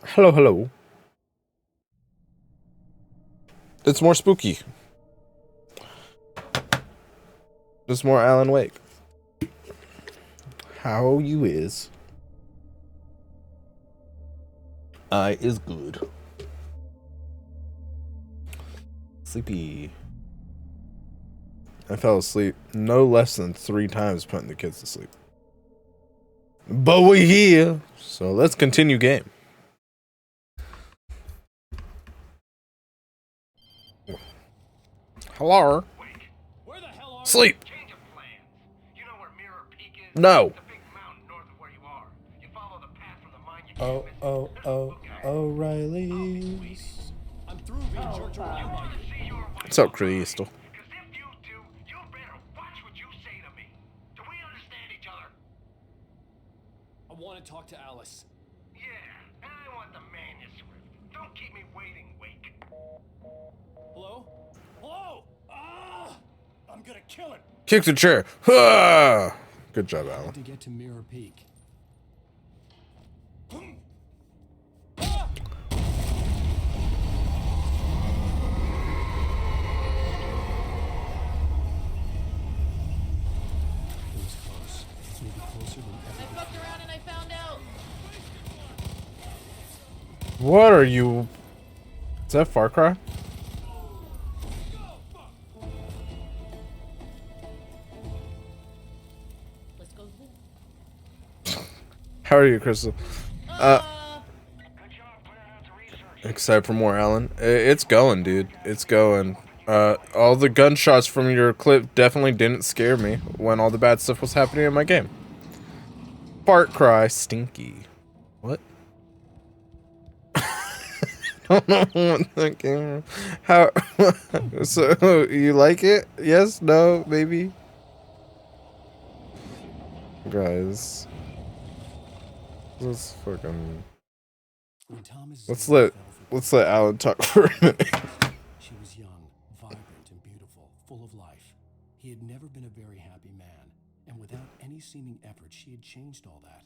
Hello, hello. It's more spooky. It's more Alan Wake. How you is? I is good. Sleepy. I fell asleep no less than 3 times putting the kids to sleep. But we here, so let's continue game. Hello. Sleep. No. O'Reilly's. What's up, Crystal? I want to talk to Alice. Yeah, and I want the manuscript. Don't keep me waiting, Wake. Hello? Hello? Ah! I'm gonna kill it. Kick the chair. Ah! Good job, I Alan. have to get to Mirror Peak. It was close. Maybe closer than ever. I fucked around and I found out. What are you? Is that Far Cry? Let's go. How are you, Crystal? Excited for more, Alan. It's going, dude. It's going. All the gunshots from your clip definitely didn't scare me when all the bad stuff was happening in my game. Fart cry, stinky. What? I don't know what that game. How? So you like it? Yes? No? Maybe? Guys, let's fucking. When Thomas Let's Zane let fell for let's let Alan talk for a minute. She was young, vibrant, and beautiful, full of life. He had never been a very happy man, and without any seeming effort, she had changed all that.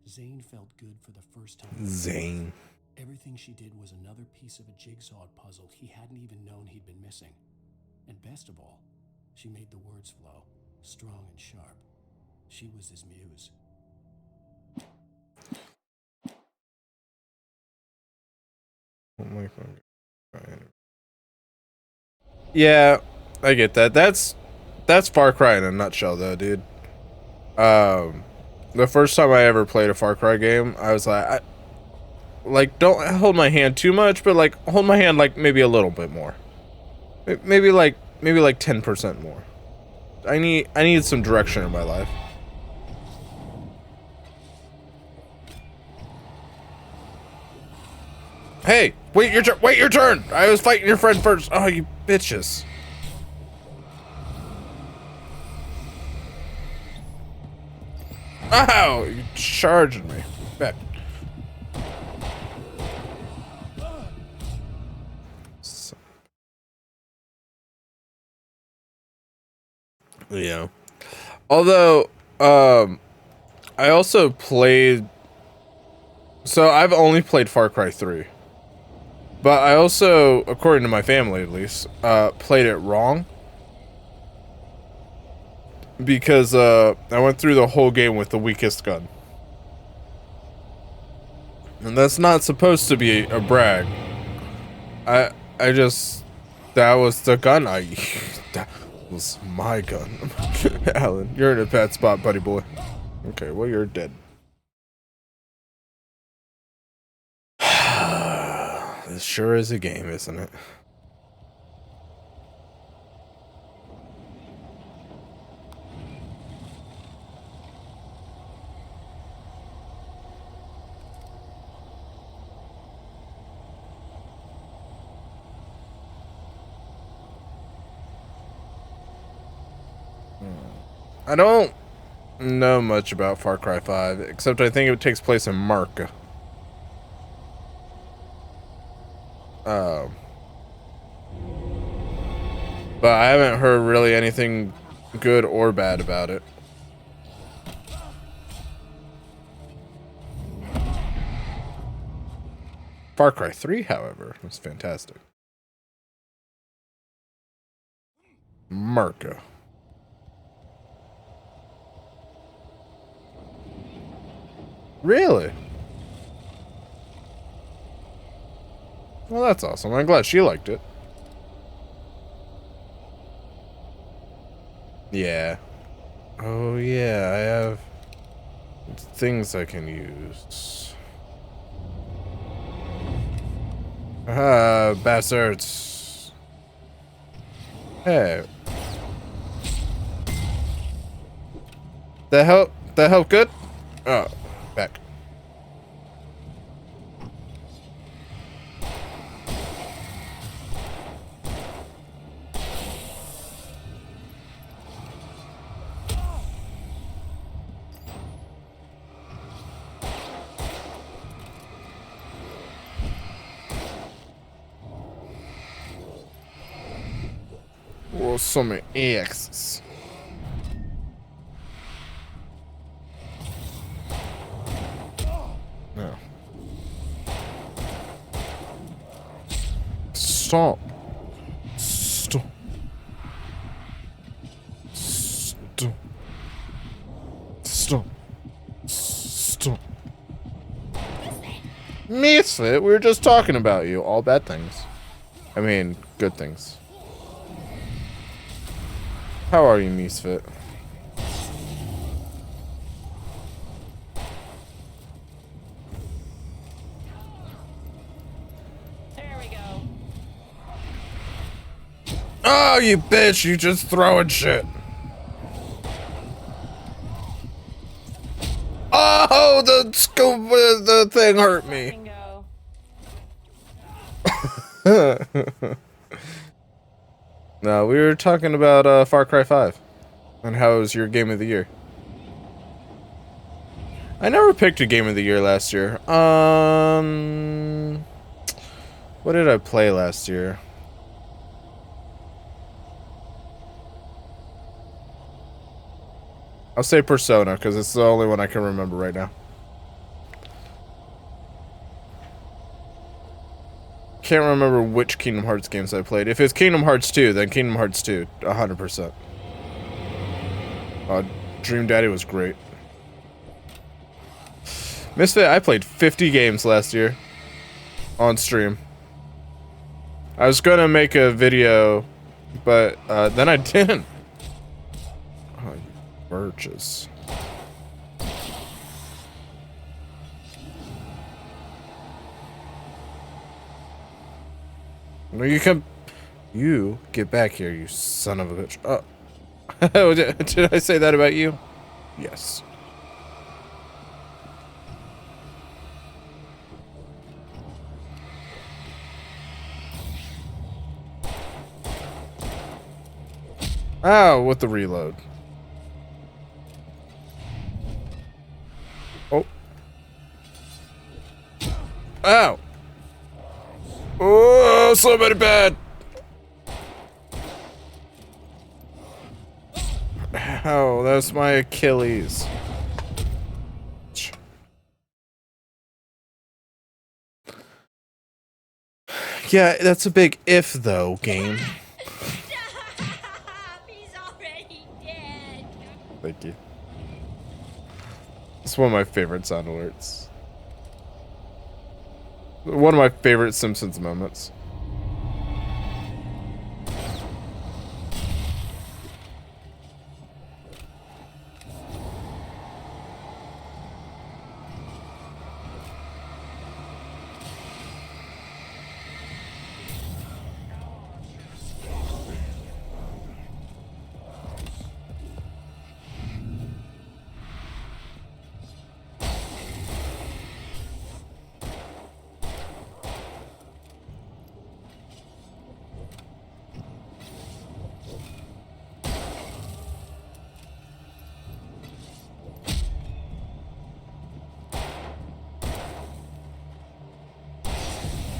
Zane felt good for the first time. Zane. Everything she did was another piece of a jigsaw puzzle he hadn't even known he'd been missing. And best of all, she made the words flow, strong and sharp. She was his muse. Yeah, I get that. That's Far Cry in a nutshell, though, dude. The first time I ever played a Far Cry game, I was like, don't hold my hand too much, but like, hold my hand like maybe a little bit more. Maybe like 10% more. I need some direction in my life. Hey, wait your turn. Wait your turn. I was fighting your friend first. Oh, you bitches. Ow, you charging me. Back. Yeah. Although, I also played. So I've only played Far Cry 3. But I also, according to my family at least, played it wrong. Because I went through the whole game with the weakest gun. And that's not supposed to be a brag. I just, that was the gun I used. That was my gun. Alan, you're in a bad spot, buddy boy. Okay, well, you're dead. This sure is a game, isn't it? I don't know much about Far Cry 5, except I think it takes place in Mark. But I haven't heard really anything good or bad about it. Far Cry 3, however, was fantastic. Marco. Really? Well, that's awesome. I'm glad she liked it. Yeah. Oh, yeah, I have things I can use. Ah, bastards. Hey. That help good? Oh, back. Oh, so many EXs. No. Stop. Stop. Stop. Stop. Stop. Misfit, we were just talking about you. All bad things. I mean, good things. How are you, Misfit? There we go. Oh, you bitch! You just throwing shit. Oh, the scope, the thing hurt me. Bingo. No, we were talking about Far Cry 5 and how it was your game of the year. I never picked a game of the year last year. What did I play last year? I'll say Persona because it's the only one I can remember right now. Can't remember which Kingdom Hearts games I played. If it's Kingdom Hearts 2, then Kingdom Hearts 2, 100%. Dream Daddy was great. Misfit, I played 50 games last year on stream. I was gonna make a video, but then I didn't. Oh, birches. No, you get back here, you son of a bitch. Oh, did I say that about you? Yes. Oh, with the reload. Oh. Ow. Oh, somebody bad. Ow, that's my Achilles. Yeah, that's a big if though, game. He's already dead. Thank you. It's one of my favorite sound alerts. One of my favorite Simpsons moments.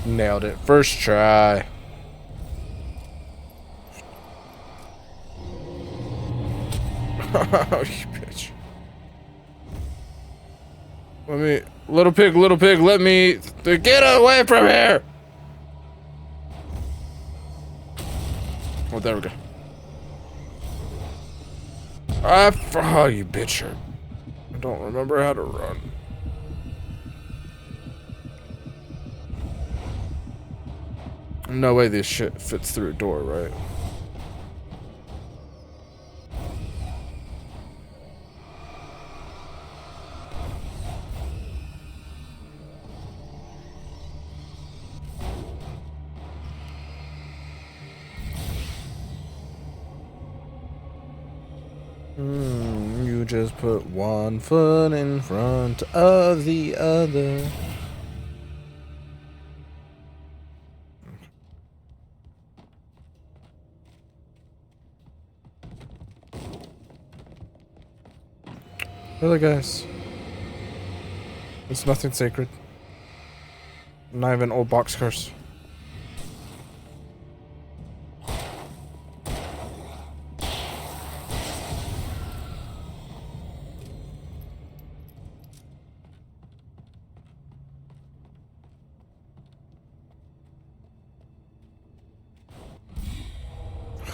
Nailed it. First try. Oh, you bitch. Let me, little pig, let me get away from here. Oh, there we go. Oh, you bitch. I don't remember how to run. No way this shit fits through a door, right? You just put one foot in front of the other. Really, guys? It's nothing sacred. Not even old boxcars.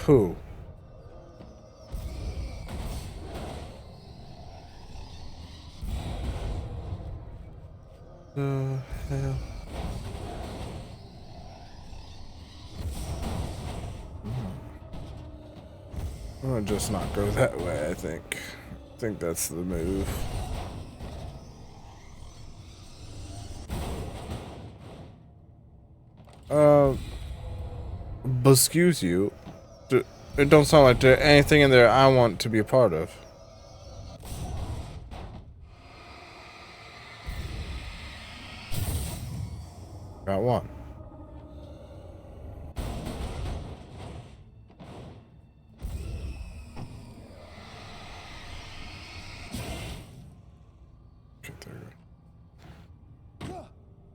Who? The hell? I'm gonna just not go that way, I think. I think that's the move. Excuse you. It don't sound like there's anything in there I want to be a part of. Got one. Okay, there.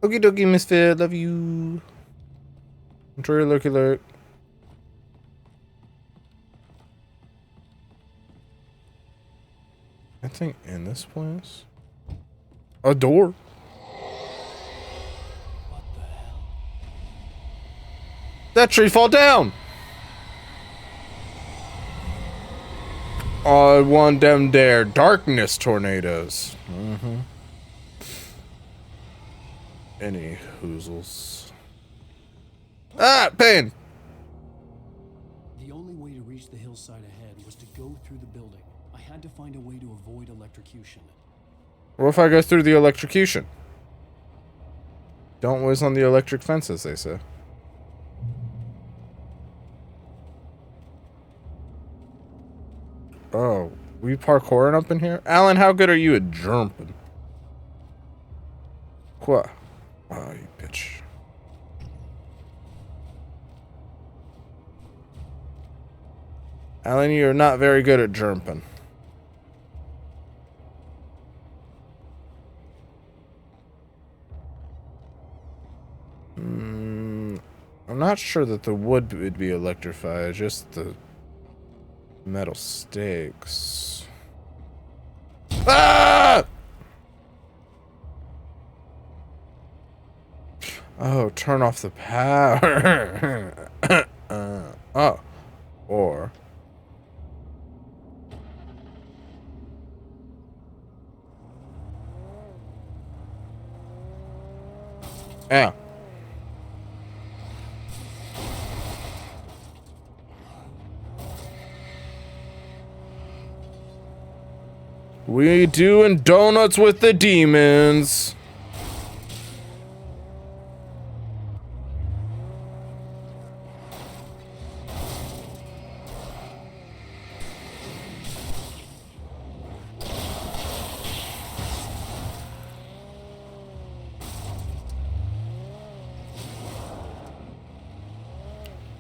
Okie dokie, misfit. Love you. Enjoy your lurky lurk. I think in this place. A door. That tree fall down. I want them there darkness tornadoes. Any hoozles. Ah, pain. The only way to reach the hillside ahead was to go through the building. I had to find a way to avoid electrocution. What if I go through the electrocution? Don't whiz on the electric fences, they say. Oh, we parkouring up in here? Alan, how good are you at jumping? What? Oh, you bitch. Alan, you're not very good at jumping. I'm not sure that the wood would be electrified, just the metal stakes. Ah! Oh, turn off the power. Oh. Or. Yeah. We doing donuts with the demons.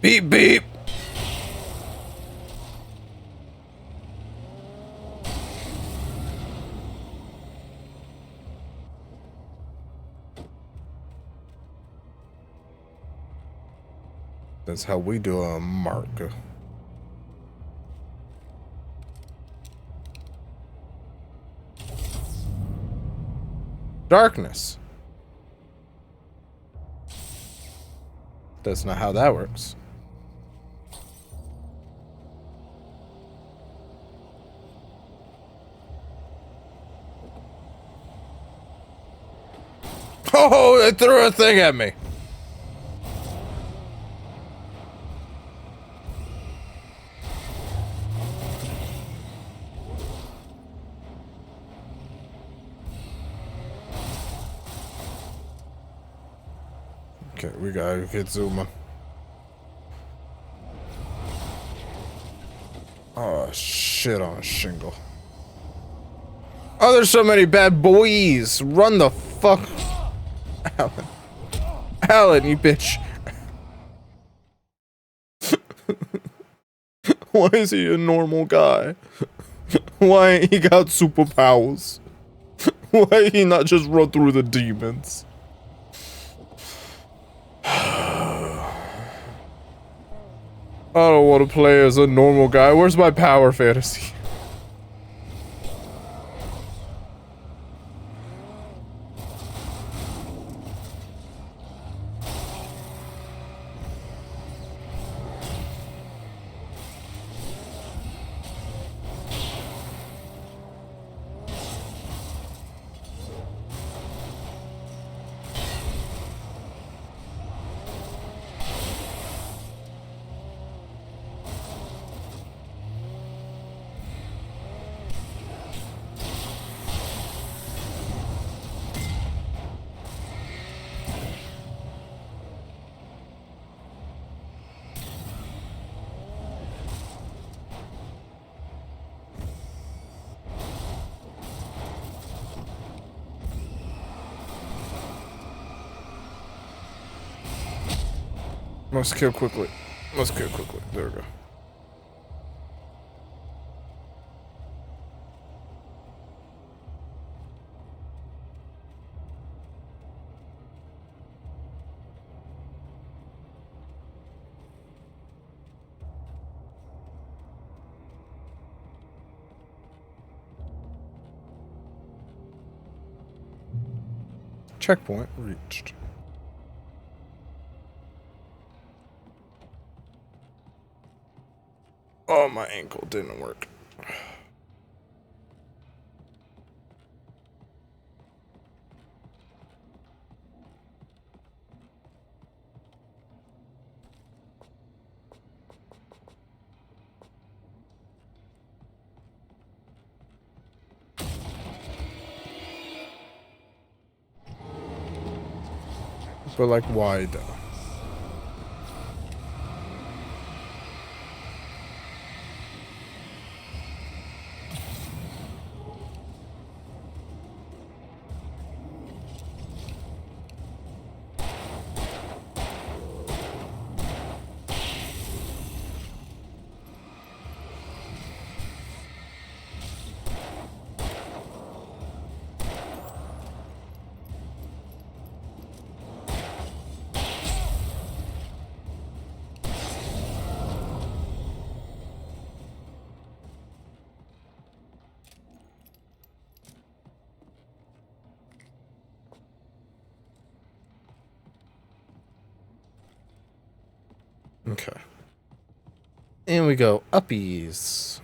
Beep beep. That's how we do a mark. Darkness. That's not how that works. Oh, they threw a thing at me. Okay, we gotta get Zuma. Oh, shit on a shingle. Oh, there's so many bad boys. Run the fuck. Alan. Alan, you bitch. Why is he a normal guy? Why ain't he got superpowers? Why ain't he not just run through the demons? I don't want to play as a normal guy. Where's my power fantasy? Must kill quickly. Must kill quickly. There we go. Checkpoint reached. Oh, my ankle didn't work. But like, why though? Okay. And we go uppies.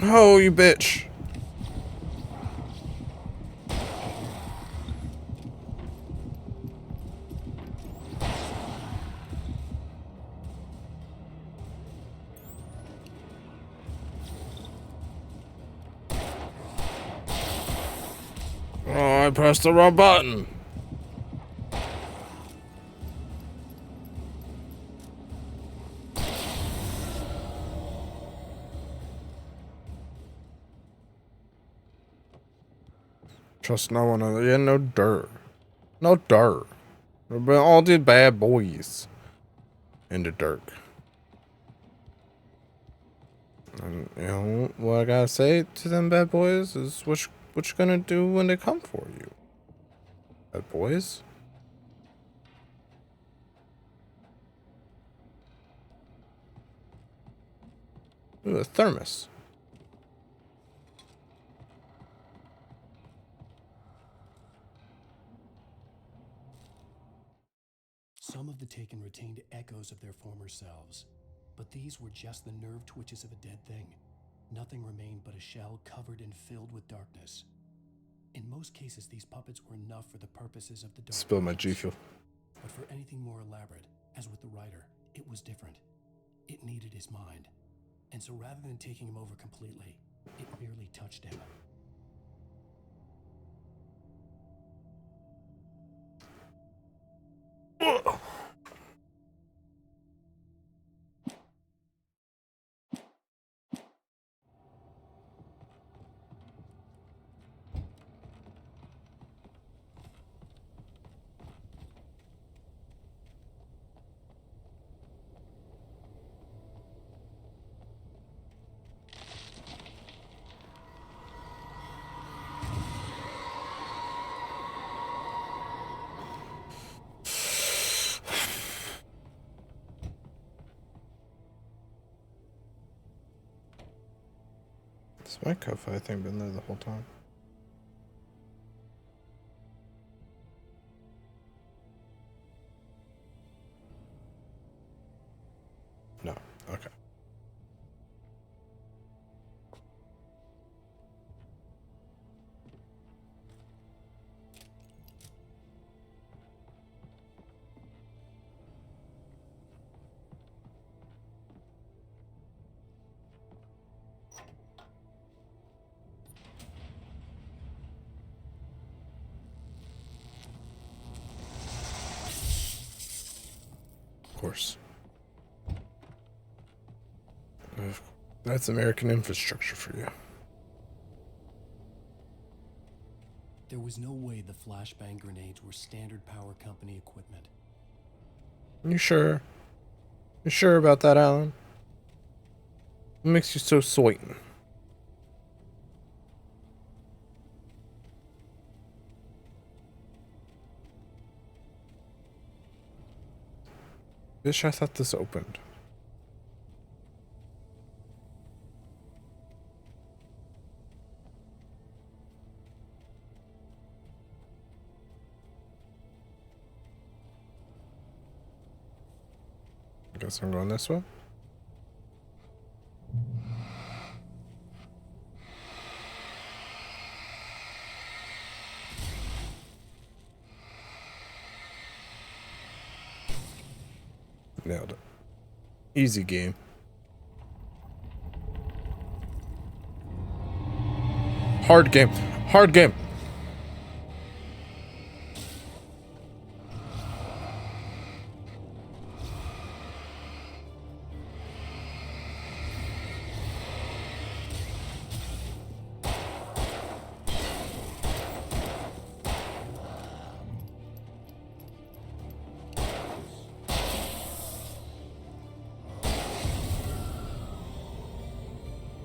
Oh, you bitch. Oh, I pressed the wrong button. Trust no one other. Yeah, no dirt. No dirt. We all did bad boys in the dirt. And you know what I gotta say to them bad boys is what you gonna do when they come for you, bad boys. Ooh, a thermos. Some of the Taken retained echoes of their former selves, but these were just the nerve twitches of a dead thing. Nothing remained but a shell covered and filled with darkness. In most cases, these puppets were enough for the purposes of the Dark Spill my Lords. G Fuel. But for anything more elaborate, as with the writer, it was different. It needed his mind. And so rather than taking him over completely, it merely touched him. This might have, I think, been there the whole time. No. Okay. Of course. That's American infrastructure for you. There was no way the flashbang grenades were Standard Power Company equipment. You sure? You sure about that, Alan? What makes you so certain? Bitch, I thought this opened. I guess I'm going this way. Nailed it. Easy game. Hard game. Hard game.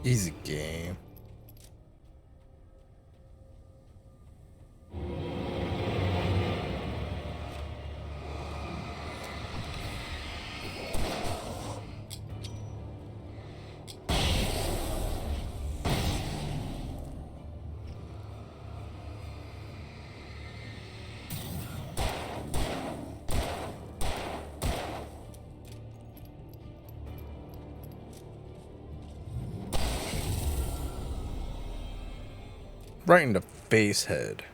Easy game. Right in the face head.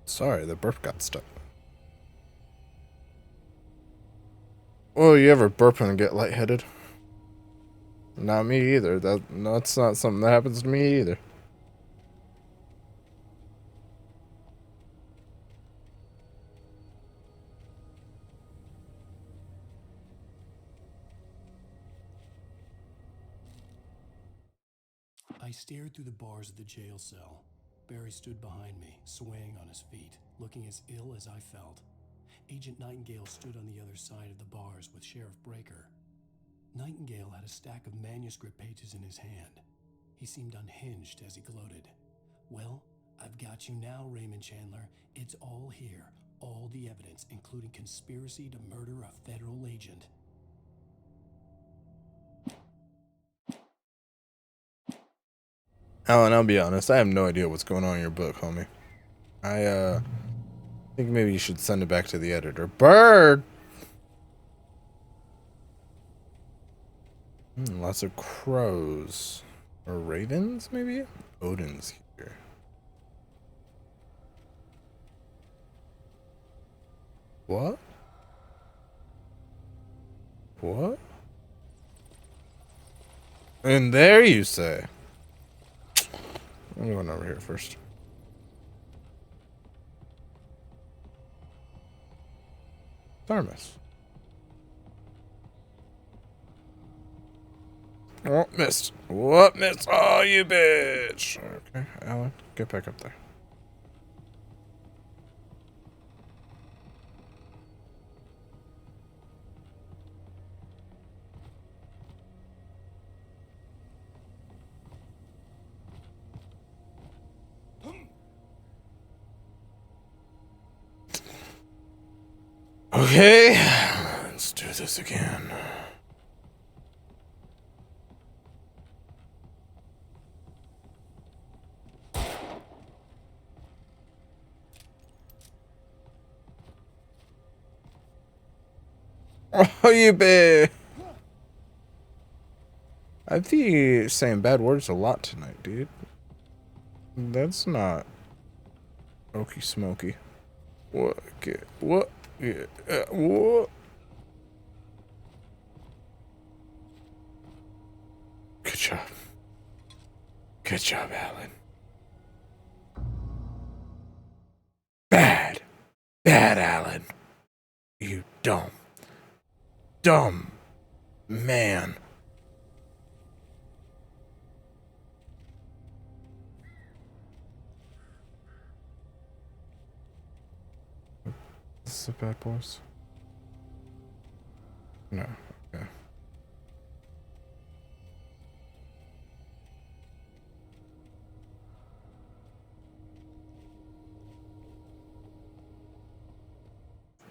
Sorry, the burp got stuck. Well, you ever burp and get lightheaded? Not me either. That's not something that happens to me either. I stared through the bars of the jail cell. Barry stood behind me, swaying on his feet, looking as ill as I felt. Agent Nightingale stood on the other side of the bars with Sheriff Breaker. Nightingale had a stack of manuscript pages in his hand. He seemed unhinged as he gloated. Well, I've got you now, Raymond Chandler. It's all here. All the evidence, including conspiracy to murder a federal agent. Alan, I'll be honest. I have no idea what's going on in your book, homie. I think maybe you should send it back to the editor. Bird! Lots of crows. Or ravens, maybe? Odin's here. What? What? And there you say. I'm going over here first. Thermos. Oh, missed. What missed? Oh, you bitch. Okay, Alan, get back up there. Okay, let's do this again. Oh, you bitch. I think you're saying bad words a lot tonight, dude. That's not okey smoky. What? What? Yeah. What? Good job. Good job, Alan. Bad. Bad, Alan. You dumb. Dumb man. This is a bad boss. No. Okay.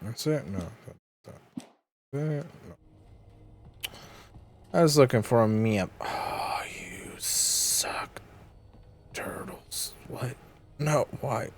That's it? No. That. No. I was looking for a map. Oh, you suck. Turtles. What? No, why?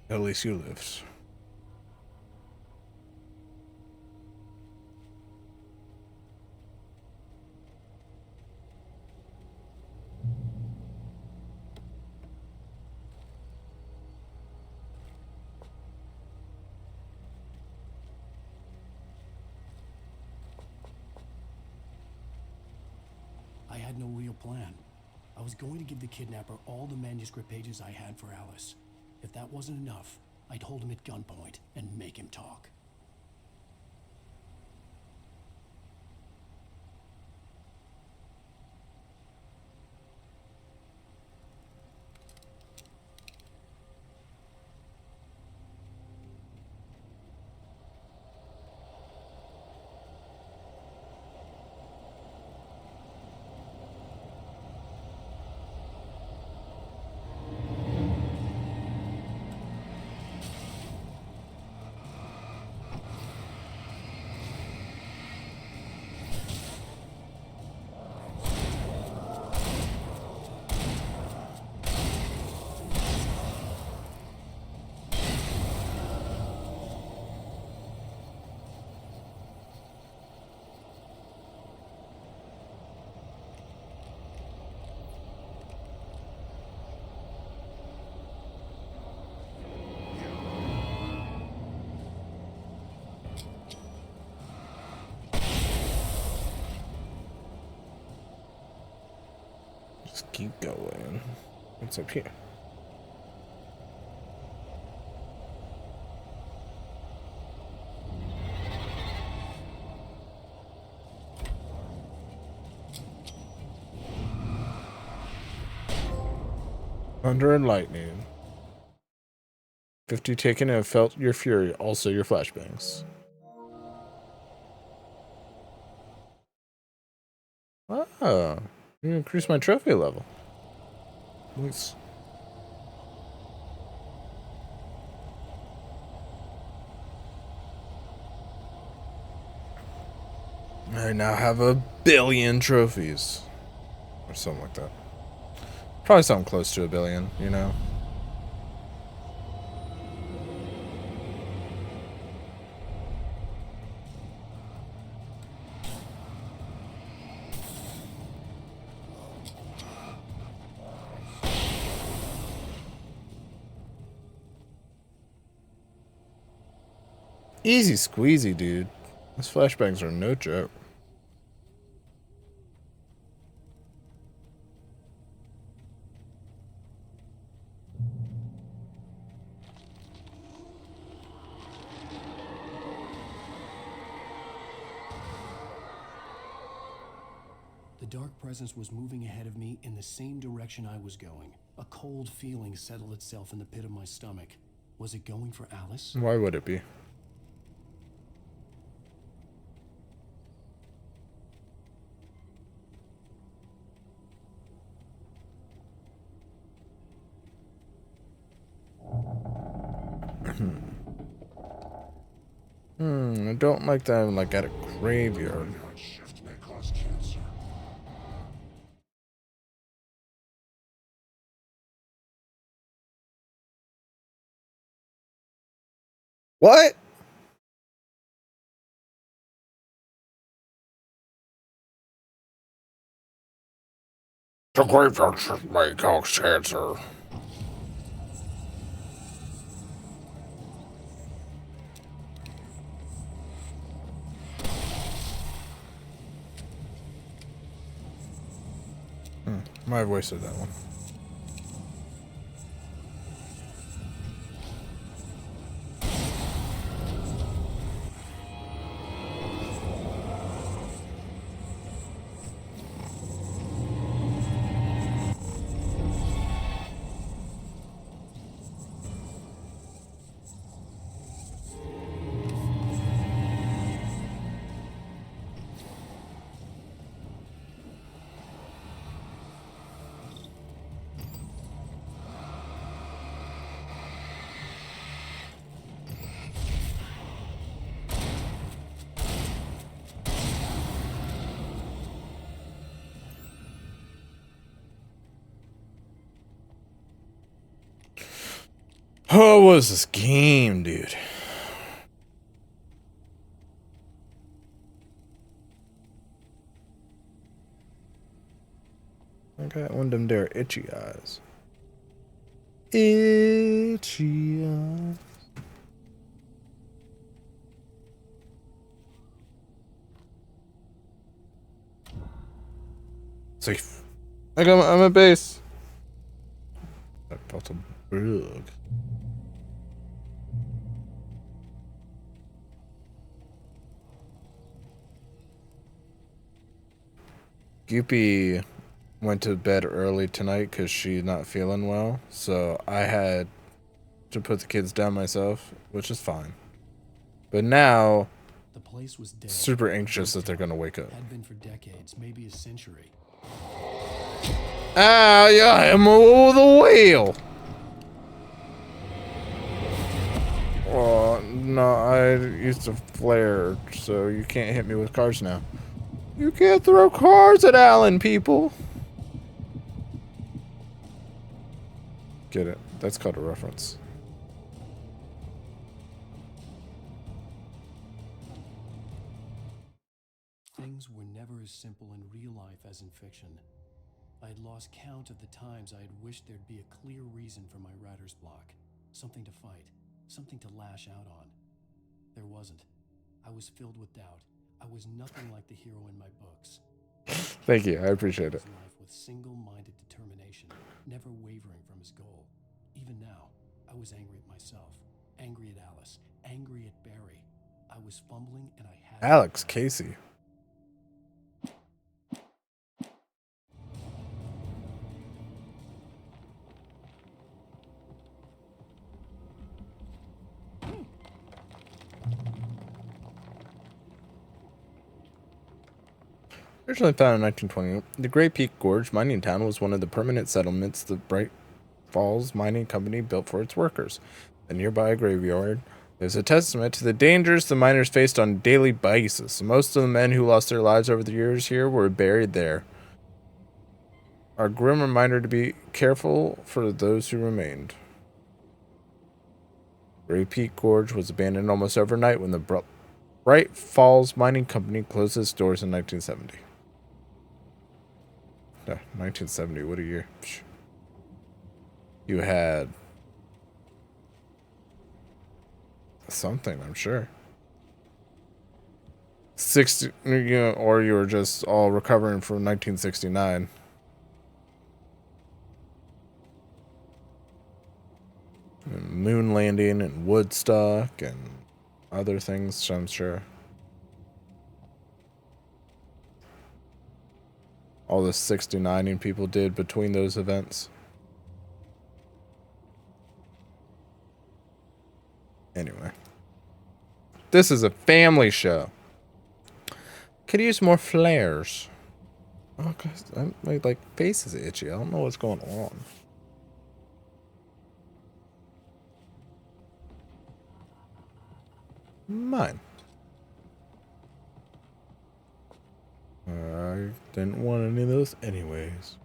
At least you lived. I had no real plan. I was going to give the kidnapper all the manuscript pages I had for Alice. If that wasn't enough, I'd hold him at gunpoint and make him talk. keep going. What's up here? Thunder and lightning. 50 taken and have felt your fury, also your flashbangs. Oh, you increased my trophy level. Nice. I now have 1 billion trophies. Or something like that. Probably something close to 1 billion, you know? Easy squeezy, dude. These flashbangs are no joke. The dark presence was moving ahead of me in the same direction I was going. A cold feeling settled itself in the pit of my stomach. Was it going for Alice? Why would it be? I don't like that I'm like at a graveyard. What? The graveyard shift may cause cancer. My voice said that one. Oh, what is this game, dude? I got one of them there itchy eyes. Itchy eyes. Safe. I'm at base. I felt a bug. Goopy went to bed early tonight because she's not feeling well. So I had to put the kids down myself, which is fine. But now, The place was dead. super anxious that they're going to wake up. Had been for decades, maybe a century. Ah, yeah, I'm the whale. Oh, no, I used a flare, so you can't hit me with cars now. You can't throw cars at Alan, people. Get it? That's called a reference. Things were never as simple in real life as in fiction. I had lost count of the times I had wished there'd be a clear reason for my writer's block. Something to fight, something to lash out on. There wasn't. I was filled with doubt. I was nothing like the hero in my books. Thank you. I appreciate it. his life with single-minded determination, never wavering from his goal. Even now, I was angry at myself, angry at Alice, angry at Barry. I was fumbling and I had Alex Casey. Originally founded in 1920, the Great Peak Gorge mining town was one of the permanent settlements the Bright Falls Mining Company built for its workers. The nearby graveyard is a testament to the dangers the miners faced on a daily basis. Most of the men who lost their lives over the years here were buried there. A grim reminder to be careful for those who remained. Great Peak Gorge was abandoned almost overnight when the Bright Falls Mining Company closed its doors in 1970. 1970, what a year. You had something, I'm sure. 60, or you were just all recovering from 1969. And moon landing and Woodstock and other things, I'm sure. All the 69ing people did between those events. Anyway. This is a family show. Could use more flares. Oh, guys, my like face is itchy. I don't know what's going on. Mine. I didn't want any of those anyways.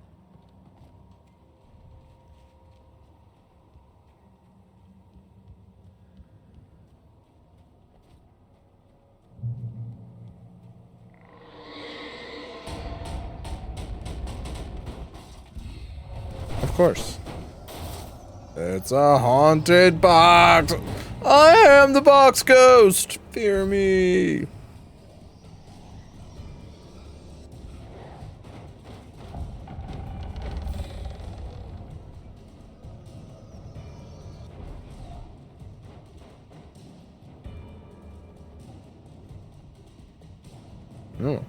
Of course. It's a haunted box. I am the box ghost. Fear me. Oh.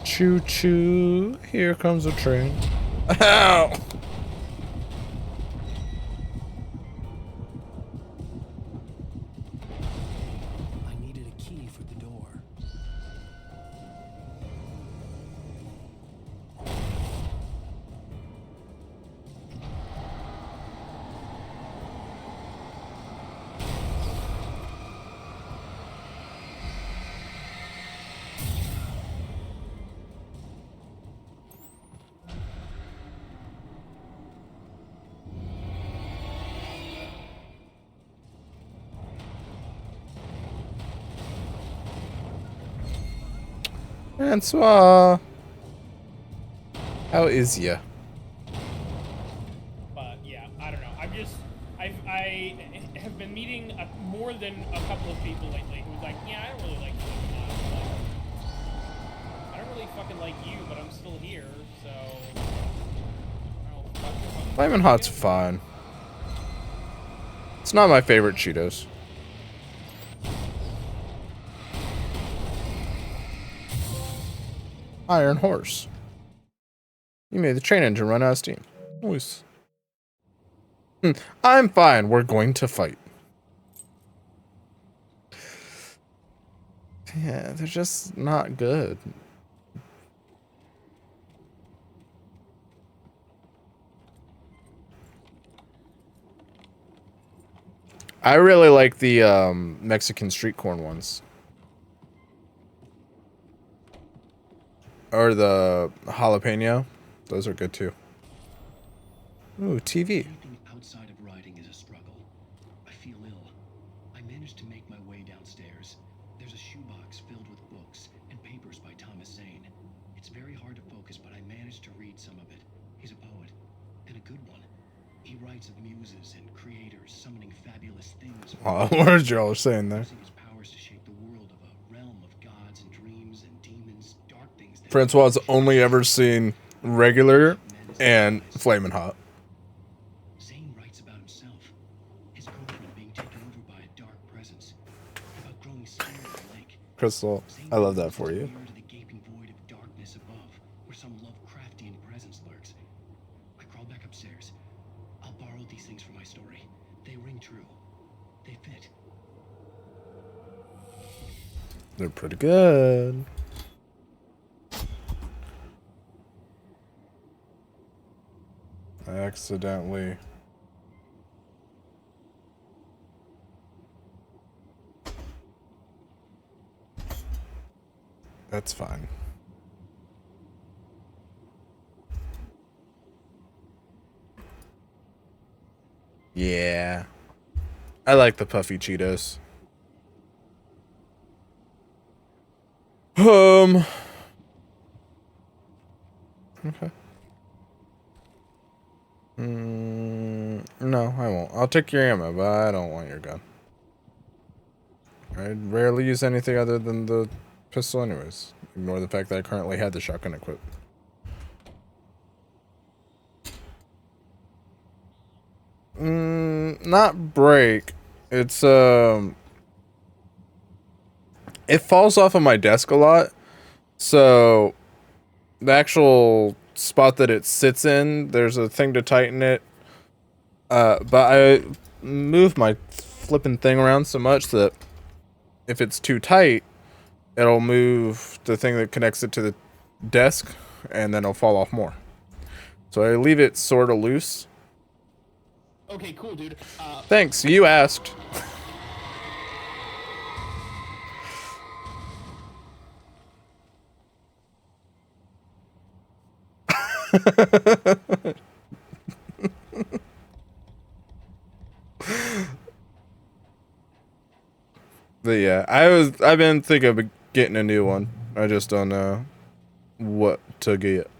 Choo choo. Here comes a train. Ow! I needed a key for the door. Francois. How is ya? But yeah, I don't know. I have been meeting more than a couple of people lately who's like, yeah, I don't really like Flaminhot. I don't really fucking like you, but I'm still here, so. Flamin' Hot's fine. It's not my favorite Cheetos. Iron Horse. You made the train engine run out of steam. Nice. I'm fine. We're going to fight. Yeah, they're just not good. I really like the Mexican street corn ones. Or the jalapeno. Those are good too. Ooh, TV. Anything outside of riding is a struggle. I feel ill. I managed to make my way downstairs. There's a shoebox filled with books and papers by Thomas Zane. It's very hard to focus, but I managed to read some of it. He's a poet, and a good one. He writes of muses and creators summoning fabulous things. Oh, words y'all are saying there. Using his powers to shape the world of a realm of gods and dreams and demons, dark things that Francois's only ever seen regular and flaming hot. Zane writes about himself, his girlfriend being taken over by a dark presence, about growing scared of the lake. Crystal, Zane I love that wants for to you. peer into the gaping void of darkness above, where some Lovecraftian presence lurks. I crawl back upstairs. I'll borrow these things for my story. They ring true. They fit. They're pretty good. I accidentally. That's fine. Yeah. I like the puffy Cheetos. Okay. No, I won't. I'll take your ammo, but I don't want your gun. I rarely use anything other than the pistol anyways. Ignore the fact that I currently had the shotgun equipped. Not break. It's it falls off of my desk a lot. So the actual spot that it sits in, there's a thing to tighten it. But I move my flipping thing around so much that if it's too tight, it'll move the thing that connects it to the desk and then it'll fall off more. So I leave it sort of loose. Okay, cool, dude. Thanks, you asked. But yeah, I've been thinking of getting a new one. I just don't know what to get.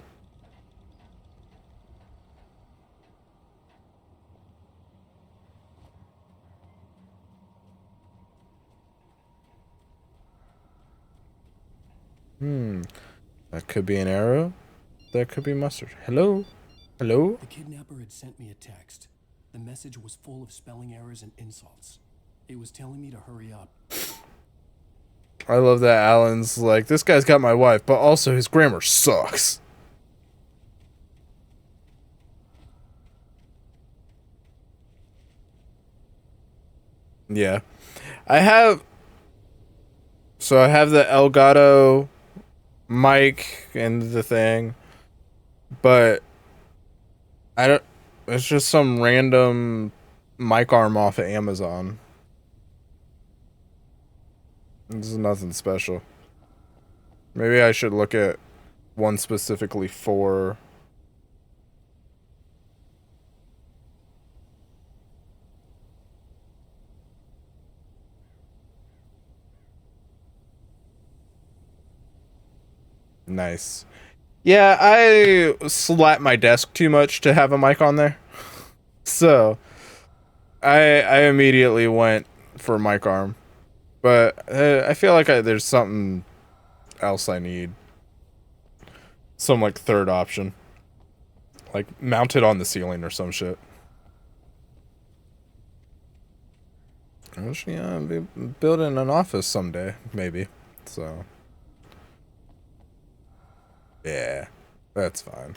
That could be an arrow. That could be mustard. Hello? Hello? The kidnapper had sent me a text. The message was full of spelling errors and insults. It was telling me to hurry up. I love that Alan's like, this guy's got my wife, but also his grammar sucks. Yeah. I have the Elgato mic and the thing, but I don't, it's just some random mic arm off of Amazon. This is nothing special. Maybe I should look at one specifically for... Nice. Yeah, I slap my desk too much to have a mic on there. So, I immediately went for mic arm. But I feel like there's something else I need. Some like third option. Like mount it on the ceiling or some shit. I wish, yeah, I'd be building an office someday, maybe. So, yeah, that's fine.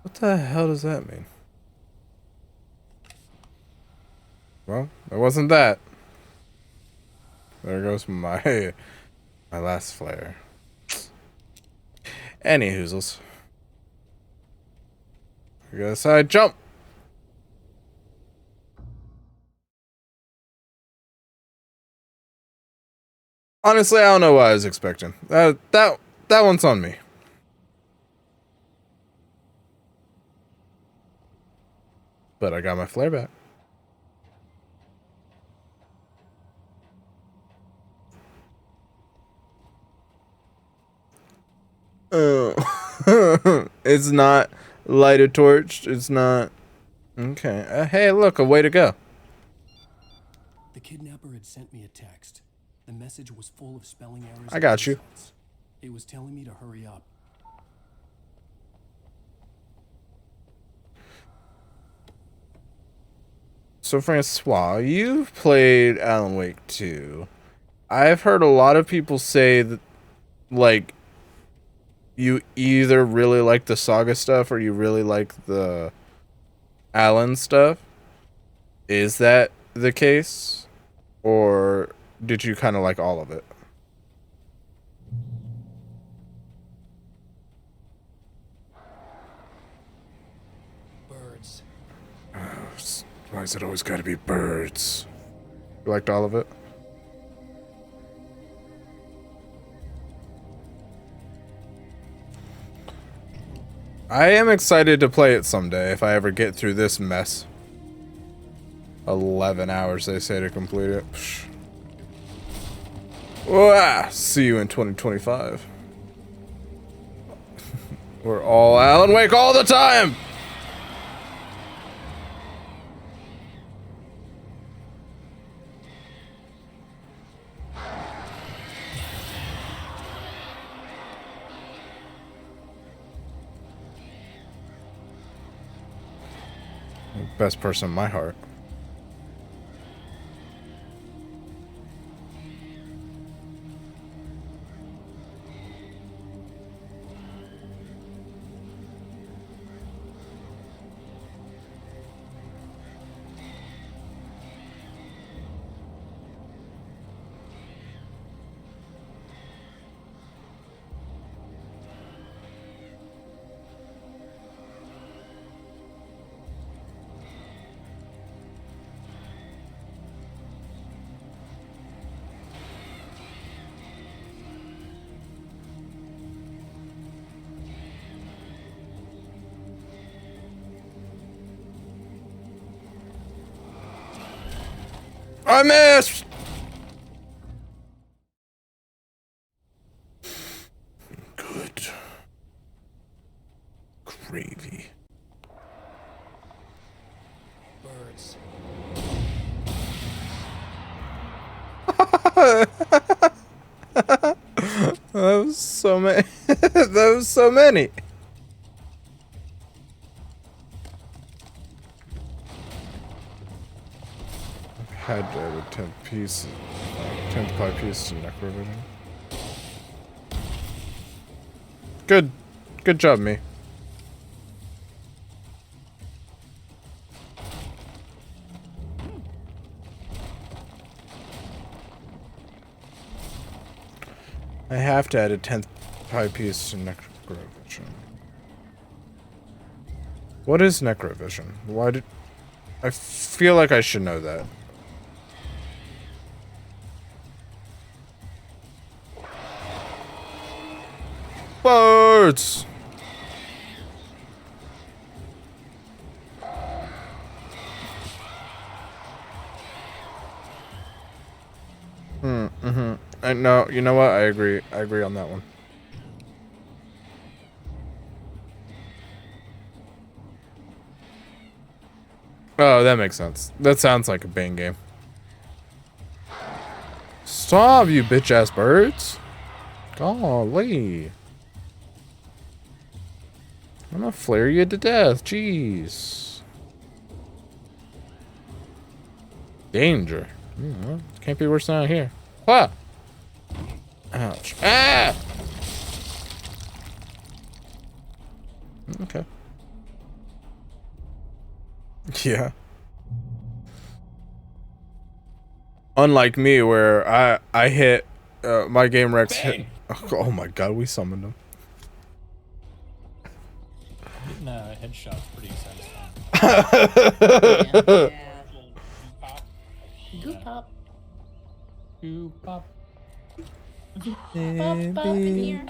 What the hell does that mean? Well, it wasn't that. There goes my last flare. Any hoozles. I guess I jump. Honestly, I don't know what I was expecting. That one's on me. But I got my flare back. Oh. It's not light a torch. It's not Okay. Hey, look, a way to go. The kidnapper had sent me a text. The message was full of spelling errors I and got you. insults. It was telling me to hurry up. So, Francois, you've played Alan Wake 2. I've heard a lot of people say that, like, you either really like the Saga stuff or you really like the Alan stuff. Is that the case? Or did you kind of like all of it? Birds. Why is it always got to be birds? You liked all of it? I am excited to play it someday if I ever get through this mess. 11 hours they say to complete it. Psh. Wah! See you in 2025. We're all Alan Wake all the time! Best person in my heart. I missed! Good. Gravy. Birds. That was so many. That was so many. Had to add a 10th piece, 10th pie piece to necrovision. Good job, me. I have to add a 10th pie piece to necrovision. What is necrovision? Why did... I feel like I should know that. Birds! No, you know what? I agree. I agree on that one. Oh, that makes sense. That sounds like a Bane game. Stop, you bitch-ass birds! Golly. I'm gonna flare you to death. Jeez. Danger. Well, can't be worse than out here. Ah! Ouch. Ah! Okay. Yeah. Unlike me, where I hit my game Rex hit. Oh my god, we summoned him. Getting a headshot's pretty satisfying. Goop pop. Goop pop. Pop up in here.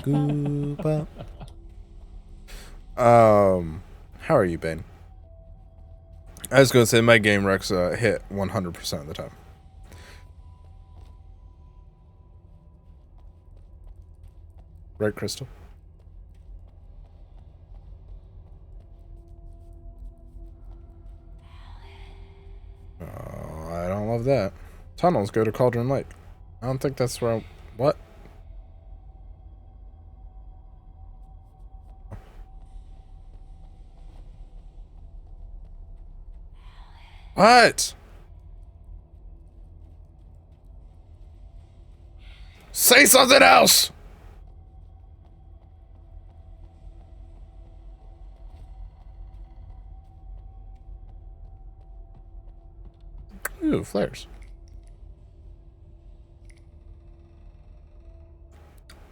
How are you, Bane? I was gonna say my game Rex hit 100% of the time. Right, Crystal? of that. Tunnels go to Cauldron Lake. I don't think that's where what? What? Say something else! Ooh, flares.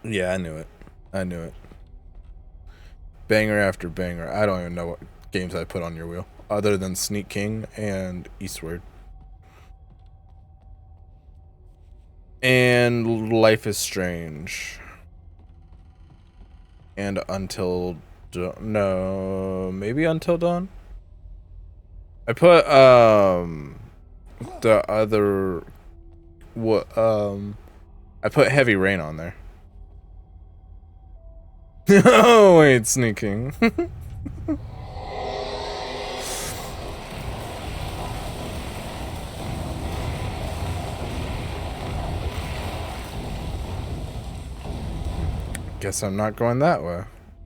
Yeah, I knew it. I knew it. Banger after banger. I don't even know what games I put on your wheel, other than Sneak King and Eastward. And Life is Strange. And Until Dawn. No, maybe Until Dawn? I put, the other, what, I put Heavy Rain on there. Oh, wait, sneaking. Guess I'm not going that way.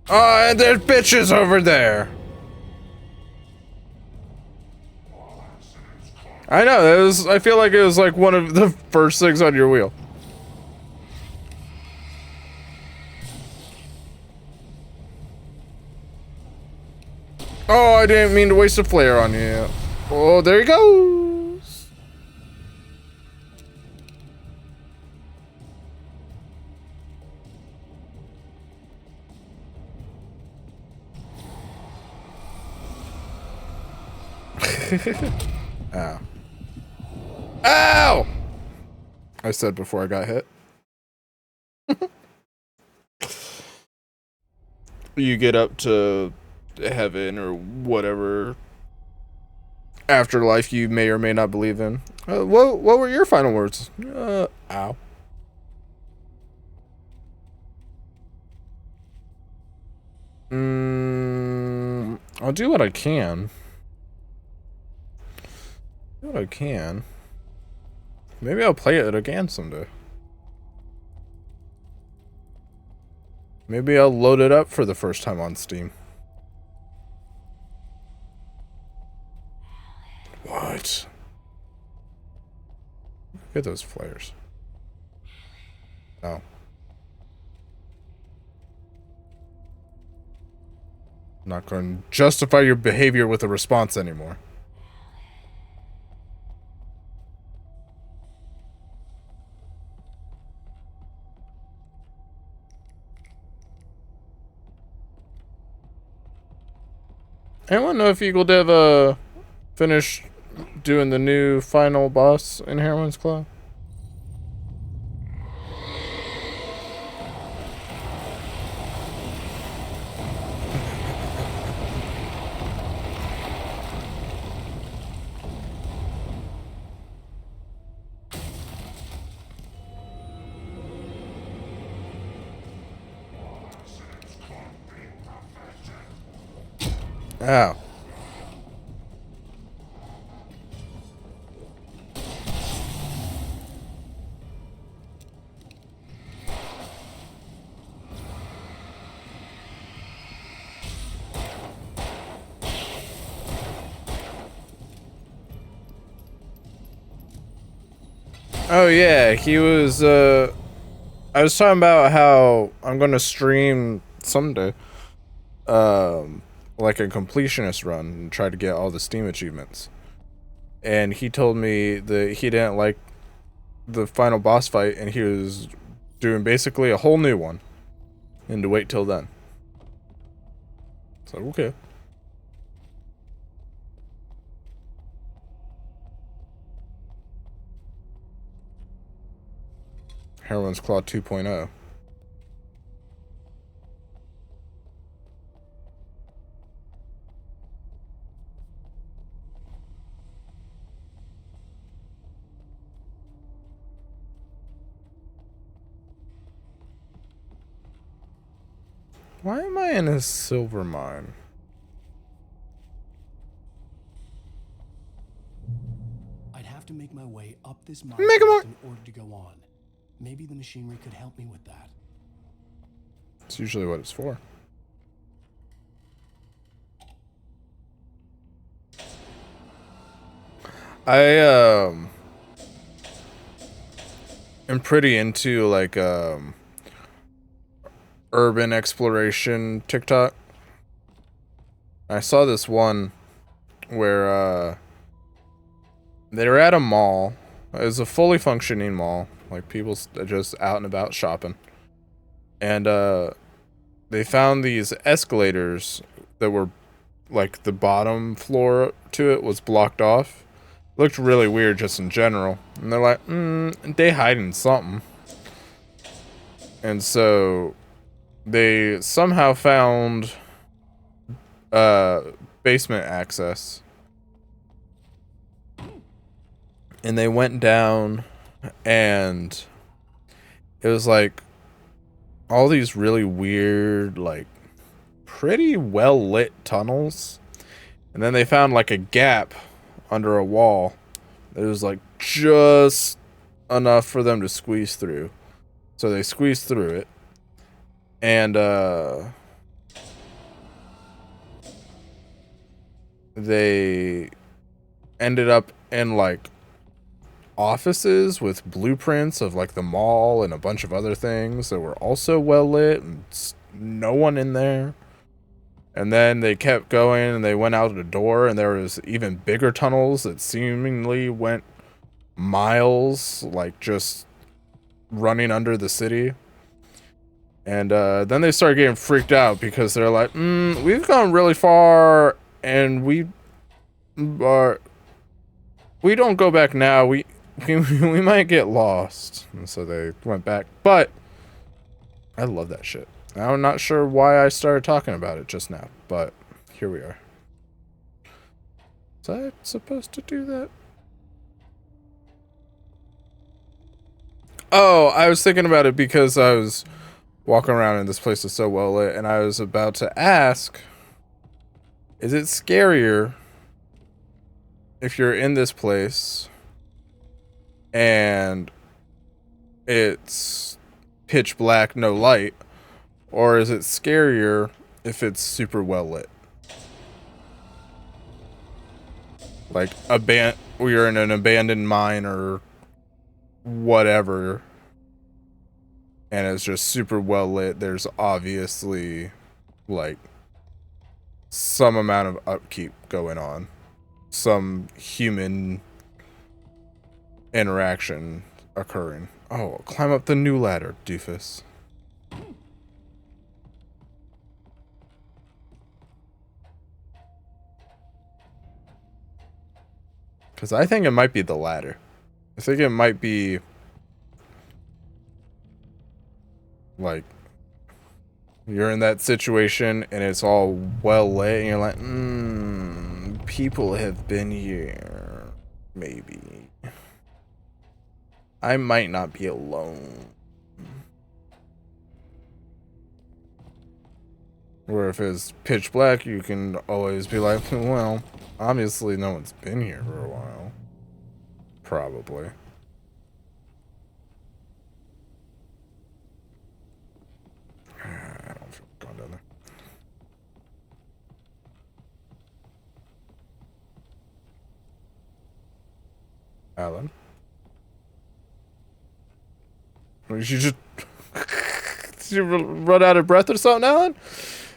Oh, and there's bitches over there. I know, it was, I feel like it was like one of the first things on your wheel. Oh, I didn't mean to waste a flare on you. Oh, there he goes. Ow. Ow! I said before I got hit. You get up to heaven or whatever afterlife you may or may not believe in. What were your final words? Ow. I'll do what I can. Do what I can. Maybe I'll play it again someday. Maybe I'll load it up for the first time on Steam. What? Look at those flares. Oh. I'm not going to justify your behavior with a response anymore. Anyone know if Eagle Dev finished doing the new final boss in Heroine's Claw? Ow. Oh yeah, he was I was talking about how I'm gonna stream someday like a completionist run and try to get all the Steam achievements. And he told me that he didn't like the final boss fight and he was doing basically a whole new one. And to wait till then. So okay. Heroine's Claw 2.0. Why am I in a silver mine? I'd have to make make my way up this mine Make 'em shaft up. in order to go on. Maybe the machinery could help me with that. It's usually what it's for. I am pretty into like urban exploration TikTok. I saw this one where they were at a mall. It was a fully functioning mall, like people just out and about shopping. And they found these escalators that were like the bottom floor to it was blocked off. Looked really weird just in general. And they're like, they hiding something. And so they somehow found basement access. And they went down and it was like all these really weird, like pretty well lit tunnels. And then they found like a gap under a wall. It was like just enough for them to squeeze through. So they squeezed through it. And they ended up in like offices with blueprints of like the mall and a bunch of other things that were also well lit and no one in there. And then they kept going and they went out a door and there was even bigger tunnels that seemingly went miles, like just running under the city. And then they started getting freaked out because they're like, we've gone really far and we don't go back now. We might get lost. And so they went back. But I love that shit. I'm not sure why I started talking about it just now, but here we are. Was I supposed to do that? Oh, I was thinking about it because I was walking around and this place is so well lit, and I was about to ask, is it scarier if you're in this place and it's pitch black, no light, or is it scarier if it's super well lit? Like we're in an abandoned mine or whatever, and it's just super well lit. There's obviously like some amount of upkeep going on, some human interaction occurring. Oh, climb up the new ladder, doofus. Because I think it might be the ladder. I think it might be like you're in that situation and it's all well lit and you're like, people have been here. Maybe. I might not be alone. Or if it's pitch black, you can always be like, well, obviously no one's been here for a while. Probably. I don't feel like going down there. Alan? Did you just... Did you run out of breath or something, Alan?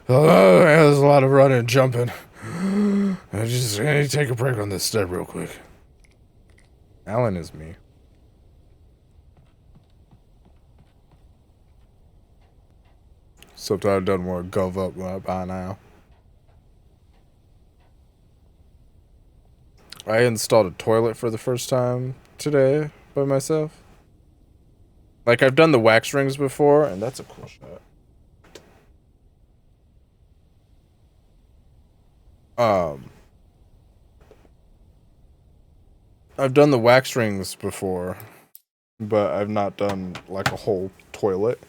Oh, yeah, there's a lot of running and jumping. I need to take a break on this step real quick. Alan is me. Sometimes I don't want to gov up by now. I installed a toilet for the first time today by myself. Like, I've done the wax rings before, and that's a cool shot. I've done the wax rings before, but I've not done, like, a whole toilet.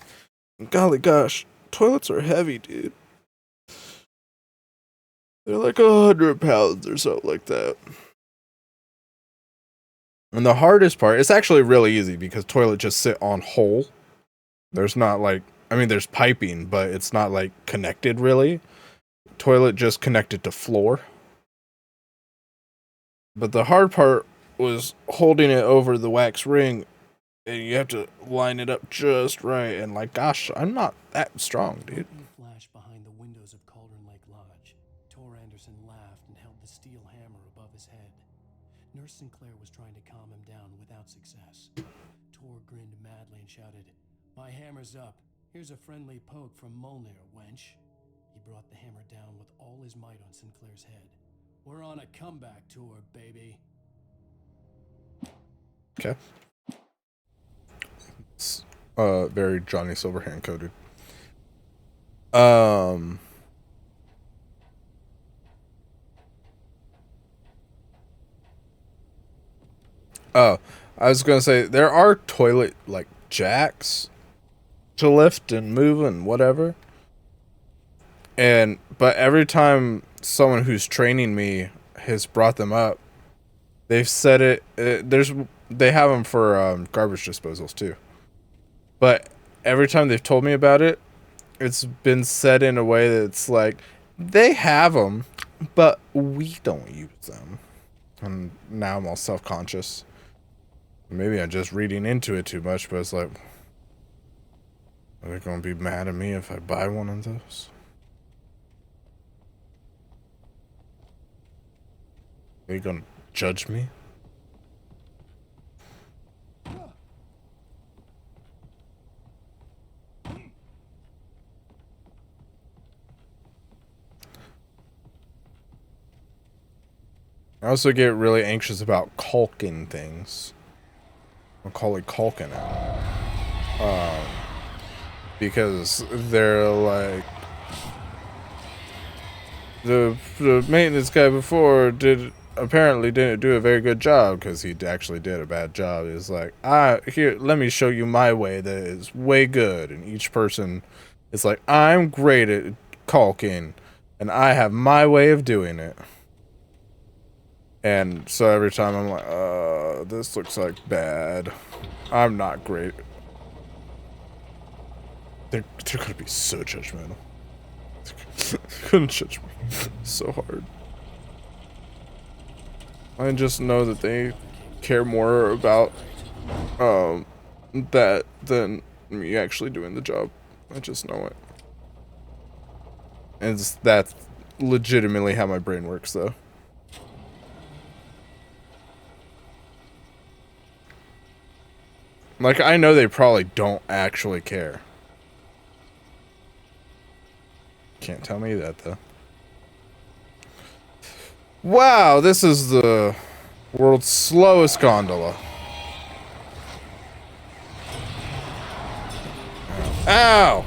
Golly gosh, toilets are heavy, dude. They're like 100 pounds or something like that. And the hardest part, it's actually really easy because toilet just sit on hole. There's not like, I mean, there's piping, but it's not like connected really. Toilet just connected to floor. But the hard part was holding it over the wax ring, and you have to line it up just right. And like, gosh, I'm not that strong, dude. In the flash behind the windows of Cauldron Lake Lodge, Tor Anderson laughed and held the steel hammer above his head. Nurse Sinclair was trying to calm him down without success. Tor grinned madly and shouted, "My hammer's up. Here's a friendly poke from Molnir, wench." He brought the hammer down with all his might on Sinclair's head. "We're on a comeback tour, baby." Okay. It's, very Johnny Silverhand coded. Oh, I was gonna say there are toilet like jacks to lift and move and whatever. But every time someone who's training me has brought them up, they've said they have them for garbage disposals too. But every time they've told me about it, it's been said in a way that it's like they have them, but we don't use them. And now I'm all self-conscious. Maybe I'm just reading into it too much, but it's like, are they gonna be mad at me if I buy one of those? Are you gonna judge me? I also get really anxious about caulking things. I'll call it caulking it. Because they're like the maintenance guy before apparently didn't do a very good job because he actually did a bad job. It's like, here, let me show you my way that is way good. And each person is like, I'm great at caulking and I have my way of doing it. And so every time I'm like, this looks like bad. I'm not great. They're gonna be so judgmental. They're gonna judge me so hard. I just know that they care more about that than me actually doing the job. I just know it. And that's legitimately how my brain works, though. Like, I know they probably don't actually care. Can't tell me that, though. Wow, this is the world's slowest gondola. Ow!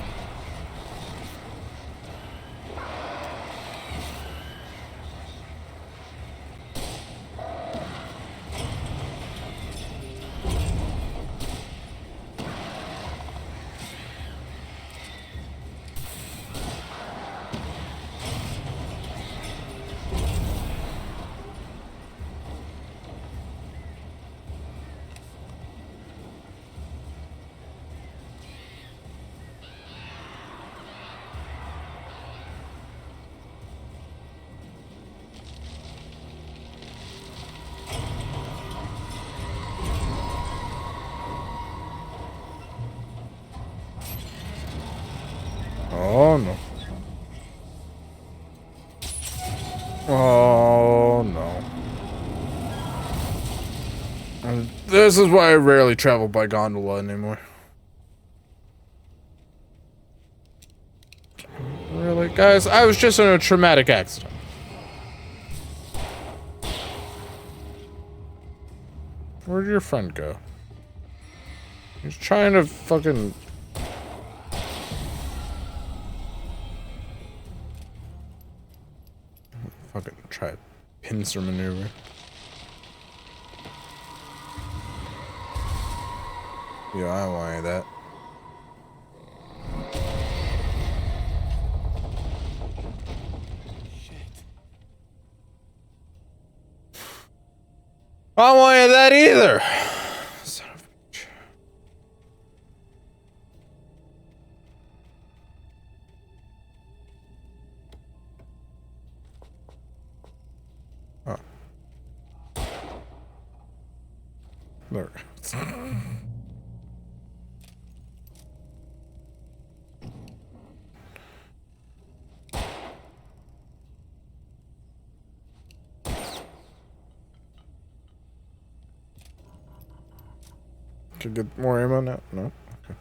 Oh no. Oh no. And this is why I rarely travel by gondola anymore. Really? Guys, I was just in a traumatic accident. Where'd your friend go? He's trying to fucking... Fucking try a pincer maneuver. Yeah, I don't want any of that. Shit. I don't want any of that either. Son of a bitch. Oh. There. Could get more ammo now? No? Okay.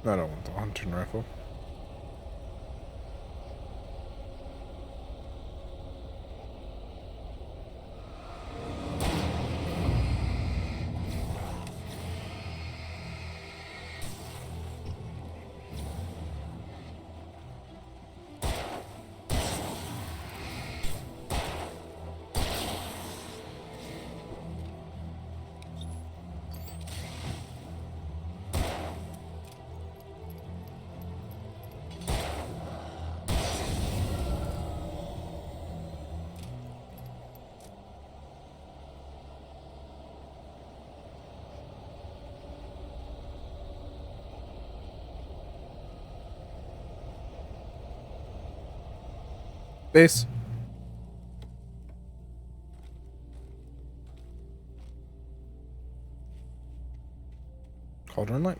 I don't want the hunting rifle. Base. Cauldron Lake.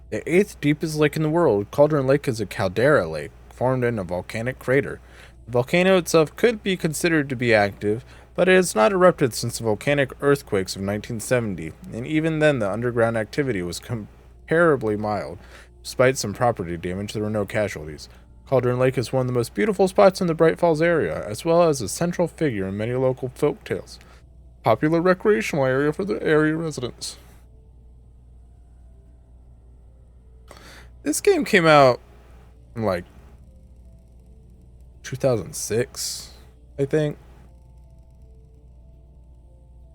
The 8th deepest lake in the world, Cauldron Lake is a caldera lake formed in a volcanic crater. The volcano itself could be considered to be active, but it has not erupted since the volcanic earthquakes of 1970, and even then the underground activity was comparably mild. Despite some property damage, there were no casualties. Cauldron Lake is one of the most beautiful spots in the Bright Falls area, as well as a central figure in many local folk tales. Popular recreational area for the area residents. This game came out in like 2006, I think.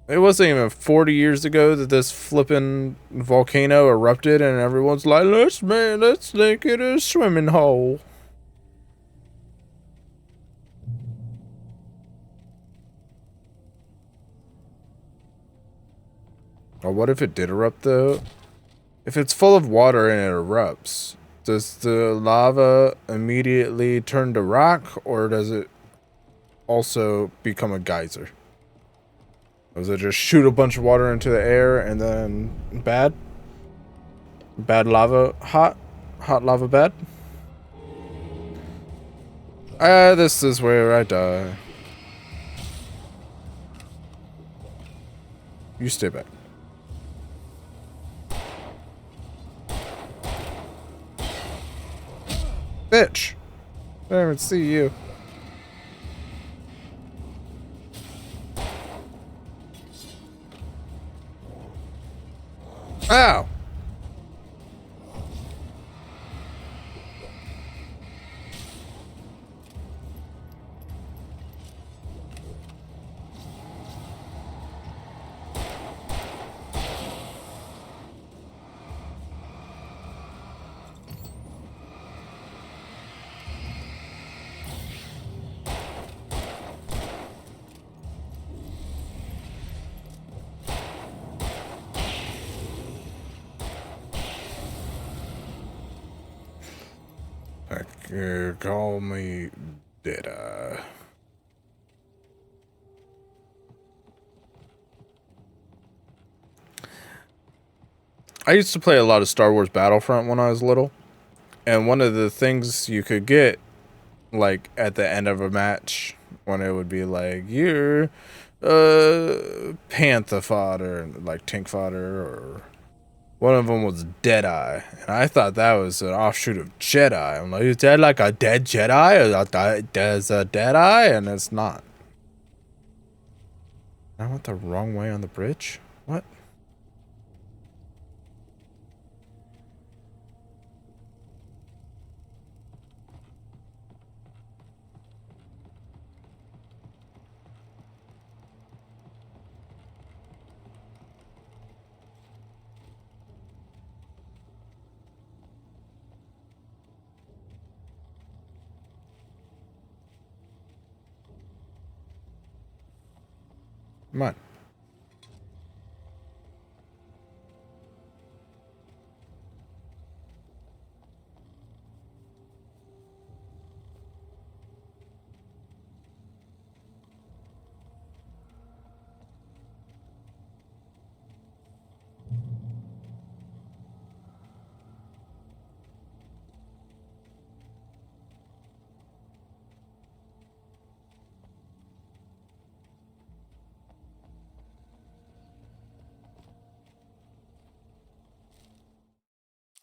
It wasn't even 40 years ago that this flippin' volcano erupted, and everyone's like, let's make it a swimming hole. Or what if it did erupt though? If it's full of water and it erupts, does the lava immediately turn to rock, or does it also become a geyser? Does it just shoot a bunch of water into the air and then bad? Bad lava, hot? Hot lava bad? This is where I die. You stay back. Bitch! I don't even see you. Ow! Call me Deadeye. I used to play a lot of Star Wars Battlefront when I was little, and one of the things you could get, like at the end of a match, when it would be like, you're Panther fodder, like tank fodder, or one of them was Deadeye, and I thought that was an offshoot of Jedi. I'm like, is that like a dead Jedi? Or there's a Deadeye? And it's not. I went the wrong way on the bridge? What? Come on.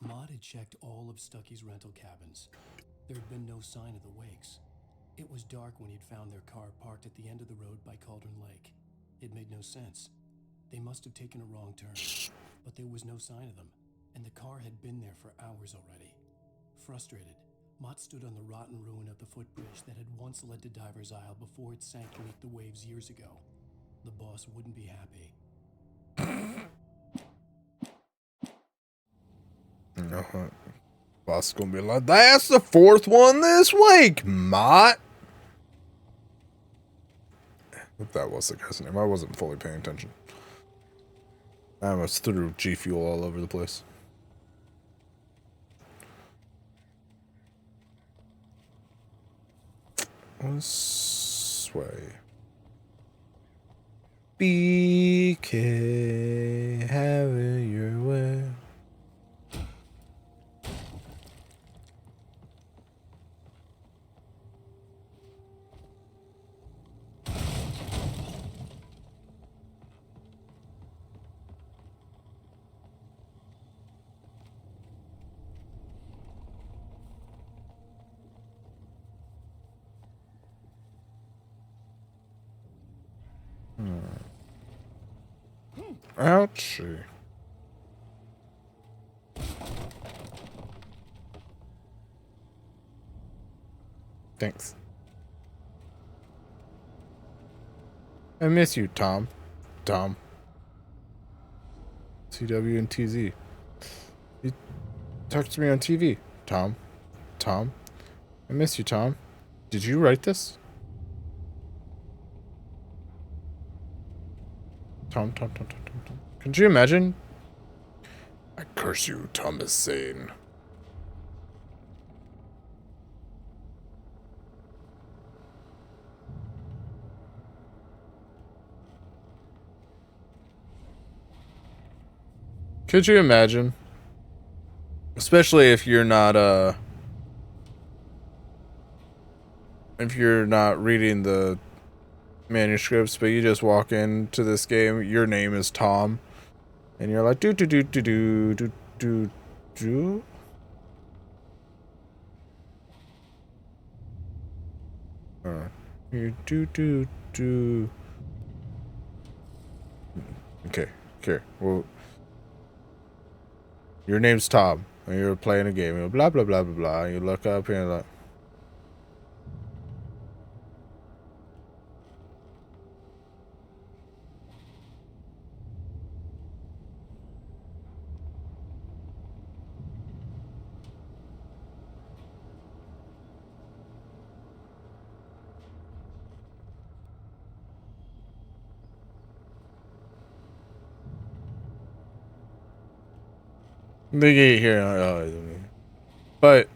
Maud had checked all of Stucky's rental cabins. There had been no sign of the Wakes. It was dark when he'd found their car parked at the end of the road by Cauldron Lake. It made no sense. They must have taken a wrong turn, but there was no sign of them, and the car had been there for hours already. Frustrated, Mott stood on the rotten ruin of the footbridge that had once led to Diver's Isle before it sank beneath the waves years ago. The boss wouldn't be happy. Boss gonna be like, that's the fourth one this week, Mott. If that was the guy's name, I wasn't fully paying attention. I almost threw G Fuel all over the place. This way. BK, have it your way. Ouchie. Thanks. I miss you, Tom. Tom. CW and TZ. You talked to me on TV. Tom. Tom. I miss you, Tom. Did you write this? Tom. Could you imagine? I curse you, Thomas Zane. Could you imagine? Especially if you're not reading the manuscripts, but you just walk into this game, your name is Tom, and you're like do. You do. Okay. Well, your name's Tom, and you're playing a game. You're blah blah blah blah blah. And you look up and you're like. They get here, but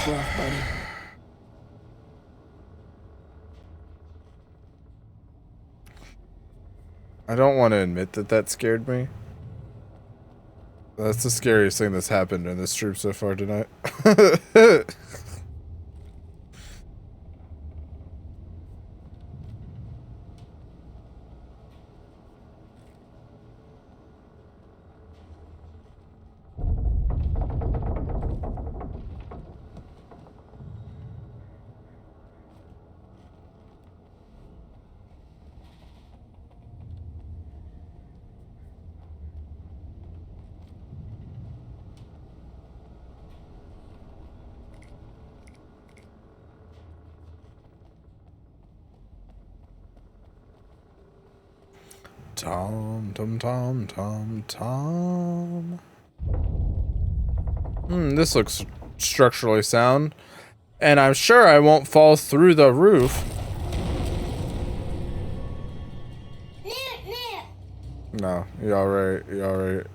That's rough, buddy. I don't want to admit that scared me. That's the scariest thing that's happened in this troop so far tonight. Tom. This looks structurally sound. And I'm sure I won't fall through the roof. No, you're alright. You're alright.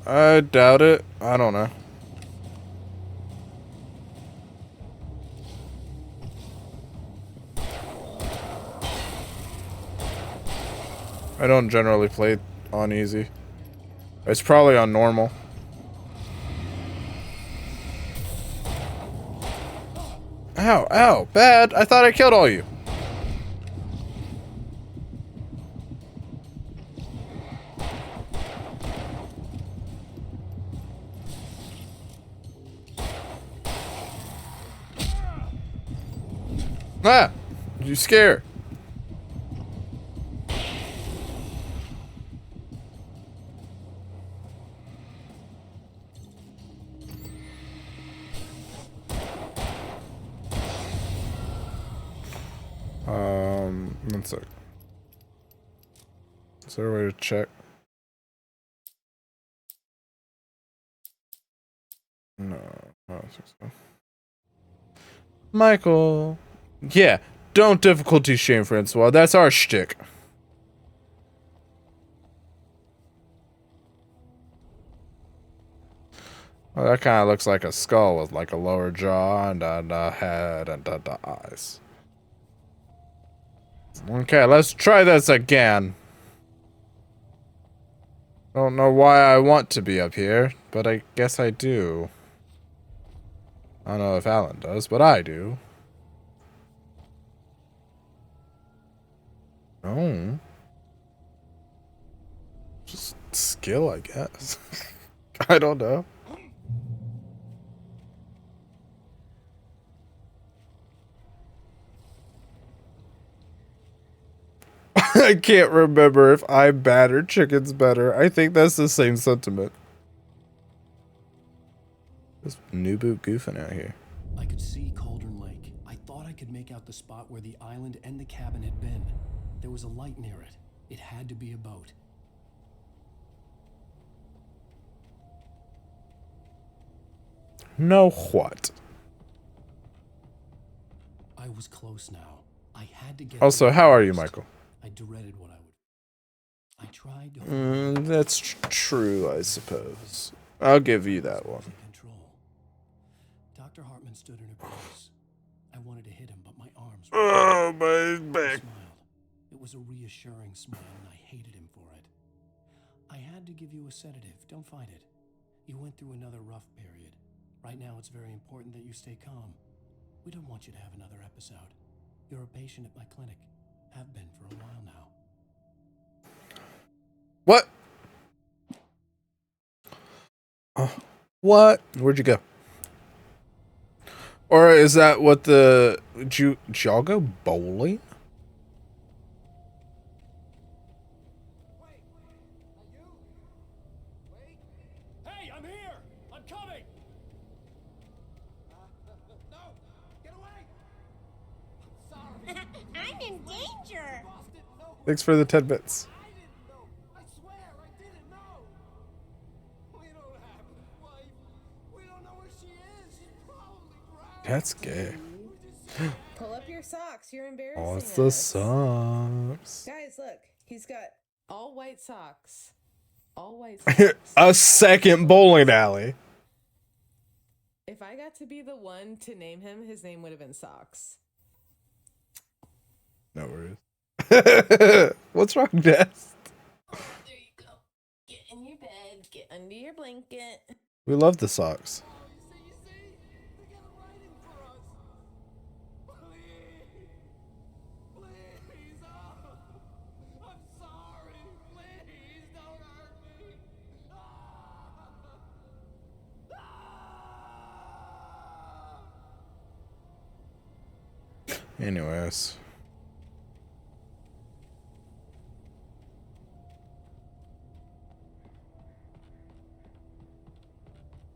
I doubt it. I don't know. I don't generally play on easy. It's probably on normal. Ow, ow, bad. I thought I killed all you. Ah! You scare. One sec. Is there a way to check? No, I don't think so. Michael. Yeah, don't difficulty shame Francois. That's our shtick. Well, that kind of looks like a skull with like a lower jaw and a head and the eyes. Okay, let's try this again. Don't know why I want to be up here, but I guess I do. I don't know if Alan does, but I do. Oh. Just skill, I guess. I don't know. I can't remember if I'm bad or chicken's better. I think that's the same sentiment. This new boot goofing out here. I could see Cauldron Lake. I thought I could make out the spot where the island and the cabin had been. There was a light near it. It had to be a boat. No what? I was close now. I had to get. Also, how are you, Michael? I dreaded what I would. I tried to. That's true, I suppose. I'll give you that one. Control. Dr. Hartman stood in her place. I wanted to hit him, but my arms. Oh, my He back. smiled. It was a reassuring smile, and I hated him for it. I had to give you a sedative. Don't fight it. You went through another rough period. Right now, it's very important that you stay calm. We don't want you to have another episode. You're a patient at my clinic. Have been for a while now. What? Oh, what? Where'd you go? Or is that what the... Did y'all go bowling? Hey, I'm here! I'm coming! No! Get away! I'm in danger. Thanks for the 10 bits. I didn't know! I swear, I didn't know! We don't have a wife. We don't know where she is. She's probably drowned. That's gay. Pull up your socks. You're embarrassing Oh, it's the us. socks. Guys, look. He's got all white socks. All white socks. A second bowling alley. If I got to be the one to name him, his name would have been Socks. No worries. What's wrong, Des? into your blanket. We love the socks. Anyways.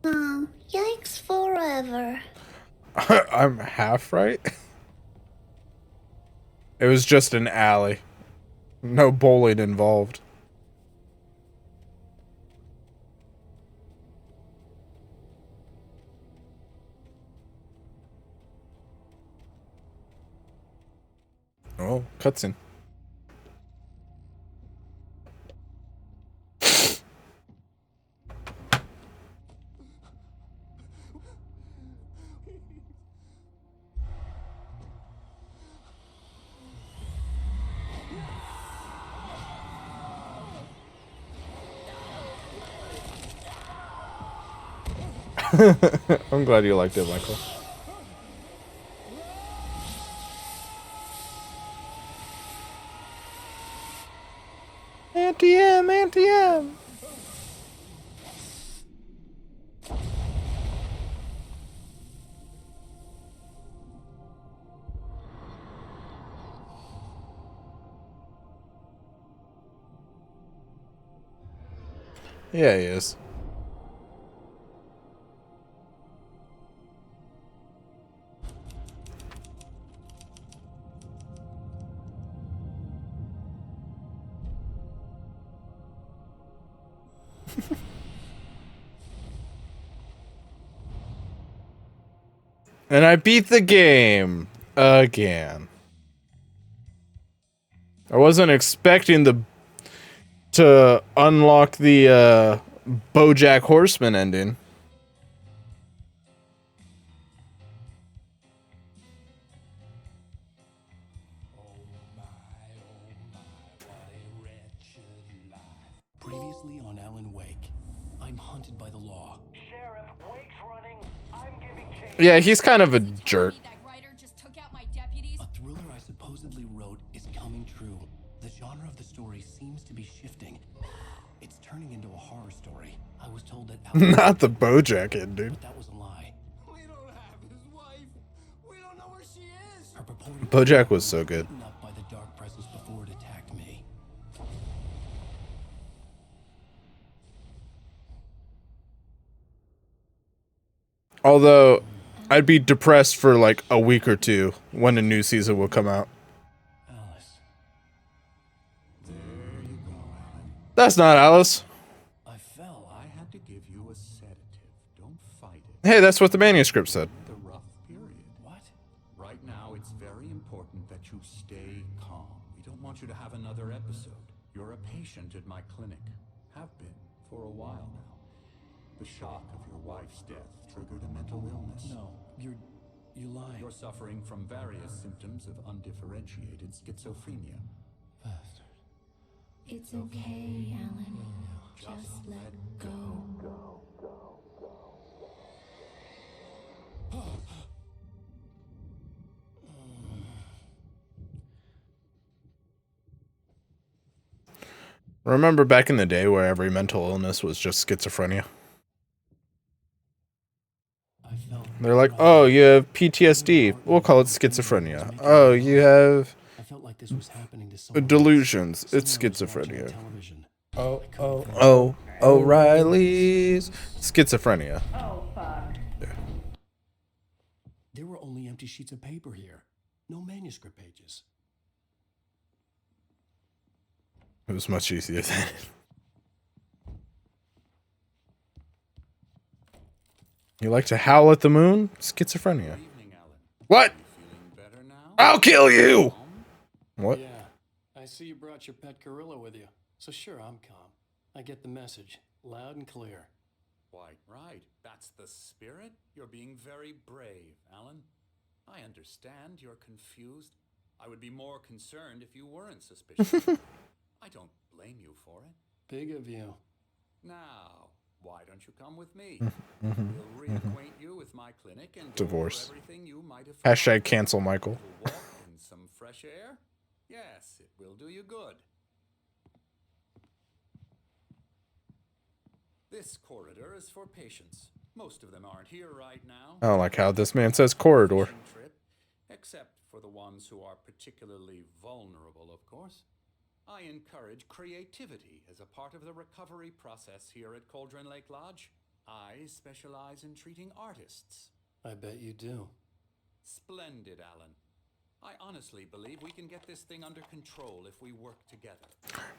Oh, yikes forever. I'm half right. It was just an alley. No bowling involved. Oh, cutscene. I'm glad you liked it, Michael. Anti-M, anti-M. Yeah, he is. And I beat the game again. I wasn't expecting to unlock the BoJack Horseman ending. Previously on Alan Wake, I'm hunted by the law. Sheriff, Wake's running. I'm giving chase. Yeah, he's kind of a jerk. That writer just took out my deputies. A thriller I supposedly wrote is coming true. The genre of the story seems to be shifting. It's turning into a horror story. I was told that Alan Not the BoJack ending. but that was a lie. We don't have his wife. We don't know where she is. Her purported BoJack was so good. beaten up by the dark presence before it attacked me. Although, I'd be depressed for like a week or two when a new season will come out. Alice. There you go, Alan. That's not Alice. I fell. I had to give you a sedative. Don't fight it. Hey, that's what the manuscript said. The rough period. What? Right now, it's very important that you stay calm. We don't want you to have another episode. You're a patient at my clinic. Have been for a while now. The shock of your wife's death triggered a mental illness. No, you're lying. You're suffering from various symptoms of undifferentiated schizophrenia. Bastard. It's okay, Alan. Just let go. Remember back in the day where every mental illness was just schizophrenia? I felt They're like, oh, you have PTSD. We'll call it schizophrenia. Oh, you have I felt like this was happening to someone delusions. else. It's Someone was watching schizophrenia. television. Oh, O'Reilly's schizophrenia. There were only empty sheets of paper here. No manuscript pages. It was much easier then. You like to howl at the moon? Schizophrenia. Evening, Alan. What? You feeling better now? I'll kill you! What? Yeah, I see you brought your pet gorilla with you. So sure, I'm calm. I get the message, loud and clear. Quite right. That's the spirit. You're being very brave, Alan. I understand you're confused. I would be more concerned if you weren't suspicious. I don't blame you for it. Big of you. Now, Why don't you come with me? We'll reacquaint you with my clinic and go over Divorce. everything you might have Hashtag forgotten. cancel Michael. A little walk in some fresh air? Yes, it will do you good. This corridor is for patients. Most of them aren't here right now. I don't like how this man says corridor. Trip, except for the ones who are particularly vulnerable, of course. I encourage creativity as a part of the recovery process here at Cauldron Lake Lodge. I specialize in treating artists. I bet you do. Splendid, Alan. I honestly believe we can get this thing under control if we work together.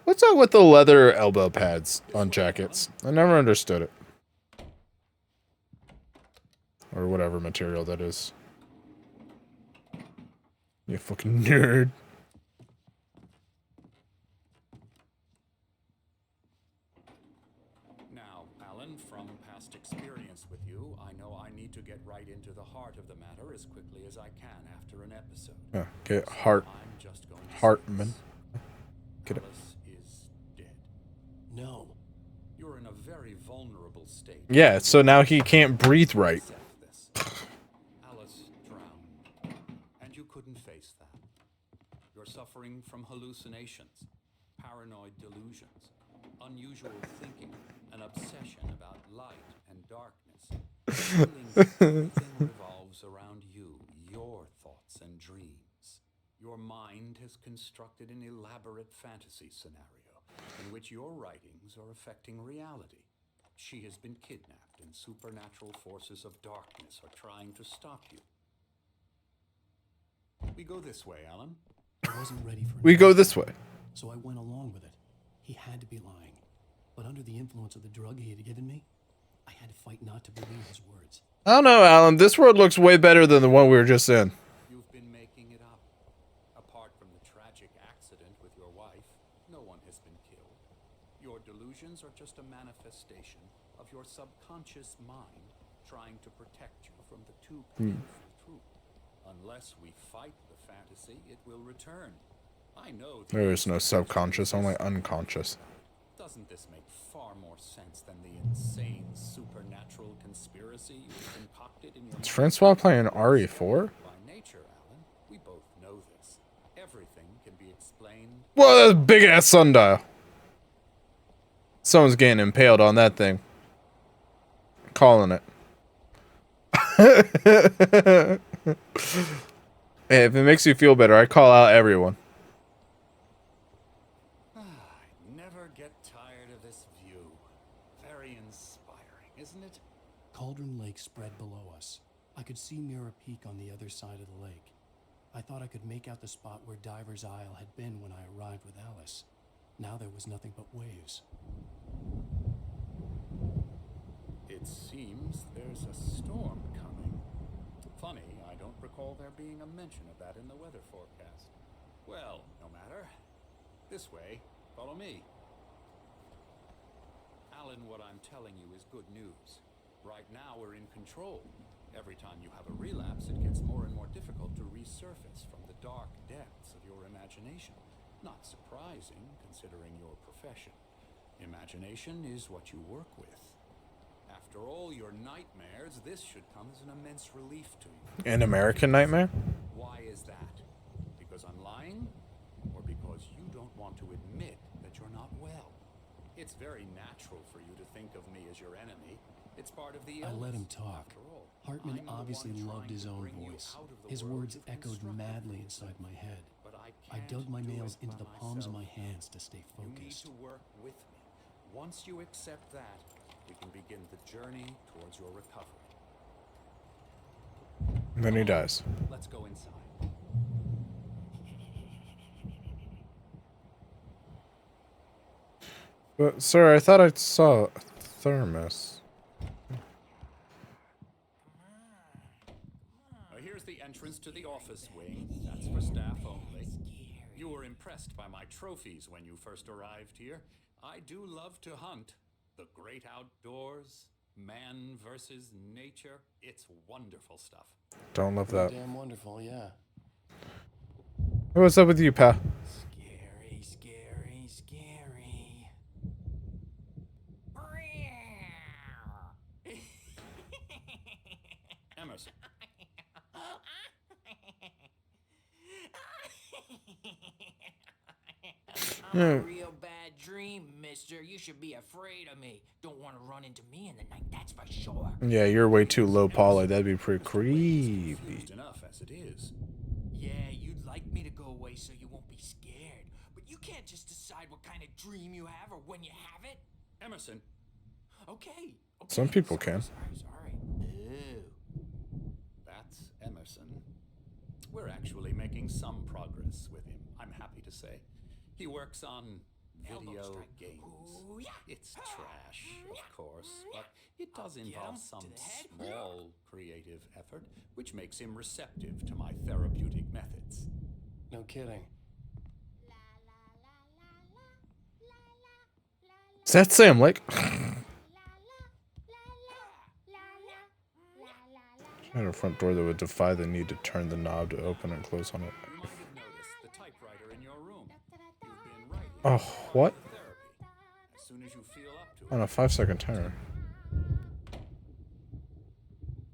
What's up with the leather elbow pads on jackets? I never understood it. Or whatever material that is. You fucking nerd. Now, Alan, from past experience with you, I know I need to get right into the heart of the matter as quickly as I can after an episode. Yeah, get Hart. I'm just going to say Hartman. this. Get it. Alice is dead. No. You're in a very vulnerable state. Yeah, so now he can't breathe right. Accept this. Alice drowned, and you couldn't face that. You're suffering from hallucinations, paranoid delusions, unusual thinking, an obsession about light and darkness. Everything revolves around you, your thoughts and dreams. Your mind has constructed an elaborate fantasy scenario in which your writings are affecting reality. She has been kidnapped, and supernatural forces of darkness are trying to stop you. We go this way, Alan. I wasn't ready for it. We go this way. So I went along with it. He had to be lying. But under the influence of the drug he had given me, I had to fight not to believe his words. I don't know, Alan. This world looks way better than the one we were just in. You've been making it up. Apart from the tragic accident with your wife, no one has been killed. Your delusions are just a manifestation of your subconscious mind trying to protect you from the too painful truth. Unless we fight the fantasy, it will return. I know There is no subconscious, only unconscious. Doesn't this make far more sense than the insane supernatural conspiracy you've concocted in your Is mind? Francois playing RE4? By nature, Alan, we both know this. Everything can be explained. Whoa, that's a big ass sundial. Someone's getting impaled on that thing. Calling it. Hey, if it makes you feel better, I call out everyone. I never get tired of this view. Very inspiring, isn't it? Cauldron Lake spread below us. I could see Mirror Peak on the other side of the lake. I thought I could make out the spot where Diver's Isle had been when I arrived with Alice. Now there was nothing but waves. It seems there's a storm coming. Funny, I don't recall there being a mention of that in the weather forecast. Well, no matter. This way. Follow me. Alan, what I'm telling you is good news. Right now we're in control. Every time you have a relapse, it gets more and more difficult to resurface from the dark depths of your imagination. Not surprising, considering your profession. Imagination is what you work with. After all your nightmares, this should come as an immense relief to you. An American Nightmare? Why is that? Because I'm lying? Or because you don't want to admit that you're not well? It's very natural for you to think of me as your enemy. It's part of the I illness. let him talk. After all, Hartman I'm the obviously one loved trying his to own bring you voice. out of the His world words you've echoed constructed madly for inside my yourself. head. But I I can't dug my do nails it into by the palms of my myself. hands to stay You need focused. to work with me. Once you accept that, we can begin the journey towards your recovery. And then he dies. Let's go inside. But, sir, I thought I saw a thermos. Here's the entrance to the office wing. That's for staff only. You were impressed by my trophies when you first arrived here. I do love to hunt. The great outdoors, man versus nature. It's wonderful stuff. Don't love that. Damn wonderful, yeah. Hey, what's up with you, pal? Scary, scary, scary. Yeah. a real bad dream, mister. You should be afraid of me. Don't want to run into me in the night, that's for sure. Yeah, you're way too low poly. That'd be pretty Mr. Wayne is creepy. confused enough as it is. Yeah, you'd like me to go away so you won't be scared. But you can't just decide what kind of dream you have or when you have it. Emerson, Okay. Some people can. Sorry. Ew. that's Emerson. We're actually making some progress with him, I'm happy to say. He works on Elbow video strike. games. Ooh, yeah. It's trash, of course, but it does Get him involve to some the head. small creative effort, which makes him receptive to my therapeutic methods. No kidding. Is that Sam Lake? At a front door that would defy the need to turn the knob to open and close on it. You might have noticed the typewriter in your room. You've been writing Oh, what? therapy. As soon as you feel up to it. On a 5-second timer.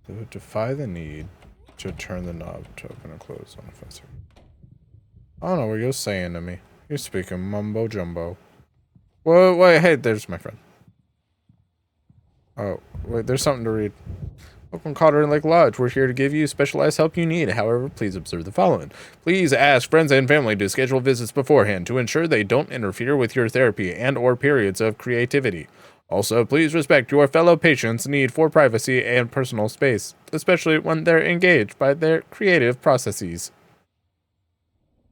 That would defy the need to turn the knob to open and close on a 5-second. I don't know what you're saying to me. You're speaking mumbo jumbo. Whoa, wait, hey, there's my friend. Oh, wait, there's something to read. Welcome, Cotter and Lake Lodge. We're here to give you specialized help you need. However, please observe the following. Please ask friends and family to schedule visits beforehand to ensure they don't interfere with your therapy and/or periods of creativity. Also, please respect your fellow patients' need for privacy and personal space, especially when they're engaged by their creative processes.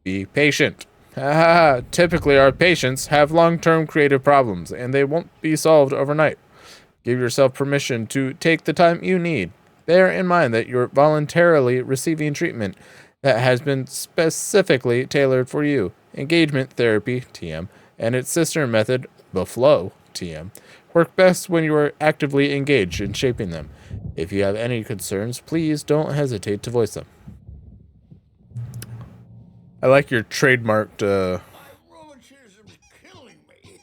Be patient. Typically, our patients have long-term creative problems, and they won't be solved overnight. Give yourself permission to take the time you need. Bear in mind that you're voluntarily receiving treatment that has been specifically tailored for you. Engagement therapy, TM, and its sister method, the flow, TM, work best when you are actively engaged in shaping them. If you have any concerns, please don't hesitate to voice them. I like your trademarked, My rheumatism's killing me.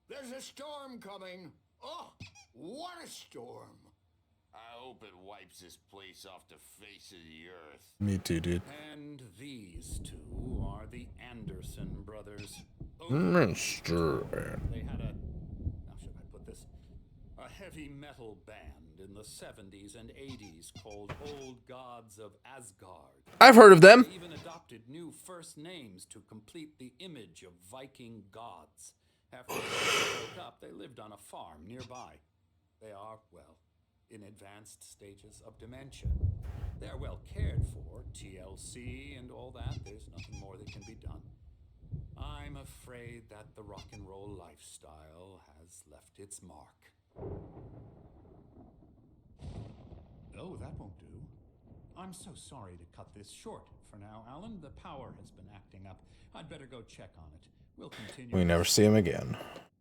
There's a storm coming. Oh, what a storm. I hope it wipes this place off the face of the earth. Me too, dude. And these two are the Anderson brothers. Mr. They had a, how should I put this? A heavy metal band in the 70s and 80s called Old Gods of Asgard. I've heard of them. They even adopted new first names to complete the image of Viking gods. After they broke up, they lived on a farm nearby. They are, well, in advanced stages of dementia. They're well cared for, TLC and all that. There's nothing more that can be done. I'm afraid that the rock and roll lifestyle has left its mark. Oh, that won't do. I'm so sorry to cut this short for now, Alan. The power has been acting up. I'd better go check on it. We'll continue. We never see him again.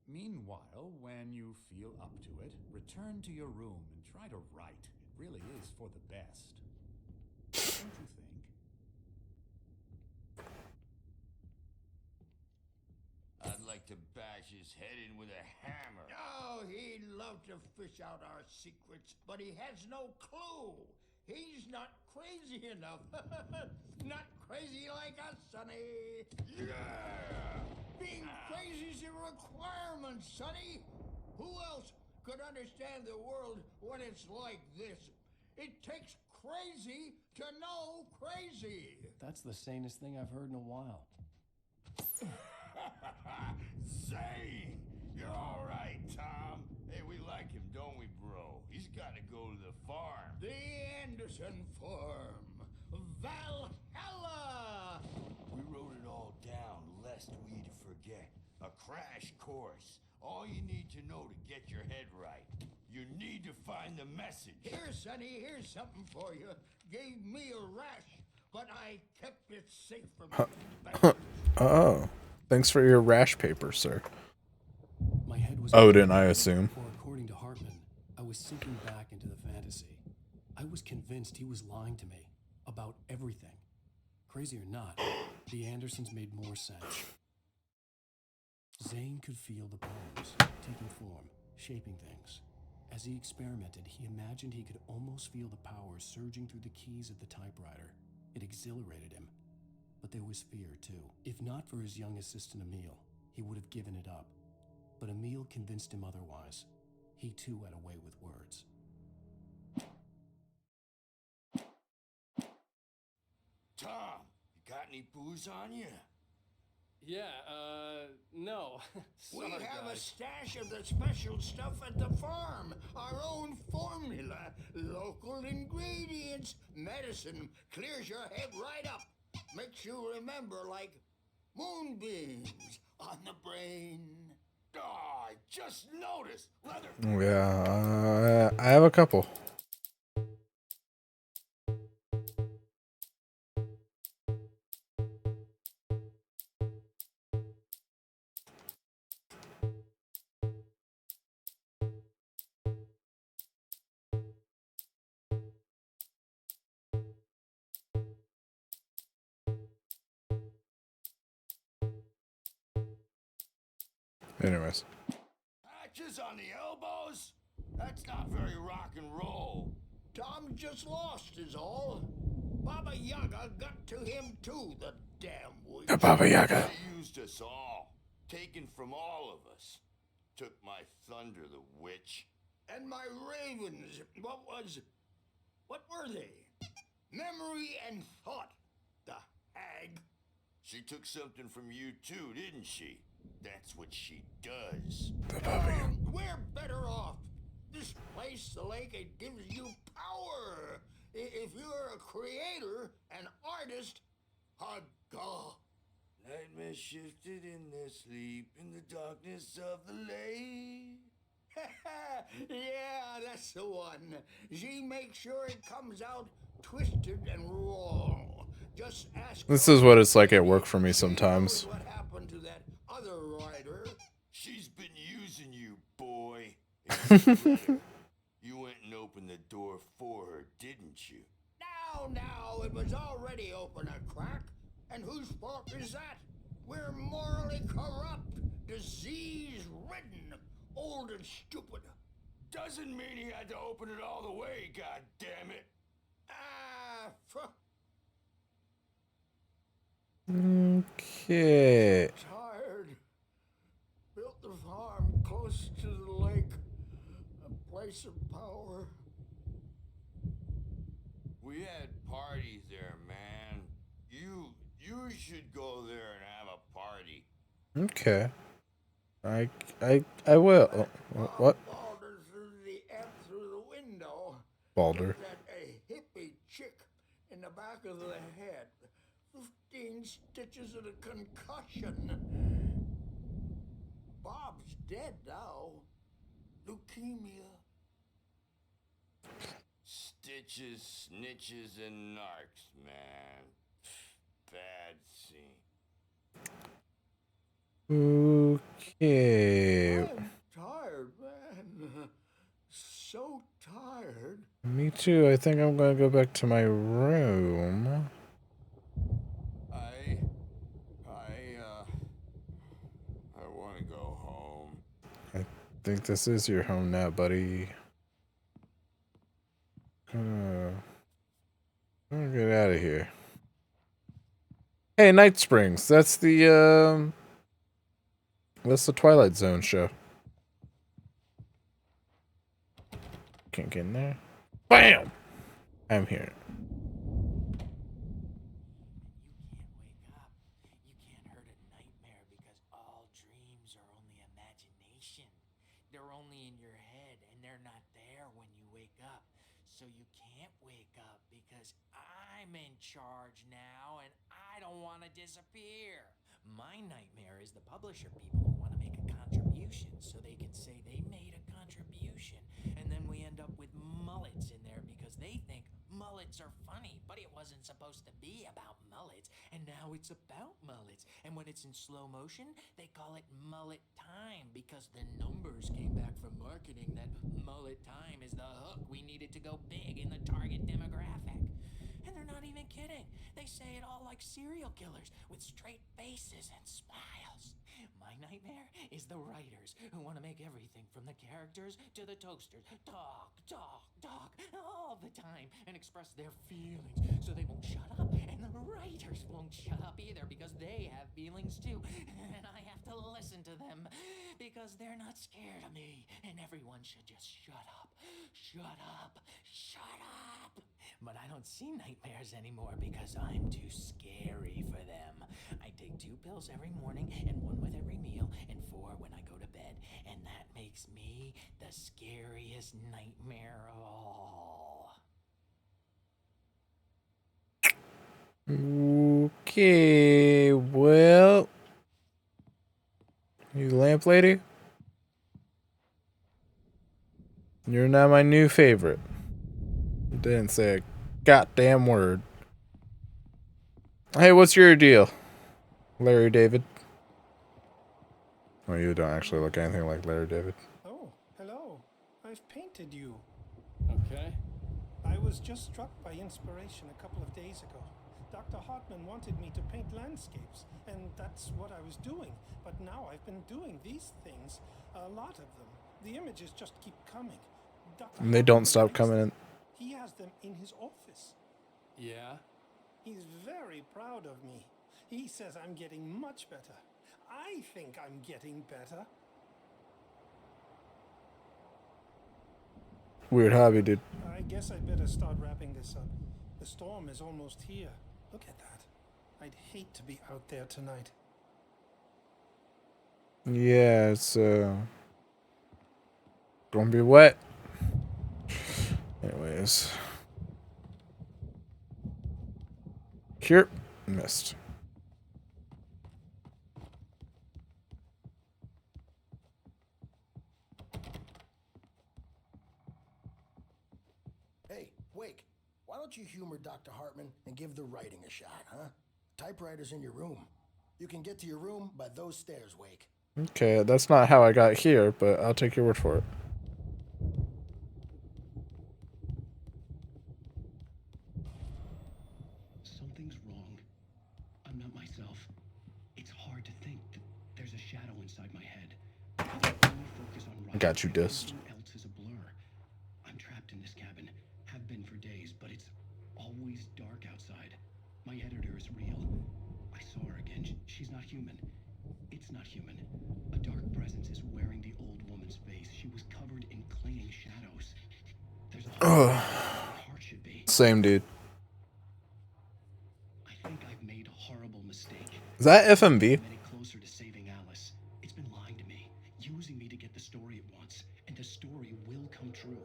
Meanwhile, when you feel up to it, return to your room and try to write. It really is for the best. Don't you think? I'd like to bash his head in with a hammer. Oh, he'd love to fish out our secrets, but he has no clue. He's not crazy enough. Not crazy like us, Sonny. Yeah! Being crazy's a requirement, Sonny. Who else could understand the world when it's like this? It takes crazy to know crazy. That's the sanest thing I've heard in a while. Zane! You're all right, Tom. Hey, we like him, don't we, bro? He's got to go to the farm. The Anderson Farm. Valhalla! We wrote it all down lest we'd forget. A crash course. All you need to know to get your head right. You need to find the message. Here, Sonny, here's something for you. Gave me a rash, but I kept it safe from Oh. Thanks for your rash paper, sir. My head was Odin, I assume. Or according to Hartman, I was sinking back into the fantasy. I was convinced he was lying to me about everything. Crazy or not, the Andersons made more sense. Zane could feel the poems taking form, shaping things. As he experimented, he imagined he could almost feel the power surging through the keys of the typewriter. It exhilarated him. But there was fear, too. If not for his young assistant Emil, he would have given it up. But Emil convinced him otherwise. He too had a way with words. Tom, you got any booze on you? Yeah, no. We Sorry, have a guys. stash of the special stuff at the farm. Our own formula. Local ingredients. Medicine clears your head right up. Makes you remember like moonbeams on the brain. Oh, I just noticed. Leather. Yeah, I have a couple. Anyways. Patches on the elbows? That's not very rock and roll. Tom just lost is all. Baba Yaga got to him too, the damn witch. The Baba Yaga. She used us all. Taken from all of us. Took my thunder, the witch. And my ravens. What were they? Memory and thought. The hag. She took something from you too, didn't she? That's what she does. We're better off. This place, the lake, it gives you power. If you're a creator, an artist, a god. Nightmare shifted in their sleep in the darkness of the lake. Yeah, that's the one. She makes sure it comes out twisted and raw. Just ask. This is what it's like at work for me sometimes. What happened to that other writer? She's been using you, boy. You went and opened the door for her, didn't you? Now, it was already open a crack. And whose fault is that? We're morally corrupt, disease-ridden, old and stupid. Doesn't mean he had to open it all the way, god damn it. Okay. Tired. Built the farm close to the lake. A place of power. We had parties there, man. You should go there and have a party. Okay. I will. What? Balder through the window. Balder. That a hippie chick in the back of the head. 15 stitches and a concussion. Bob's dead now. Leukemia. Stitches, snitches, and narcs, man. Bad scene. Okay. I'm tired, man. So tired. Me too. I think I'm gonna go back to my room. I want to go home. I think this is your home now, buddy. I'm gonna get out of here. Hey, Night Springs. That's the Twilight Zone show. Can't get in there. Bam! I'm here. They're only in your head, and they're not there when you wake up. So you can't wake up because I'm in charge now, and I don't want to disappear. My nightmare is the publisher people who want to make a contribution so they can say they made a contribution. And then we end up with mullets in there because they think mullets are funny, but it wasn't supposed to be about mullets. And now it's about mullets. And when it's in slow motion, they call it mullet time because the numbers came back from marketing that mullet time is the hook we needed to go big in the target demographic. And they're not even kidding. They say it all like serial killers with straight faces and smiles. My nightmare is the writers who want to make everything from the characters to the toasters talk all the time and express their feelings so they won't shut up. And the writers won't shut up either because they have feelings too. And I have to listen to them because they're not scared of me, and everyone should just shut up. Shut up. Shut up. But I don't see nightmares anymore because I'm too scary for them. I take 2 pills every morning and 1 with every meal and 4 when I go to bed, and that makes me the scariest nightmare of all. Okay, well, you lamp lady? You're now my new favorite. Didn't say a goddamn word. Hey, what's your deal, Larry David? Well, you don't actually look anything like Larry David. Oh, hello. I've painted you. Okay. I was just struck by inspiration a couple of days ago. Dr. Hartman wanted me to paint landscapes, and that's what I was doing. But now I've been doing these things, a lot of them. The images just keep coming. Dr. And they don't Hartman stop likes coming them. in. He has them in his office. Yeah? He's very proud of me. He says I'm getting much better. I think I'm getting better. Weird hobby, dude. I guess I'd better start wrapping this up. The storm is almost here. Look at that. I'd hate to be out there tonight. Yeah, it's gonna be wet. Anyways. Cure. Missed. Hey, Wake, why don't you humor Dr. Hartman and give the writing a shot, huh? Typewriter's in your room. You can get to your room by those stairs, Wake. Okay, that's not how I got here, but I'll take your word for it. Something's wrong. I'm not myself. It's hard to think that there's a shadow inside my head. I can only focus on writing. Got you, Dust. Everything else is a blur. I'm trapped in this cabin. Have been for days, but it's always dark outside. My editor is real. I saw her again. She's not human. It's not human. A dark presence is wearing the old woman's face. She was covered in clinging shadows. There's a hole where my heart should be. Same, dude. I think I've made a horrible mistake. Is that FMV? I'm getting closer to saving Alice. It's been lying to me, using me to get the story it wants, and the story will come true.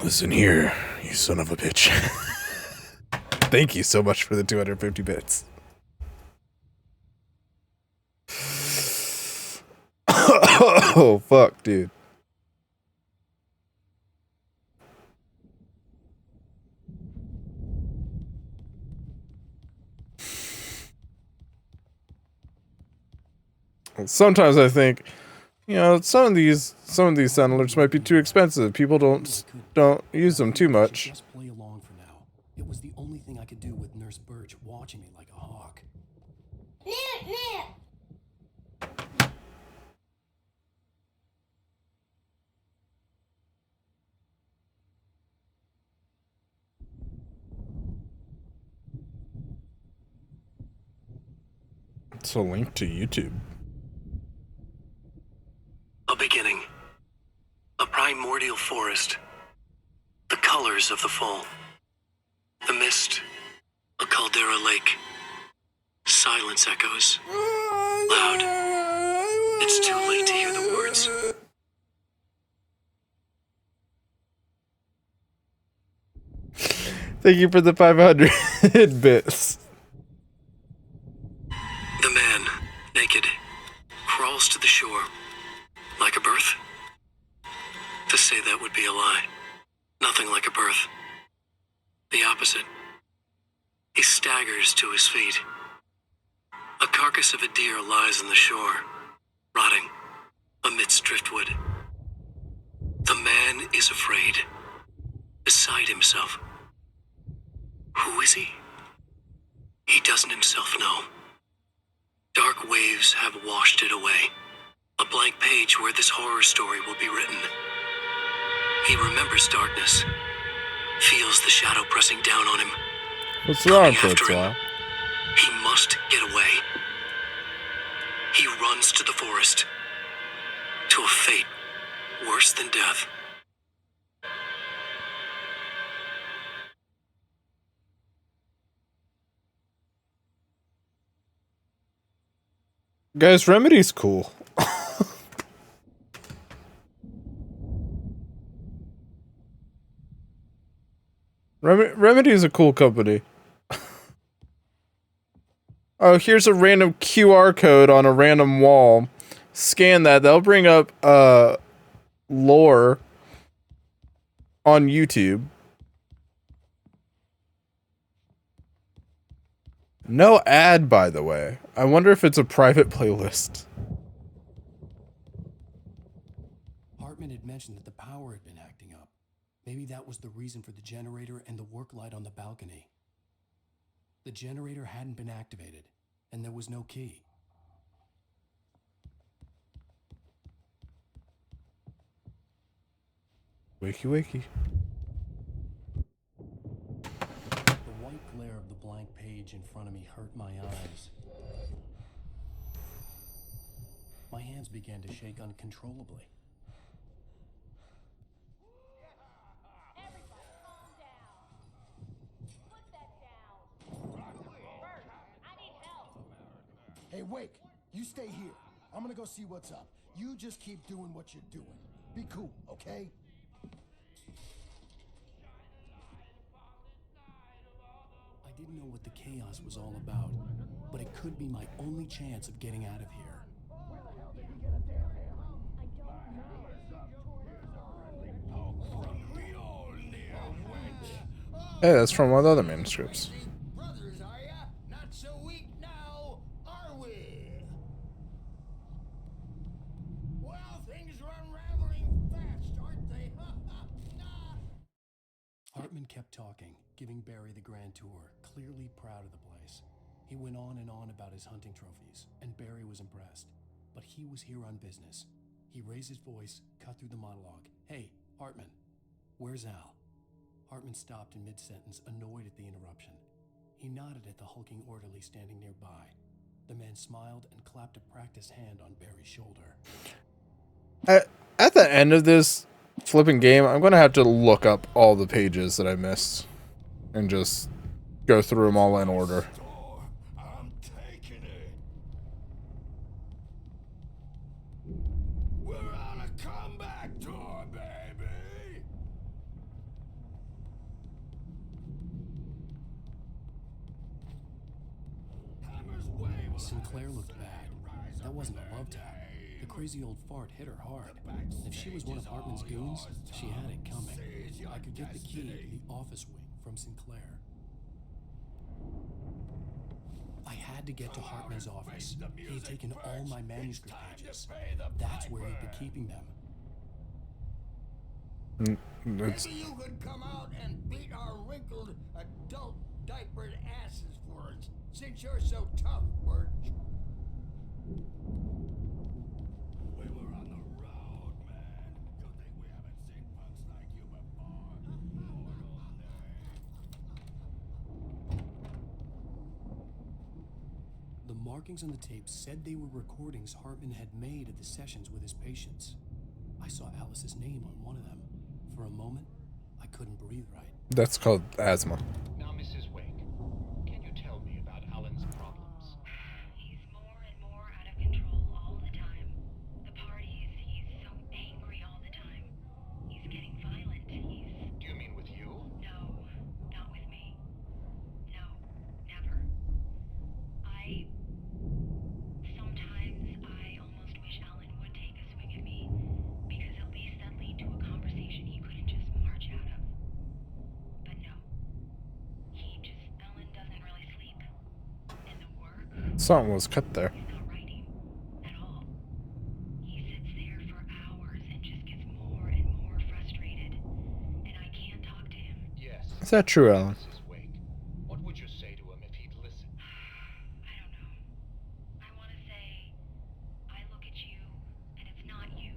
Listen here, you son of a bitch. Thank you so much for the 250 bits. Oh, fuck, dude. Sometimes I think, you know, some of these sound alerts might be too expensive. People don't use them too much. Just play along for now. It was the only thing I could do with Nurse Birch watching me like a hawk. Nip, nip. It's a link to YouTube. A beginning. A primordial forest. The colors of the fall. The mist. A caldera lake. Silence echoes. Loud. It's too late to hear the words. Thank you for the 500 bits. The man, naked, crawls to the shore. Like a birth? To say that would be a lie. Nothing like a birth. The opposite. He staggers to his feet. A carcass of a deer lies on the shore, rotting amidst driftwood. The man is afraid, beside himself. Who is he? He doesn't himself know. Dark waves have washed it away. A blank page where this horror story will be written. He remembers darkness, feels the shadow pressing down on him. What's wrong, Coming after him. Kurzweil? He must get away. He runs to the forest. To a fate worse than death. Guys, Remedy's cool. Remedy is a cool company. Oh, here's a random QR code on a random wall. Scan that. They'll bring up lore on YouTube. No ad, by the way. I wonder if it's a private playlist. Hartman had mentioned that the power had been acting up. Maybe that was the reason for the generator and the work light on the balcony. The generator hadn't been activated, and there was no key. Wakey wakey. The white glare of the blank page in front of me hurt my eyes. My hands began to shake uncontrollably. Hey, Wake, you stay here. I'm gonna go see what's up. You just keep doing what you're doing. Be cool, okay? I didn't know what the chaos was all about, but it could be my only chance of getting out of here. Where the hell did he get a damn hammer? Hey, that's from one of the other manuscripts. Brothers, are ya? Not so weak now, are we? Well, things are unraveling fast, aren't they? Hartman kept talking, giving Barry the grand tour, clearly proud of the place. He went on and on about his hunting trophies, and Barry was impressed. But he was here on business. He raised his voice, cut through the monologue. Hey, Hartman, where's Al? Hartman stopped in mid-sentence, annoyed at the interruption. He nodded at the hulking orderly standing nearby. The man smiled and clapped a practiced hand on Barry's shoulder. At the end of this flipping game, I'm going to have to look up all the pages that I missed and just go through them all in order. I'm taking it. We're on a comeback tour, baby. Sinclair looked bad. That wasn't a love tap. The crazy old fart hit her hard. If she was one of Hartman's goons, she had it coming. I could get the key to the office wing from Sinclair. I had to get to Hartman's office. He had taken all my manuscript pages. That's where he'd been keeping them. Maybe you could come out and beat our wrinkled adult diapered asses for us, since you're so tough, Birch. We were on the road, man. You think we haven't seen punks like you before? The markings on the tape said they were recordings Hartman had made of the sessions with his patients. I saw Alice's name on one of them. For a moment, I couldn't breathe right. That's called asthma. Now, Mrs. Wake, can you tell me about Alan's problems? He's more and more out of control all the time. The parties, he's so angry all the time. He's getting violent. Do you mean with you? No, not with me. No, never. Sometimes I almost wish Alan would take a swing at me, because at least that'd lead to a conversation he couldn't just march out of. But no. Alan doesn't really sleep. And the work... Something was cut there. He's not writing at all. He sits there for hours and just gets more and more frustrated. And I can't talk to him. Yes. Is that true, Alan? Mrs. Wake, what would you say to him if he'd listen? I don't know. I want to say, I look at you, and it's not you.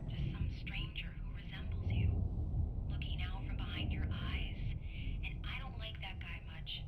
Just some stranger who resembles you. Looking out from behind your eyes. And I don't like that guy much.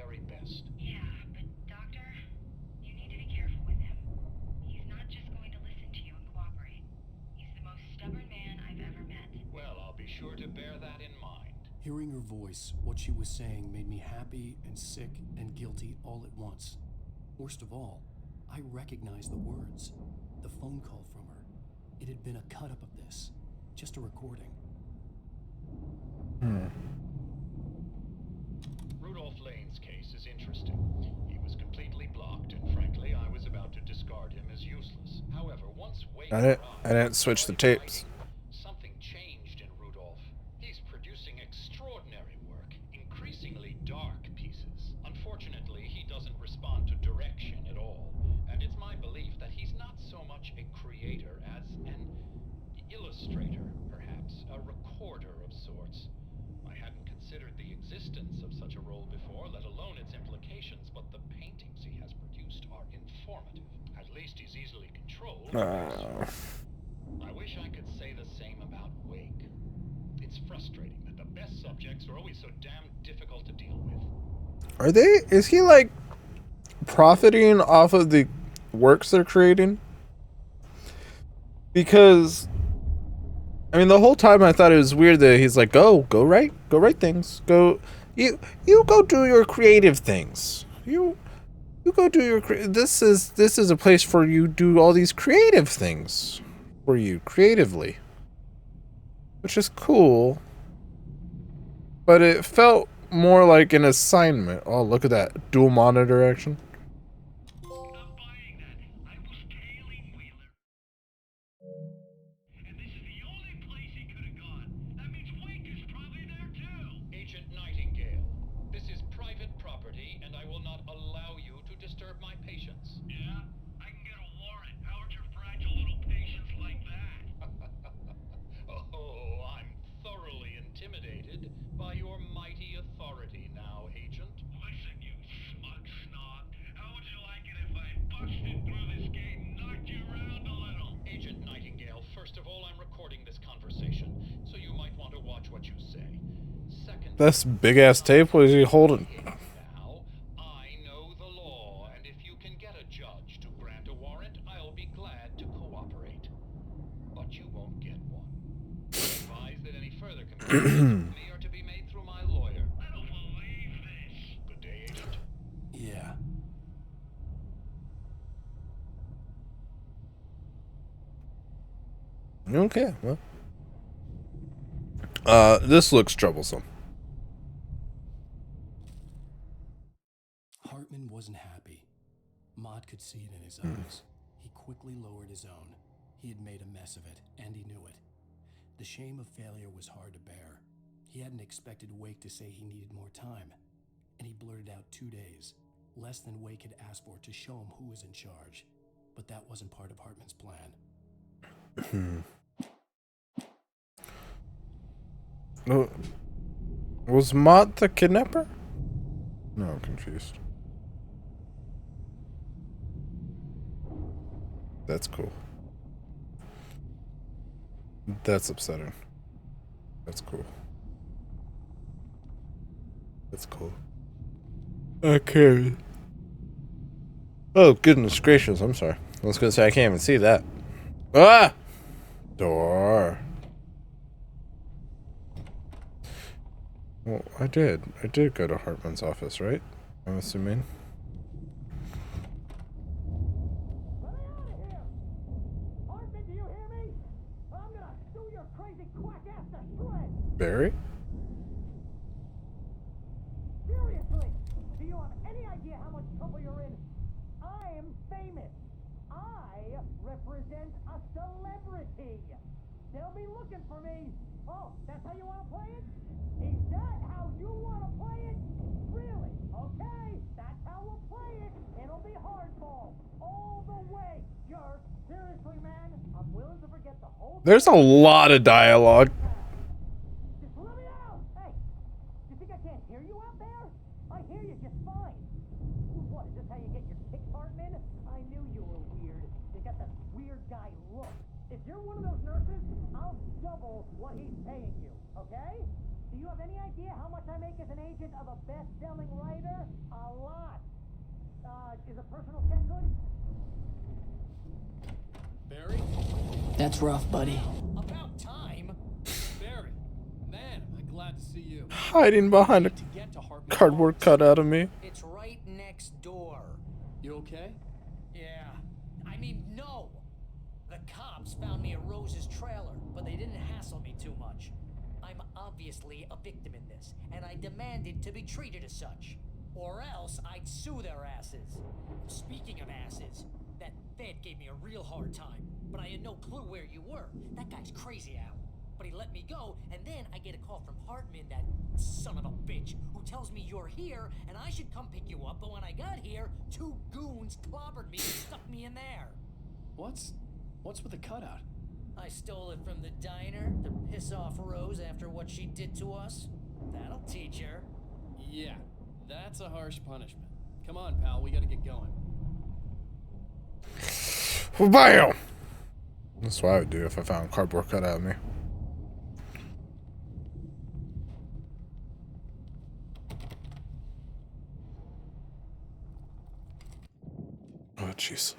very best. Yeah, but doctor, you need to be careful with him. He's not just going to listen to you and cooperate. He's the most stubborn man I've ever met. Well, I'll be sure to bear that in mind. Hearing her voice, what she was saying made me happy and sick and guilty all at once. Worst of all, I recognized the words. The phone call from her. It had been a cut-up of this. Just a recording. Rudolph Lane's case is interesting. He was completely blocked, and frankly, I was about to discard him as useless. However, once Wake I didn't switch the tapes. something changed in Rudolph. He's producing extraordinary work, increasingly dark pieces. Unfortunately, he doesn't respond to direction at all, and it's my belief that he's not so much a creator as an illustrator, perhaps, a recorder of sorts. I hadn't considered the existence of such a role before, let alone its implications, but the paintings he has produced are informative. At least he's easily controlled. I wish I could say the same about Wake. It's frustrating that the best subjects are always so damn difficult to deal with. Are they? Is he like profiting off of the works they're creating? Because I mean, the whole time I thought it was weird that he's like, go write things, you go do your creative things, you go do your this is a place for you to do all these creative things for you creatively, which is cool, but it felt more like an assignment. Oh, look at that dual monitor action. Agent Nightingale, this is private property, and I will not allow you to disturb my patients. Yeah? I can get a warrant. How would your fragile little patience like that? Oh, I'm thoroughly intimidated by your mighty authority now, Agent. Listen, you smug snob. How would you like it if I busted through this gate and knocked you around a little? Agent Nightingale, first of all, I'm recording this conversation, so you might want to watch what you say. Second, That's big ass tape. What is he holding? now, I know the law, and if you can get a judge to grant a warrant, I'll be glad to cooperate. But you won't get one. Advise that any further communications with me are to be made through my lawyer. I don't believe this. Good day, Agent. Yeah. Okay, well. This looks troublesome. Hartman wasn't happy. Maud could see it in his eyes. He quickly lowered his own. He had made a mess of it, and he knew it. The shame of failure was hard to bear. He hadn't expected Wake to say he needed more time, and he blurted out 2 days, less than Wake had asked for, to show him who was in charge. But that wasn't part of Hartman's plan. Was Mott the kidnapper? No, I'm confused. That's cool. That's upsetting. That's cool. That's cool. Okay. Oh, goodness gracious. I'm sorry. I was going to say I can't even see that. Ah! Door. Well, I did go to Hartman's office, right? I'm assuming. Barry? Seriously, do you have any idea how much trouble you're in? I'm famous. I represent a celebrity. They'll be looking for me. Oh, that's how you want to play it? Is that how you want to play it? Really? Okay, that's how we'll play it. It'll be hardball. All the way, jerk. Seriously, man, I'm willing to forget the whole thing. There's a lot of dialogue. Just let me out! Hey, you think I can't hear you out there? I hear you just fine. What, is this how you get your kicks, Hartman? I knew you were weird. You got that weird guy look. If you're one of those nurses, I'll double what he's paying you, okay? Do you have any idea how much I make as an agent of a best-selling writer? A lot. Is a personal check good? Barry? That's rough, buddy. About time. Barry. Man, am I glad to see you. Hiding behind a cardboard cutout of me. It's right next door. You okay? Yeah. I mean, no. The cops found me at Rose's trailer, but they didn't hassle me too much. I'm obviously a victim in this, and I demanded to be treated as such. Or else I'd sue their asses. Speaking of asses, that Fed gave me a real hard time, but I had no clue where you were. That guy's crazy, Al. But he let me go, and then I get a call from Hartman, that son of a bitch, who tells me you're here, and I should come pick you up, but when I got here, 2 goons clobbered me and stuck me in there. What's with the cutout? I stole it from the diner to piss off Rose after what she did to us. That'll teach her. Yeah, that's a harsh punishment. Come on, pal, we gotta get going. Bam! That's what I would do if I found cardboard cutout of me. Oh, jeez.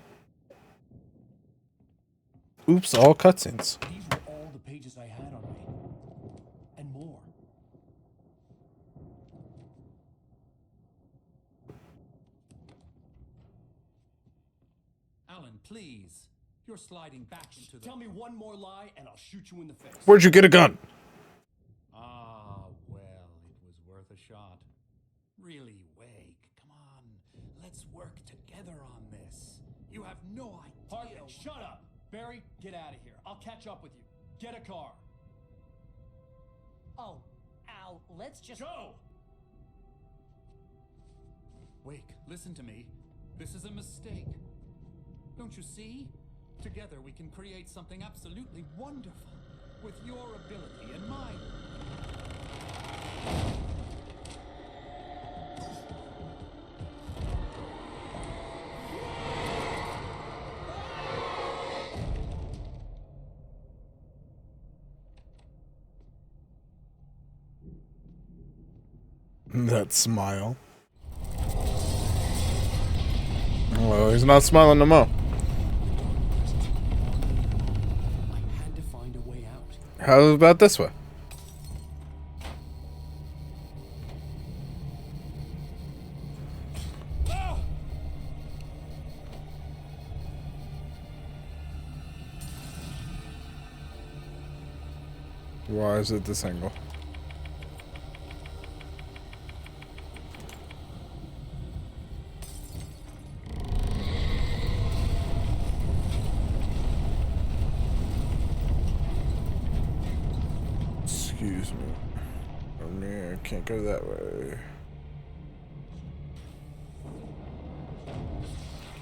Oops, all cutscenes. These were all the pages I had on me. And more. Alan, please. You're sliding back into the... Tell me one more lie and I'll shoot you in the face. Where'd you get a gun? Ah, well, it was worth a shot. Really, Wake, come on. Let's work together on this. You have no idea... Hartman, shut up! Barry, get out of here. I'll catch up with you. Get a car. Oh, Al, let's just... Go! Wake, listen to me. This is a mistake. Don't you see? Together we can create something absolutely wonderful. With your ability and mine. That smile. Oh, he's not smiling no more. I had to find a way out. How about this way? Why is it this angle? Excuse me. Oh man, I can't go that way.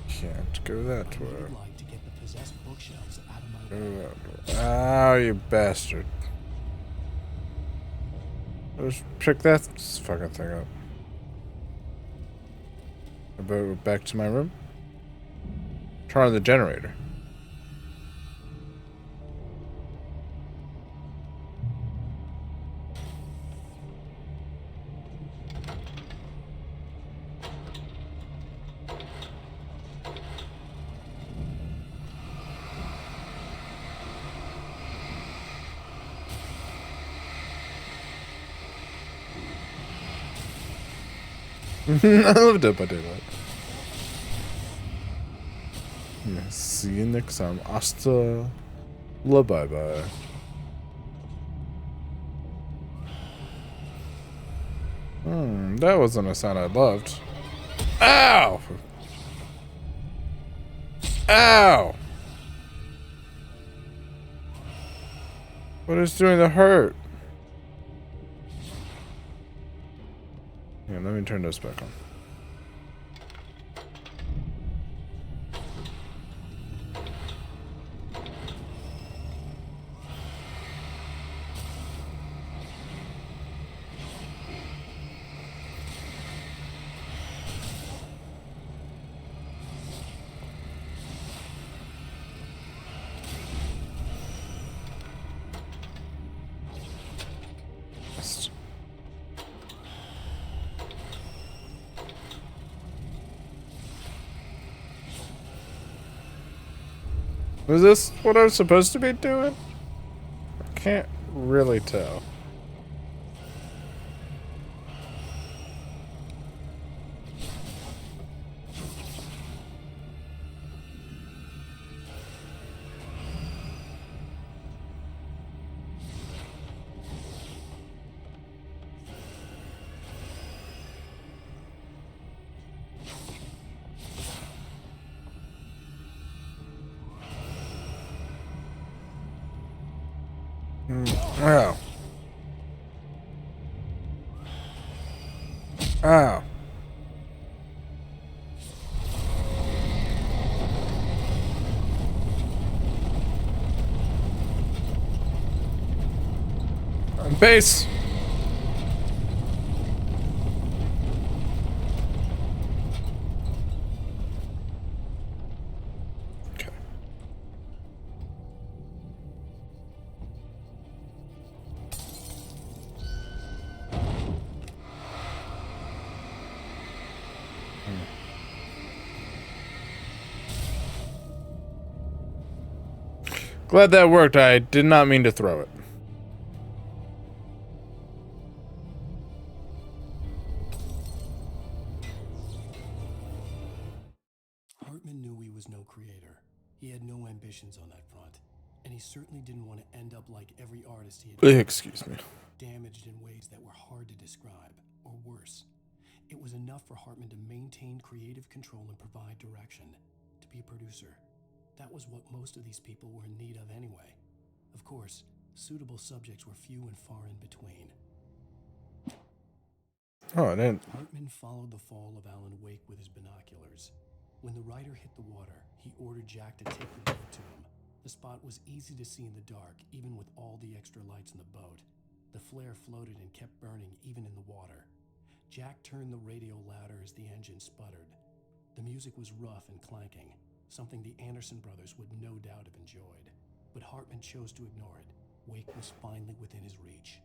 Can't go that way. I'd like to get the possessed bookshelves out of my Go way. that way. Oh, you bastard. Just pick that fucking thing up. About back to my room. Turn on the generator. I love Dead by Daylight. Yeah, see you next time. Hasta la bye bye. That wasn't a sound I loved. Ow! Ow! What is doing the hurt? Yeah, let me turn this back on. Is this what I'm supposed to be doing? I can't really tell. Oh. Oh. Base. Okay. Glad that worked. I did not mean to throw it. Hartman knew he was no creator. He had no ambitions on that front. And he certainly didn't want to end up like every artist he had Excuse me. damaged in ways that were hard to describe, or worse. It was enough for Hartman to maintain creative control and provide direction, to be a producer. That was what most of these people were in need of anyway. Of course, suitable subjects were few and far in between. Oh, I didn't. Hartman followed the fall of Alan Wake with his binoculars. When the rider hit the water, he ordered Jack to take the boat to him. The spot was easy to see in the dark, even with all the extra lights in the boat. The flare floated and kept burning even in the water. Jack turned the radio louder as the engine sputtered. The music was rough and clanking, something the Anderson brothers would no doubt have enjoyed. But Hartman chose to ignore it. Wake was finally within his reach.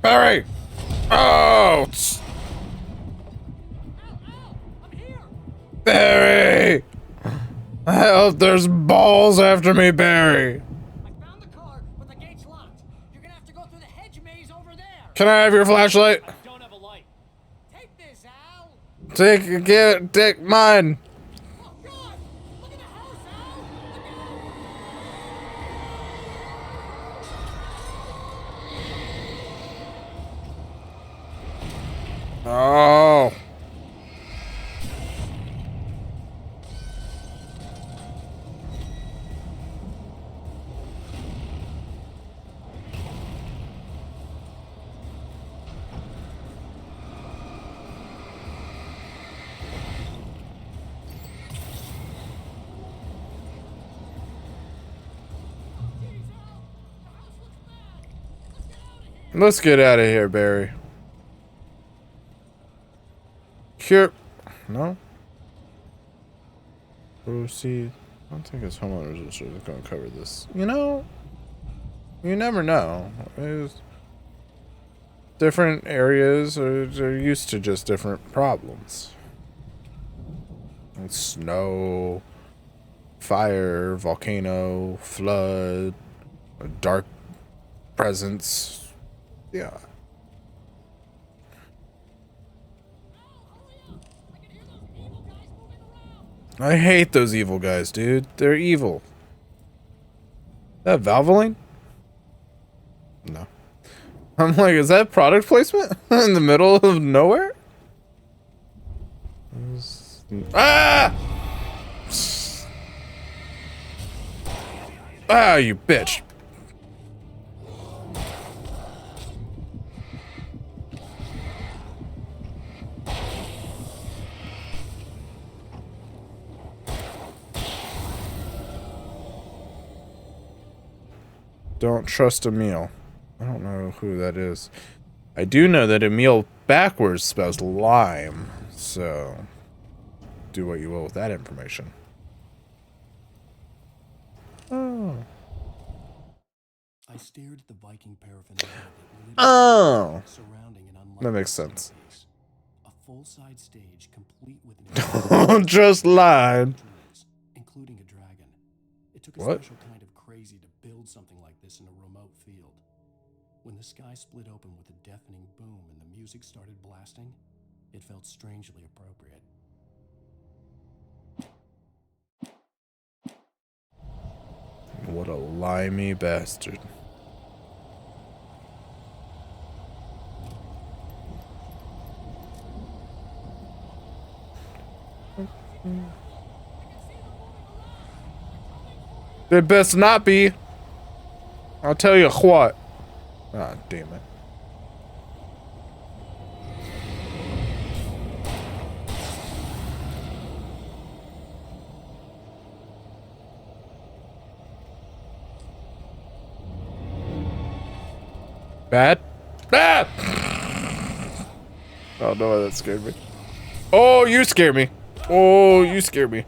Barry! Oh! Barry! Help, there's balls after me, Barry! I found the car, but the gate's locked. You're gonna have to go through the hedge maze over there. Can I have your flashlight? I don't have a light. Take this, Al. Take mine. Oh, God! Look at the house, Al! Oh. Let's get out of here, Barry. Cure. No? Proceed. I don't think it's homeowners insurance is going to cover this. You know, you never know. Different areas are used to just different problems. Like snow, fire, volcano, flood, a dark presence. Yeah. I hate those evil guys, dude. They're evil. That Valvoline? No. I'm like, is that product placement in the middle of nowhere? Ah! Ah, you bitch. Don't trust Emil. I don't know who that is. I do know that Emil backwards spells lime, so do what you will with that information. Oh. I stared at the Viking paraphernalia surrounding an unlikely That makes sense. centerpiece. A full-size stage complete with Don't just lie. including a dragon. It took a What? special kind of crazy to build something like this in a remote field. When the sky split open with a deafening boom and the music started blasting, it felt strangely appropriate. What a limey bastard. It best not be. I'll tell you what. Ah, damn it. Bad? Ah! I don't know why that scared me. Oh, you scared me. Oh, you scared me.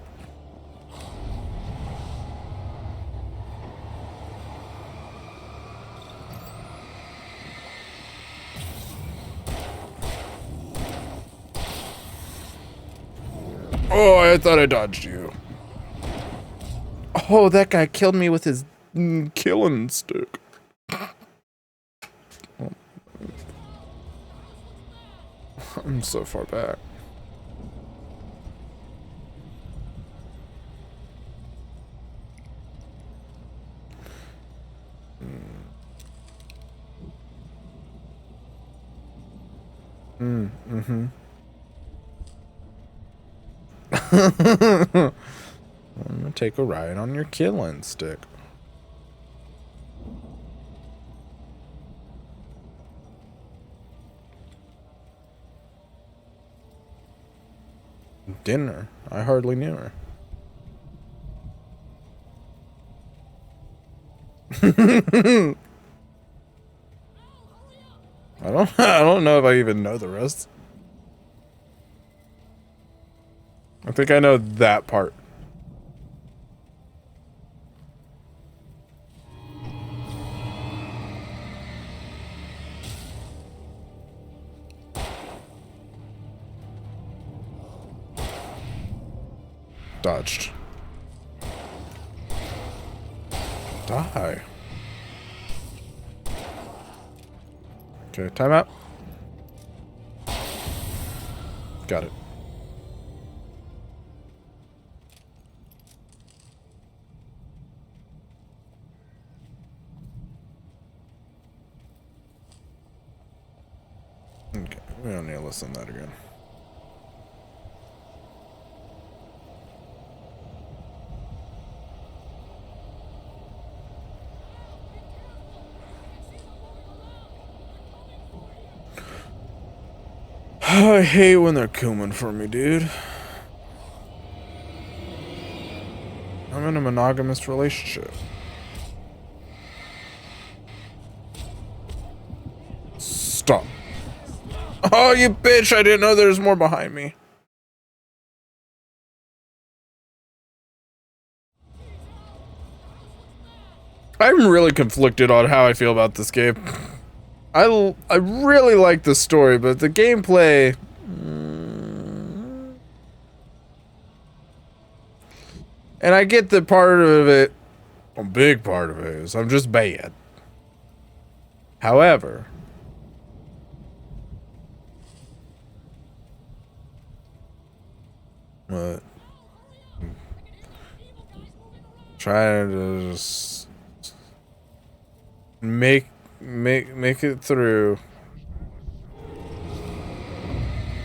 Oh, I thought I dodged you. Oh, that guy killed me with his killing stick. I'm so far back. Mm-hmm. I'm gonna take a ride on your killing stick. Dinner? I hardly knew her. I don't know if I even know the rest. I think I know that part. Dodged. Die. Okay, timeout. Got it. Okay, we don't need to listen to that again. I hate when they're coming for me, dude. I'm in a monogamous relationship. Stop. Oh, you bitch! I didn't know there was more behind me. I'm really conflicted on how I feel about this game. I really like the story, but the gameplay... And I get that part of it, a big part of it is I'm just bad. However... trying to just make it through,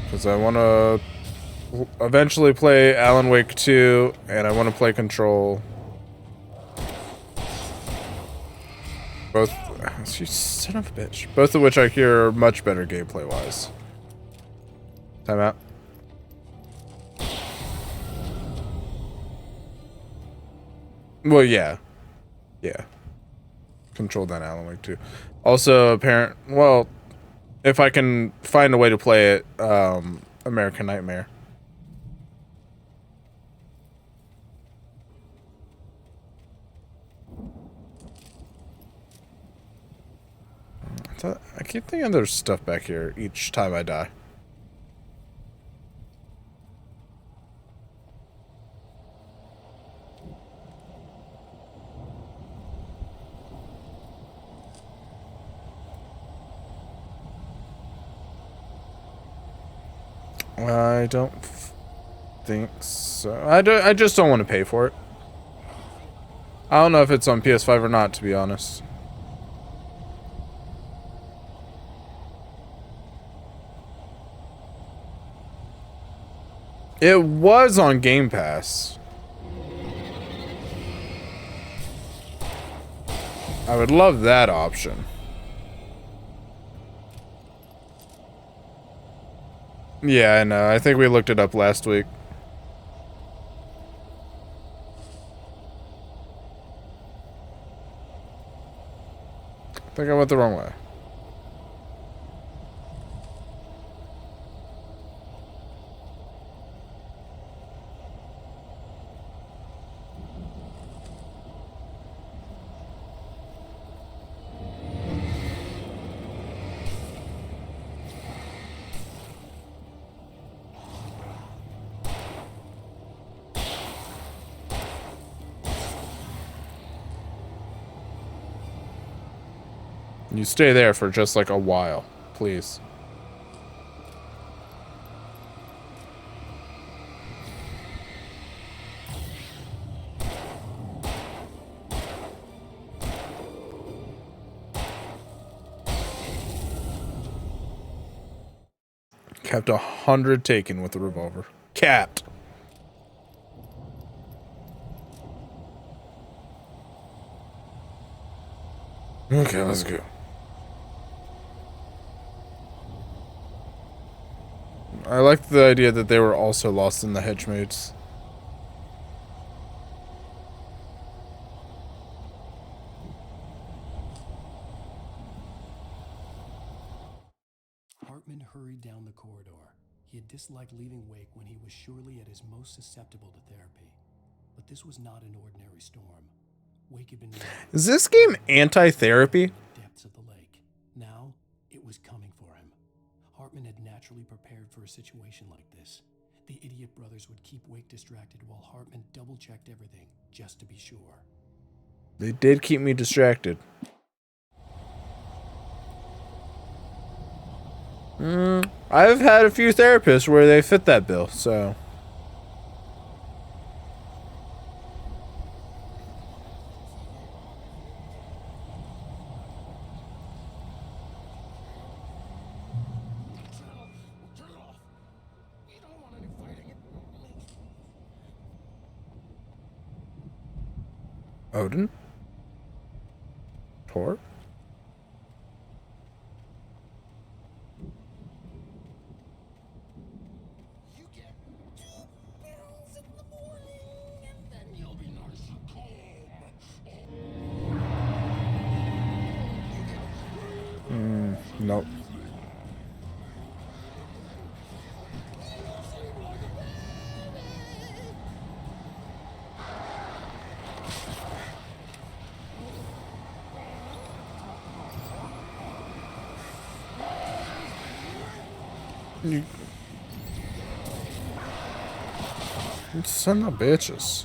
because I want to eventually play Alan Wake 2, and I want to play Control. Both, you son of a bitch. Both of which I hear are much better gameplay-wise. Time out. Well, yeah. Yeah. Control than Alan Wake 2. Also, well, if I can find a way to play it, American Nightmare. I keep thinking there's stuff back here each time I die. I don't think so. I just don't want to pay for it. I don't know if it's on PS5 or not, to be honest. It was on Game Pass. I would love that option. Yeah, I know. I think we looked it up last week. I think I went the wrong way. You stay there for just like a while, please. Kept 100 taken with the revolver. Capped. Okay, let's go. I like the idea that they were also lost in the Hedgemaids. Hartman hurried down the corridor. He had disliked leaving Wake when he was surely at his most susceptible to therapy. But this was not an ordinary storm. Wake had been... Is this game anti-therapy? Depths of the lake. Now, it was coming for him. Hartman had naturally prepared for a situation like this. The idiot brothers would keep Wake distracted while Hartman double-checked everything, just to be sure. They did keep me distracted. I've had a few therapists where they fit that bill, so... Odin? Tor? Nope. You son of bitches.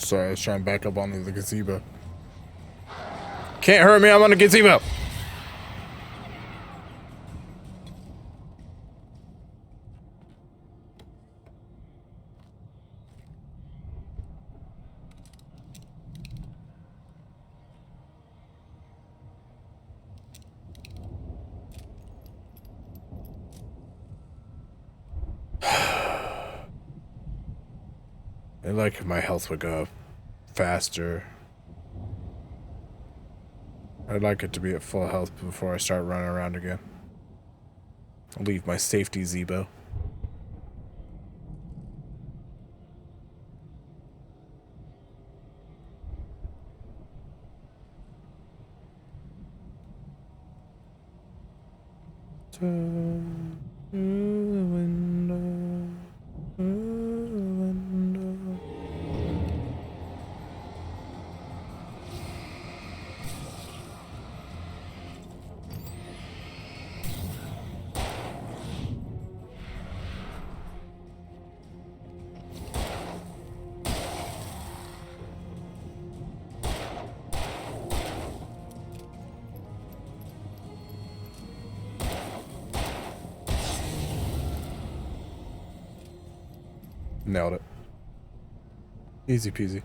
Sorry, I was trying to back up onto the gazebo. Can't hurt me, I'm on a gazebo! I like if my health would go up faster. I'd like it to be at full health before I start running around again. I'll leave my safety Zebo. Turn to the window, to the window. Nailed it. Easy peasy.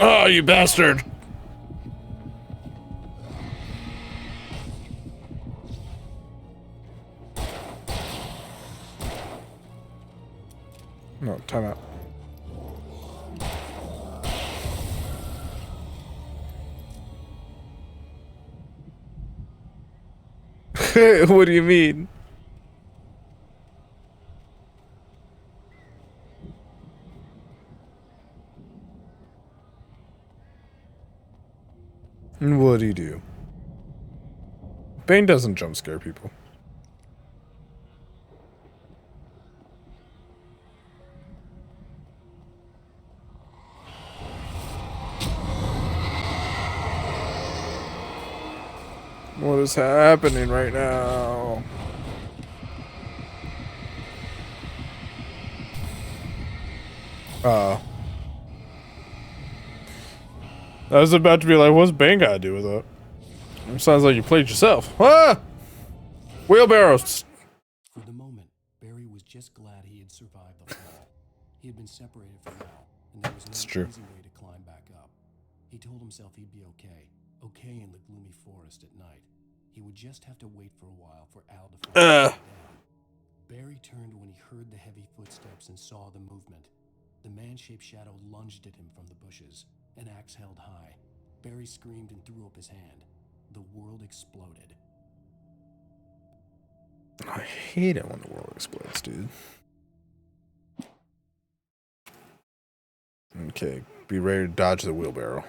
Oh, you bastard! No, time out. What do you mean? What do you do? Bane doesn't jump scare people. What is happening right now? I was about to be like, what's Bane got to do with it? It sounds like you played yourself. Ah! Wheelbarrows! For the moment, Barry was just glad he had survived the fall. He had been separated from Al, and there was no easy way to climb back up. He told himself he'd be okay. Okay in the gloomy forest at night. He would just have to wait for a while for Al to find him down. Barry turned when he heard the heavy footsteps and saw the movement. The man-shaped shadow lunged at him from the bushes, an axe held high. Barry screamed and threw up his hand. The world exploded. I hate it when the world explodes, dude. Okay, be ready to dodge the wheelbarrow.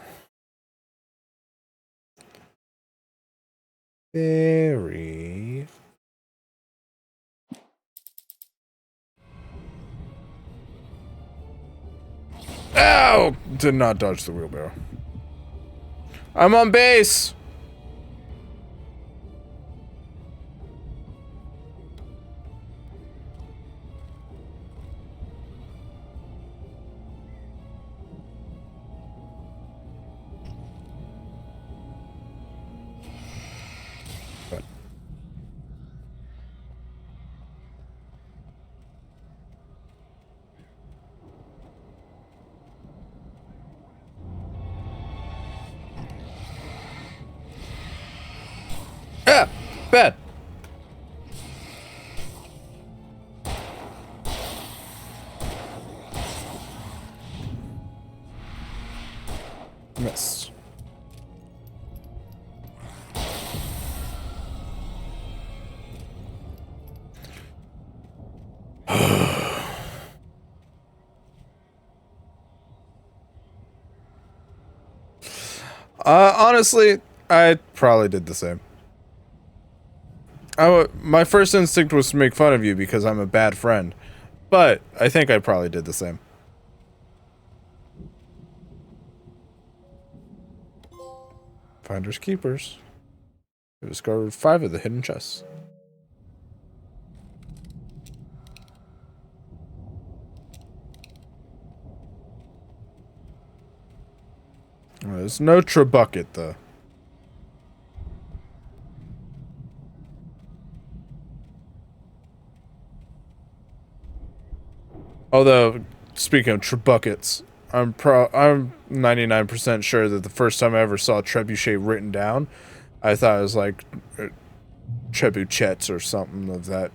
Barry. Ow! Did not dodge the wheelbarrow. I'm on base! Ah! Bad! Miss. Honestly, I probably did the same. My first instinct was to make fun of you because I'm a bad friend, but I think I probably did the same. Finders keepers. We discovered 5 of the hidden chests. There's no Trebuchet though. Although, speaking of Trebuchets, I'm 99% sure that the first time I ever saw Trebuchet written down, I thought it was like Trebuchets or something of that.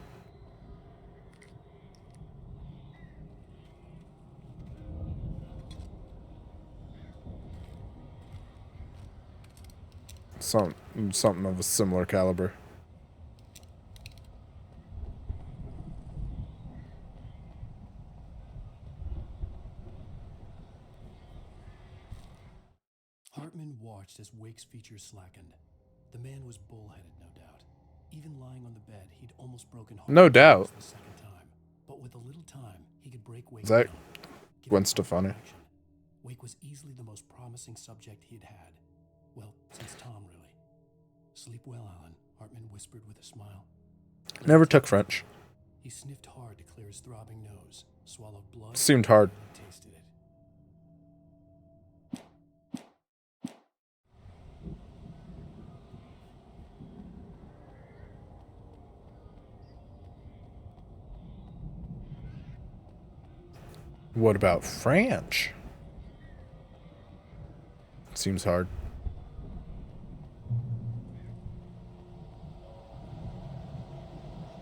Something of a similar caliber. Hartman watched as Wake's features slackened. The man was bullheaded, no doubt. Even lying on the bed, he'd almost broken Hartman's No doubt. the second time. But with a little time, he could break Wake Is that down. Give Gwen him Stefani? action. Wake was easily the most promising subject he'd had. Well, since Tom, really. Sleep well, Alan, Hartman whispered with a smile. Never took French. He sniffed hard to clear his throbbing nose, swallowed blood, Seemed hard. and tasted it. What about French? Seems hard.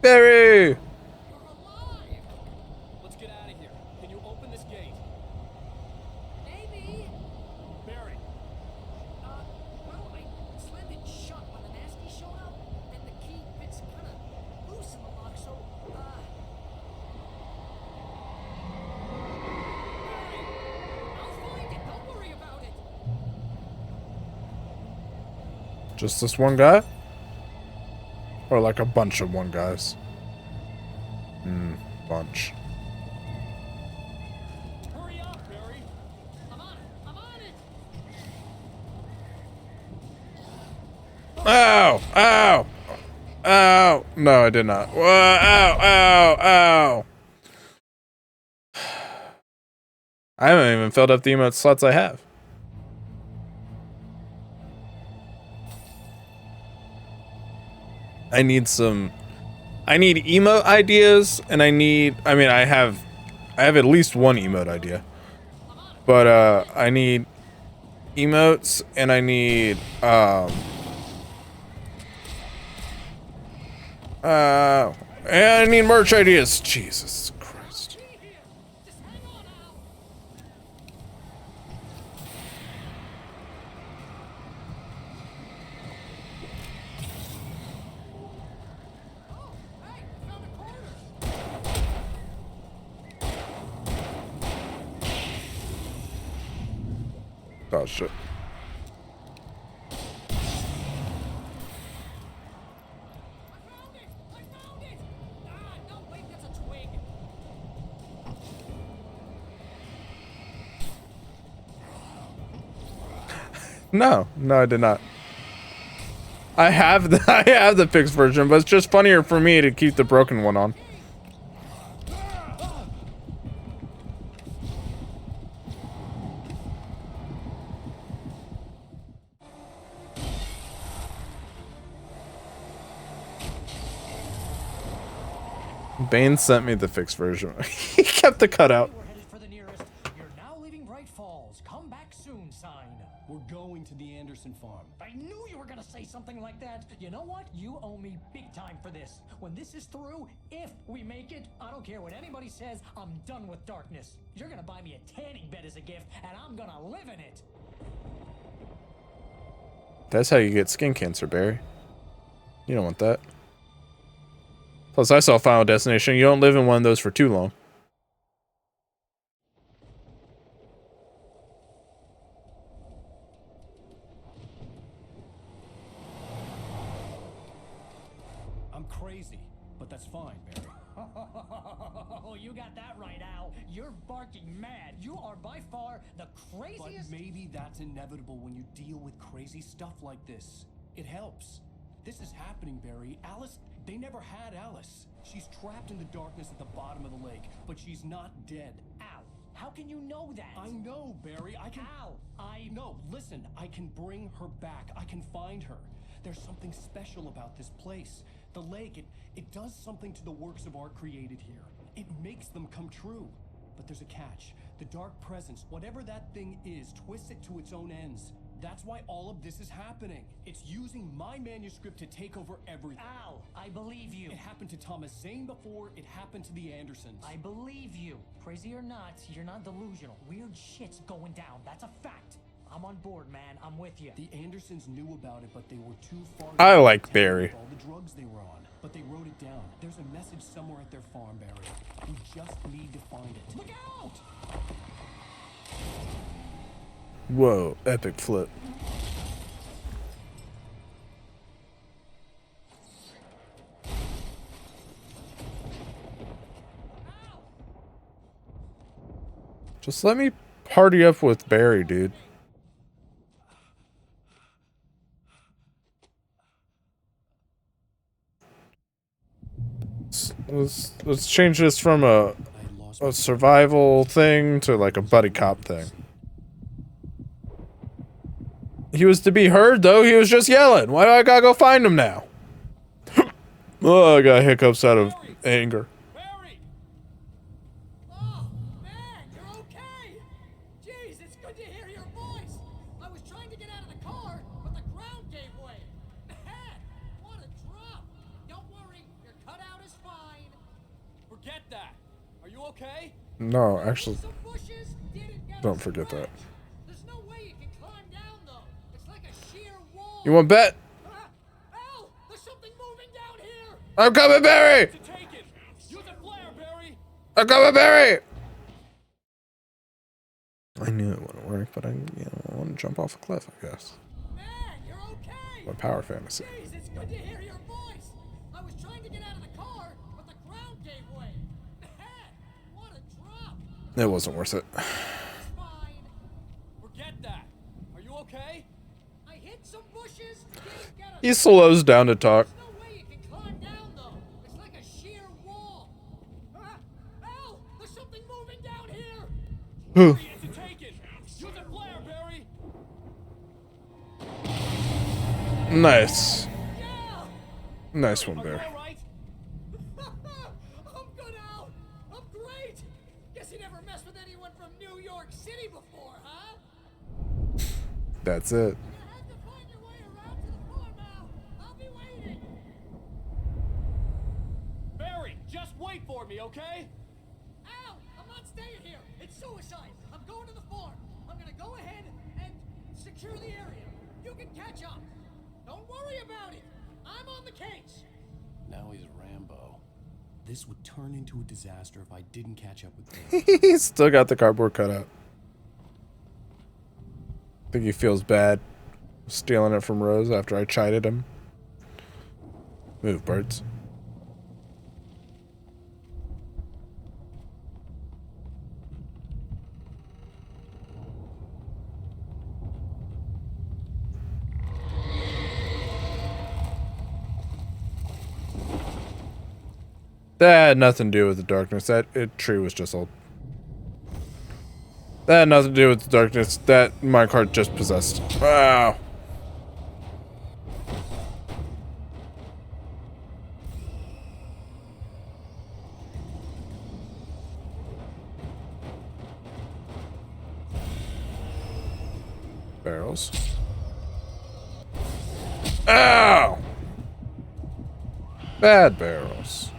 Barry! Let's get out of here. Can you open this gate? Maybe. Barry. Well, I slammed it shut when the nasty showed up, and the key fits kind of loose in the lock, so, Barry, I'll find it. Don't worry about it. Just this one guy? Or like a bunch of one guys? Bunch. Hurry up, Barry. I'm on it. I'm on it. Ow! Ow! Ow! No, I did not. Whoa, ow! Ow! Ow! I haven't even filled up the emote slots I have. I need emote ideas, and I have at least one emote idea. But I need emotes, and I need and I need merch ideas. Jesus Christ. Oh shit. No, I did not. I have the fixed version, but it's just funnier for me to keep the broken one on. Bane sent me the fixed version. He kept the cutout. We're headed for the nearest. You're now leaving Bright Falls. Come back soon sign. We're going to the Anderson farm. I knew you were gonna say something like that. You know what? You owe me big time for this. When this is through, if we make it, I don't care what anybody says, I'm done with darkness. You're gonna buy me a tanning bed as a gift, and I'm gonna live in it. That's how you get skin cancer, Barry. You don't want that. Plus, I saw Final Destination. You don't live in one of those for too long. crazy, but that's fine, Barry. Oh, you got that right, Al. You're barking mad. You are by far the craziest. But maybe that's inevitable when you deal with crazy stuff like this. It helps. This is happening, Barry. Alice, they never had Alice. She's trapped in the darkness at the bottom of the lake, but she's not dead. Al, how can you know that? I know, Barry. I can... Al, No, listen. I can bring her back. I can find her. There's something special about this place. The lake, it does something to the works of art created here. It makes them come true. But there's a catch. The dark presence, whatever that thing is, twists it to its own ends. That's why all of this is happening. It's using my manuscript to take over everything. Al, I believe you. It happened to Thomas Zane before, it happened to the Andersons. I believe you. Crazy or not, you're not delusional. Weird shit's going down. That's a fact. I'm on board, man. I'm with you. The Andersons knew about it, but they were too far. I like Barry. All the drugs they were on, but they wrote it down. There's a message somewhere at their farm, Barry. We just need to find it. Look out! Whoa, epic flip. Just let me party up with Barry, dude. Let's change this from a survival thing to like a buddy cop thing. He was to be heard, though. He was just yelling. Why do I gotta go find him now? Oh, I got hiccups out of anger. Barry! Oh, man, you're okay! Jeez, it's good to hear your voice! I was trying to get out of the car, but the ground gave way. Man, what a drop! Don't worry, your cutout is fine. Forget that. Are you okay? No, actually, don't forget that. There's no way you can climb down, though. It's like a sheer wall. You want bet? Al, there's something moving down here! I'm coming, Barry! Use a flare, Barry! I'm coming, Barry! I knew it wouldn't work, but I want to jump off a cliff, I guess. Man, you're okay! My power fantasy. Jeez, it's good to hear your voice! I was trying to get out of the car, but the ground gave way. Man, what a drop! It wasn't worth it. Forget that. Are you okay? I hit some bushes, didn't get a... He slows down to talk. There's no way you can climb down, though. It's like a sheer wall. Al, there's something moving down here! Use a flare, Barry! Nice. Nice one, Barry. I'm good, Al. I'm great. Guess you never messed with anyone from New York City before, huh? That's it. Barry, just wait for me, okay? Al, I'm not staying here. It's suicide. I'm going to the farm. I'm gonna go ahead and secure the area. You can catch up. Don't worry about it. I'm on the case. Now he's Rambo. This would turn into a disaster if I didn't catch up with him. He's still got the cardboard cutout. I think he feels bad stealing it from Rose after I chided him. Move, birds. That had nothing to do with the darkness. That tree was just old. That had nothing to do with the darkness. That minecart just possessed. Wow. Barrels. Ow! Bad barrels.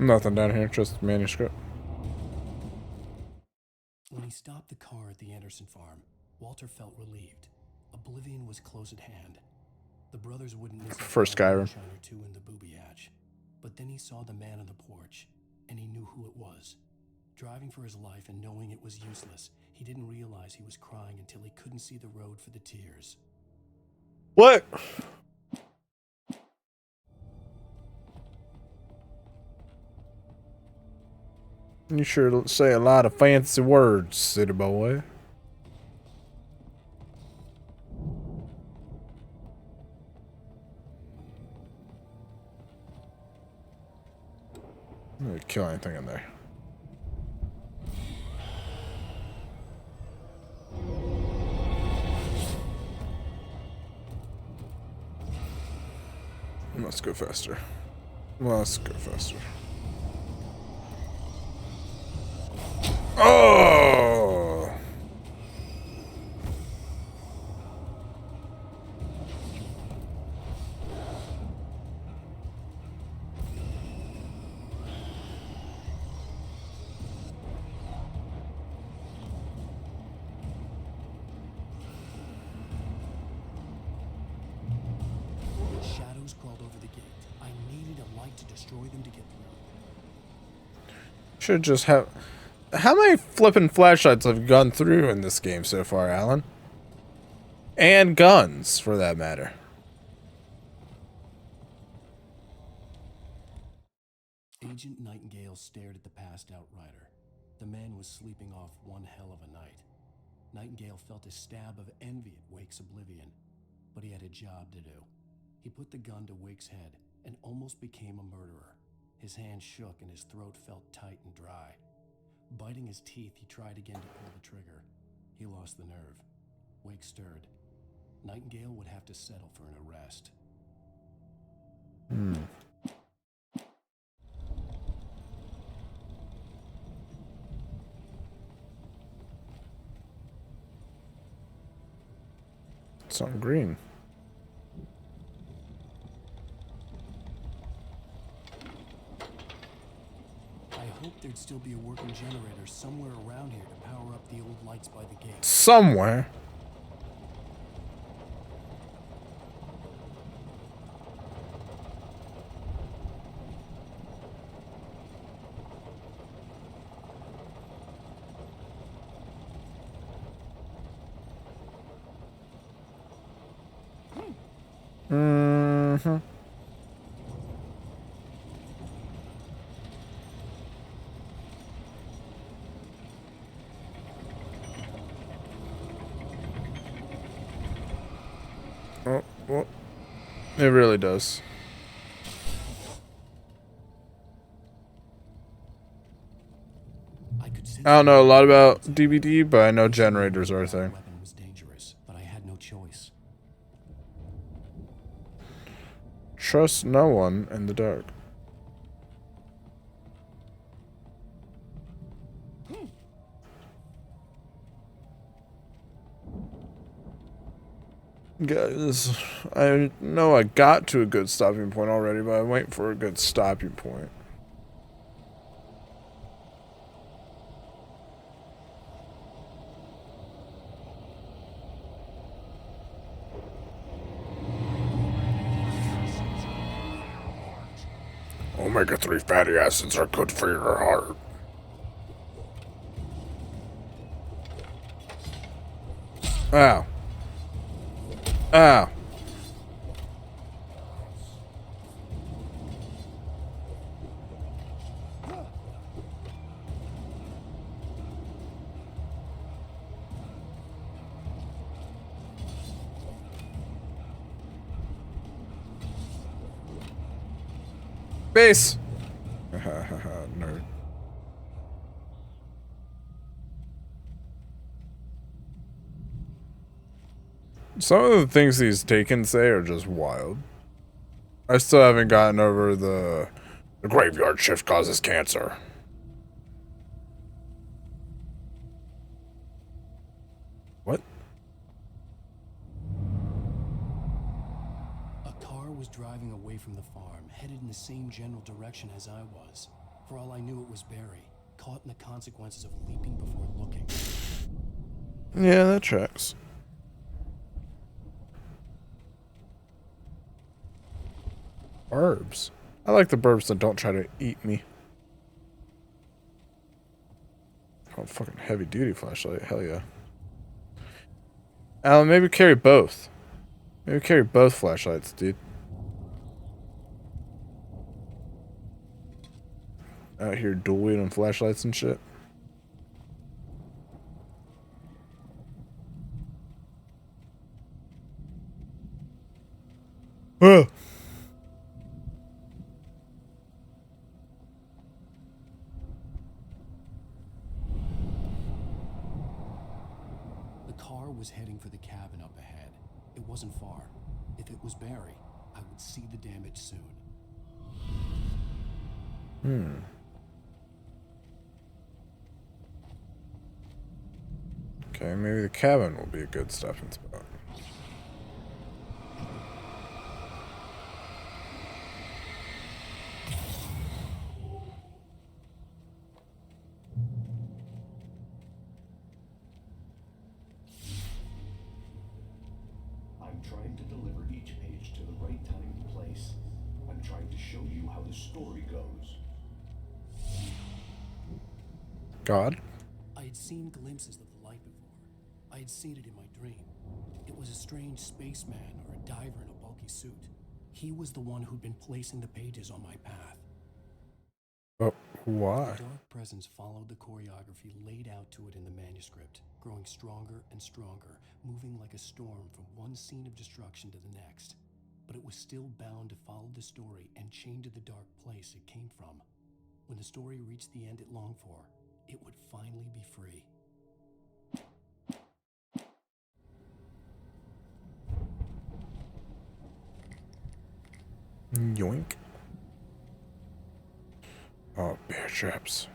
Nothing down here, just manuscript. stopped the car at the Anderson farm, Walter felt relieved. Oblivion was close at hand. The brothers wouldn't miss a First fine Skyrim. moonshine or two in the booby hatch. But then he saw the man on the porch, and he knew who it was. Driving for his life and knowing it was useless, he didn't realize he was crying until he couldn't see the road for the tears. What? You sure say a lot of fancy words, city boy. I'm gonna kill anything in there. Let's go faster. Let's go faster. Oh! Shadows crawled over the gate. I needed a light to destroy them to get through. Should just have. How many flippin' flashlights have gone through in this game so far, Alan? And guns, for that matter. Agent Nightingale stared at the passed-out rider. The man was sleeping off one hell of a night. Nightingale felt a stab of envy at Wake's oblivion, but he had a job to do. He put the gun to Wake's head and almost became a murderer. His hand shook and his throat felt tight and dry. Biting his teeth, he tried again to pull the trigger. He lost the nerve. Wake stirred. Nightingale would have to settle for an arrest. Something green. I hoped there'd still be a working generator somewhere around here to power up the old lights by the gate. Somewhere. Mm-hmm. Oh, well, it really does. I don't know a lot about DVD, but I know generators are a thing. Weapon was dangerous, but I had no choice. Trust no one in the dark. Guys, I know I got to a good stopping point already, but I'm waiting for a good stopping point. Omega-3 fatty acids are good for your heart. Ow. Ow. Base. Nerd. Some of the things these Taken say are just wild. I still haven't gotten over the graveyard shift causes cancer. What? A car was driving away from the farm, headed in the same general direction as I was. For all I knew, it was Barry, caught in the consequences of leaping before looking. Yeah, that tracks. Burbs. I like the burbs that don't try to eat me. Oh, fucking heavy duty flashlight. Hell yeah. Alan, maybe carry both. Maybe carry both flashlights, dude. Out here dual wielding flashlights and shit. Ugh. The car was heading for the cabin up ahead. It wasn't far. If it was Barry, I would see the damage soon. Okay, maybe the cabin will be a good stopping spot. I'm trying to deliver each page to the right time and place. I'm trying to show you how the story goes. God? I had seen glimpses of the light before. I had seen it in my dream. It was a strange spaceman or a diver in a bulky suit. He was the one who'd been placing the pages on my path. But why? The dark presence followed the choreography laid out to it in the manuscript, growing stronger and stronger, moving like a storm from one scene of destruction to the next. But it was still bound to follow the story and chained to the dark place it came from. When the story reached the end it longed for, it would finally be free. Yoink. Oh, bear traps.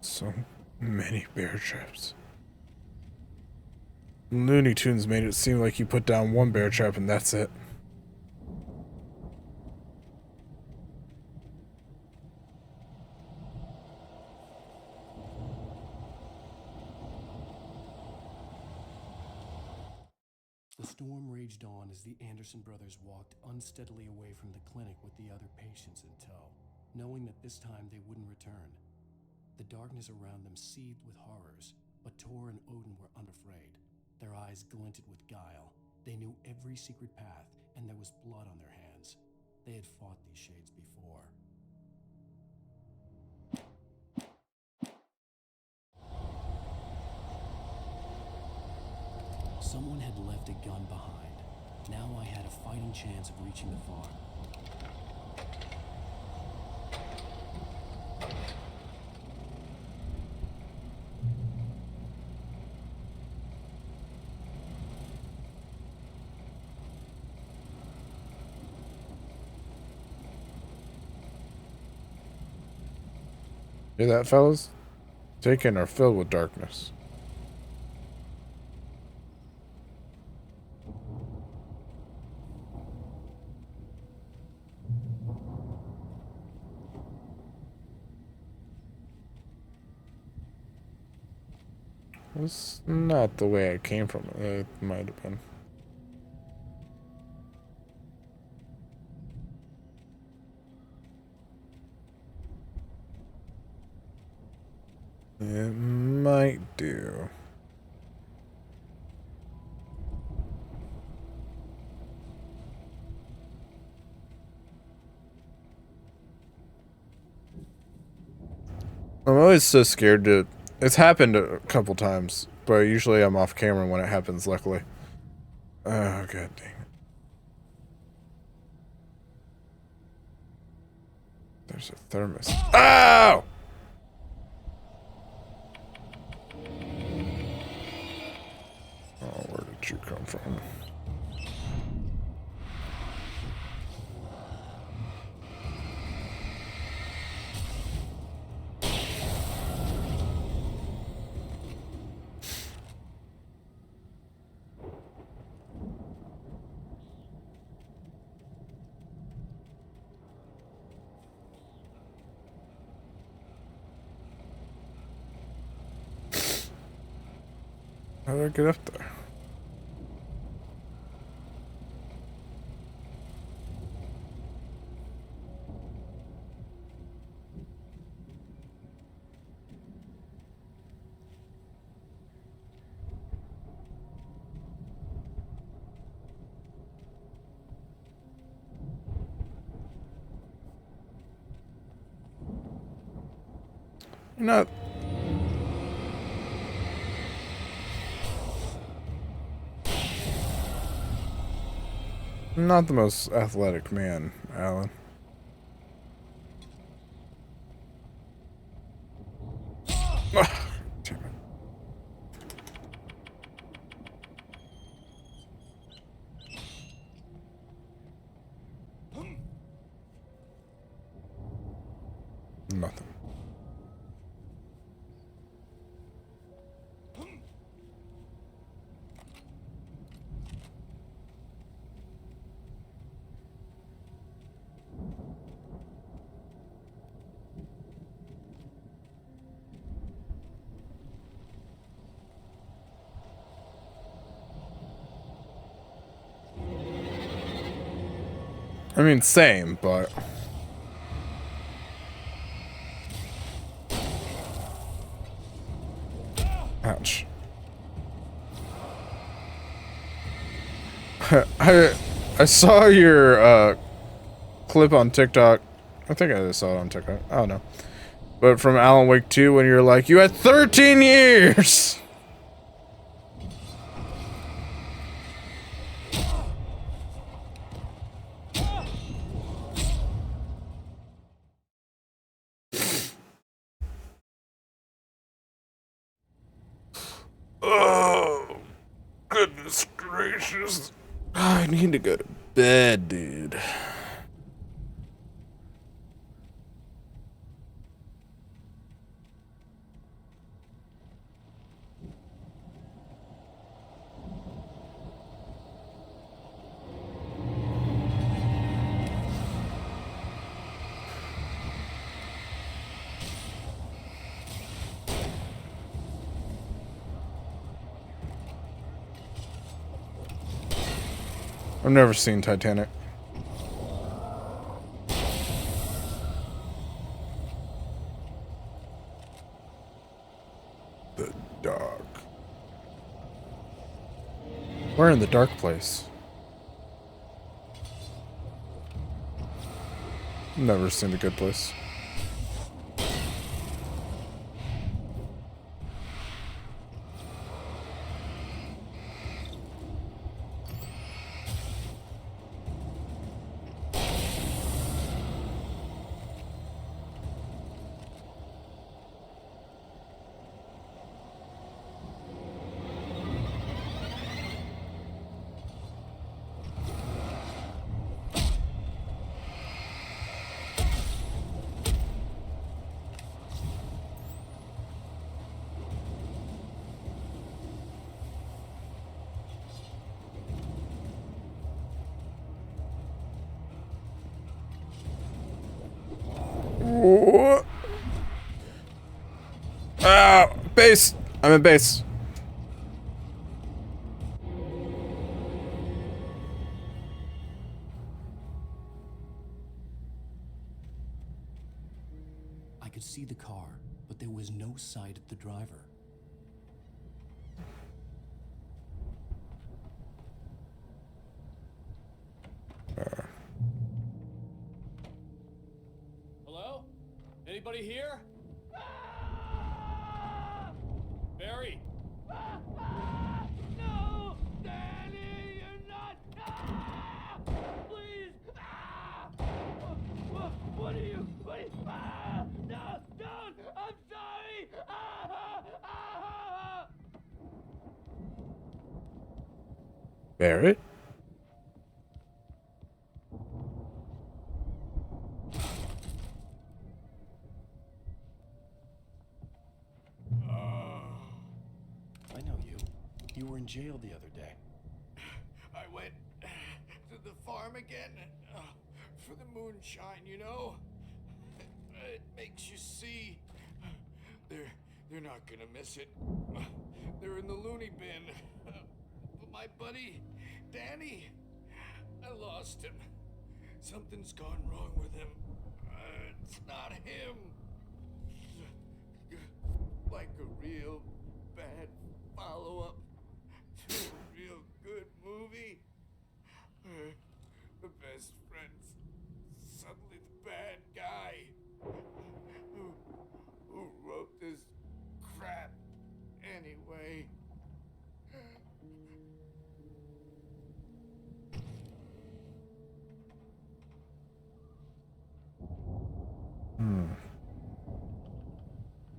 So many bear traps. Looney Tunes made it seem like you put down one bear trap and that's it. The storm raged on as the Anderson brothers walked unsteadily away from the clinic with the other patients in tow, knowing that this time they wouldn't return. The darkness around them seethed with horrors, but Tor and Odin were unafraid. Their eyes glinted with guile. They knew every secret path, and there was blood on their hands. They had fought these shades before. Someone had left a gun behind. Now I had a fighting chance of reaching the farm. Hear that, fellas? Taken are filled with darkness. That's not the way I came from. It might have been. It might do. I'm always so scared to... It's happened a couple times, but usually I'm off camera when it happens, luckily. Oh, god dang it. There's a thermos. Ow! Oh, where did you come from? How do I get up there? Not. Not the most athletic man, Alan. Ah, damn it. Nothing. I mean, same, but... Ouch. I saw your clip on TikTok. I think I just saw it on TikTok. I don't know. But from Alan Wake 2 when you're like, you had 13 years! Oh, goodness gracious. I need to go to bed, dude. I've never seen Titanic. The dog. We're in the dark place. Never seen a good place. Ah, base! I'm in base. I could see the car, but there was no sight of the driver. Hello? Anybody here? Barry? No! Danny, you're not! Please! What are you? No! Don't! I'm sorry! Barrett? I know you. You were in jail the other day. I went to the farm again for the moonshine, you know? It makes you see. They're not gonna miss it. They're in the loony bin. But my buddy, Danny, I lost him. Something's gone wrong with him. It's not him. Like a real bad follow-up to a real good movie. The best friend's suddenly the bad guy. Who wrote this crap anyway?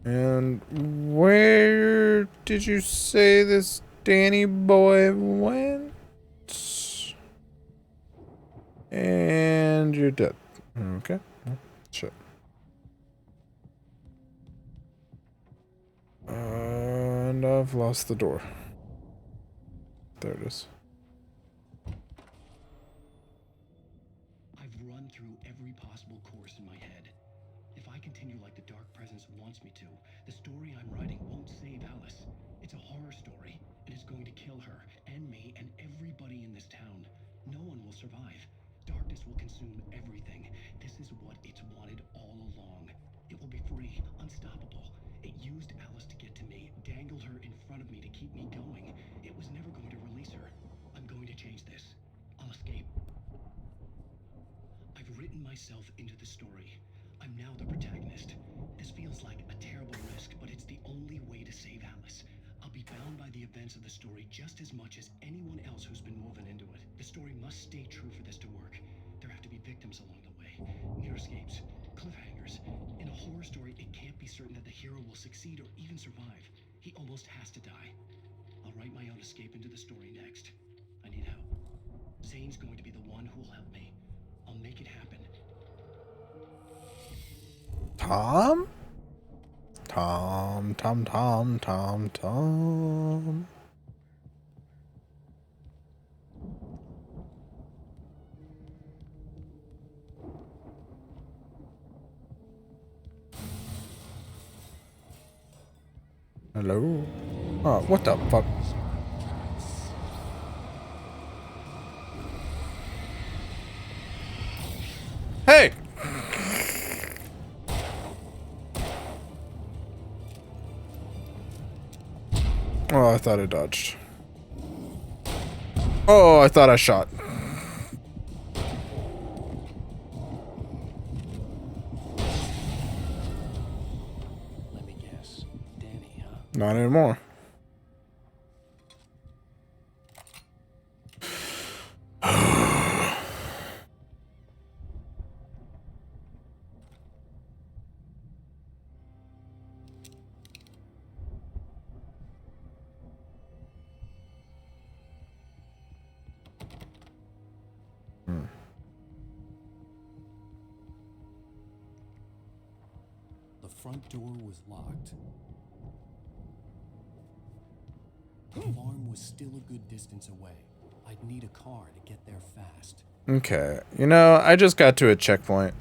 And where did you say this Danny boy went? And you're dead. Okay. Shit. And I've lost the door. There it is. I've run through every possible course in my head. If I continue like the Dark Presence wants me to, the story I'm writing won't save Alice. It's a horror story, and it's going to kill her, and me, and everybody in this town. No one will survive. Darkness will consume everything. This is what it's wanted all along. It will be free, unstoppable. It used Alice to get to me, dangled her in front of me to keep me going. It was never going to release her. I'm going to change this. I'll escape. I've written myself into the story. I'm now the protagonist. This feels like a terrible risk, but it's the only way to save Alice. I'll be bound by the events of the story just as much as anyone else who's been woven into it. The story must stay true for this to work. There have to be victims along the way, near escapes, cliffhangers. In a horror story, it can't be certain that the hero will succeed or even survive. He almost has to die. I'll write my own escape into the story next. I need help. Zane's going to be the one who will help me. I'll make it happen. Tom? Tom. Hello? Oh, what the fuck? Hey! Oh, I thought I dodged. Oh, I thought I shot. Let me guess. Danny, huh? Not anymore. The front door was locked. The farm was still a good distance away. I'd need a car to get there fast. Okay. You know, I just got to a checkpoint.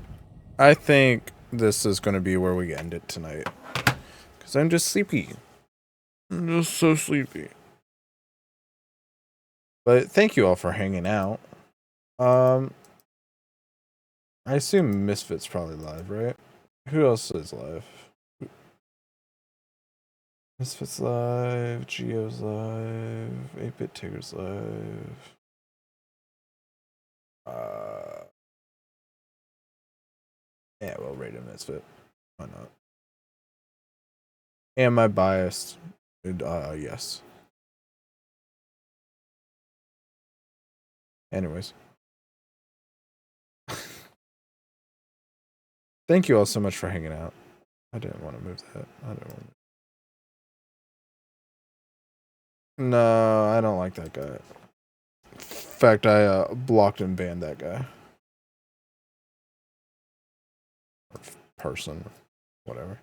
I think this is going to be where we end it tonight. Because I'm just sleepy. I'm just so sleepy. But thank you all for hanging out. I assume Misfit's probably live, right? Who else is live? Misfit's live, Geo's live, 8-Bit Tigger's live. Yeah, we'll rate a Misfit. Why not? Am I biased? Yes. Anyways. Thank you all so much for hanging out. I didn't want to move that. I didn't want to... No, I don't like that guy. In fact, I blocked and banned that guy. Or person. Whatever.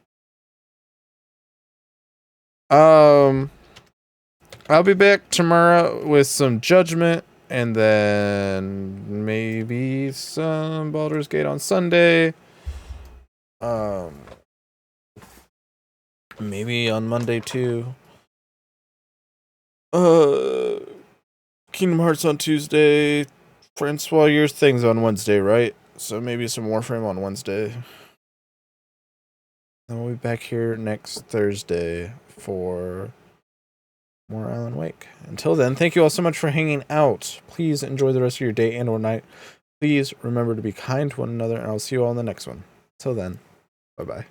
I'll be back tomorrow with some Judgment and then maybe some Baldur's Gate on Sunday. Maybe on Monday too. Kingdom Hearts on Tuesday. Francois, your thing's on Wednesday, right? So maybe some Warframe on Wednesday. Then we'll be back here next Thursday for more Alan Wake. Until then, thank you all so much for hanging out. Please enjoy the rest of your day and or night. Please remember to be kind to one another, and I'll see you all in the next one. Till then, bye-bye.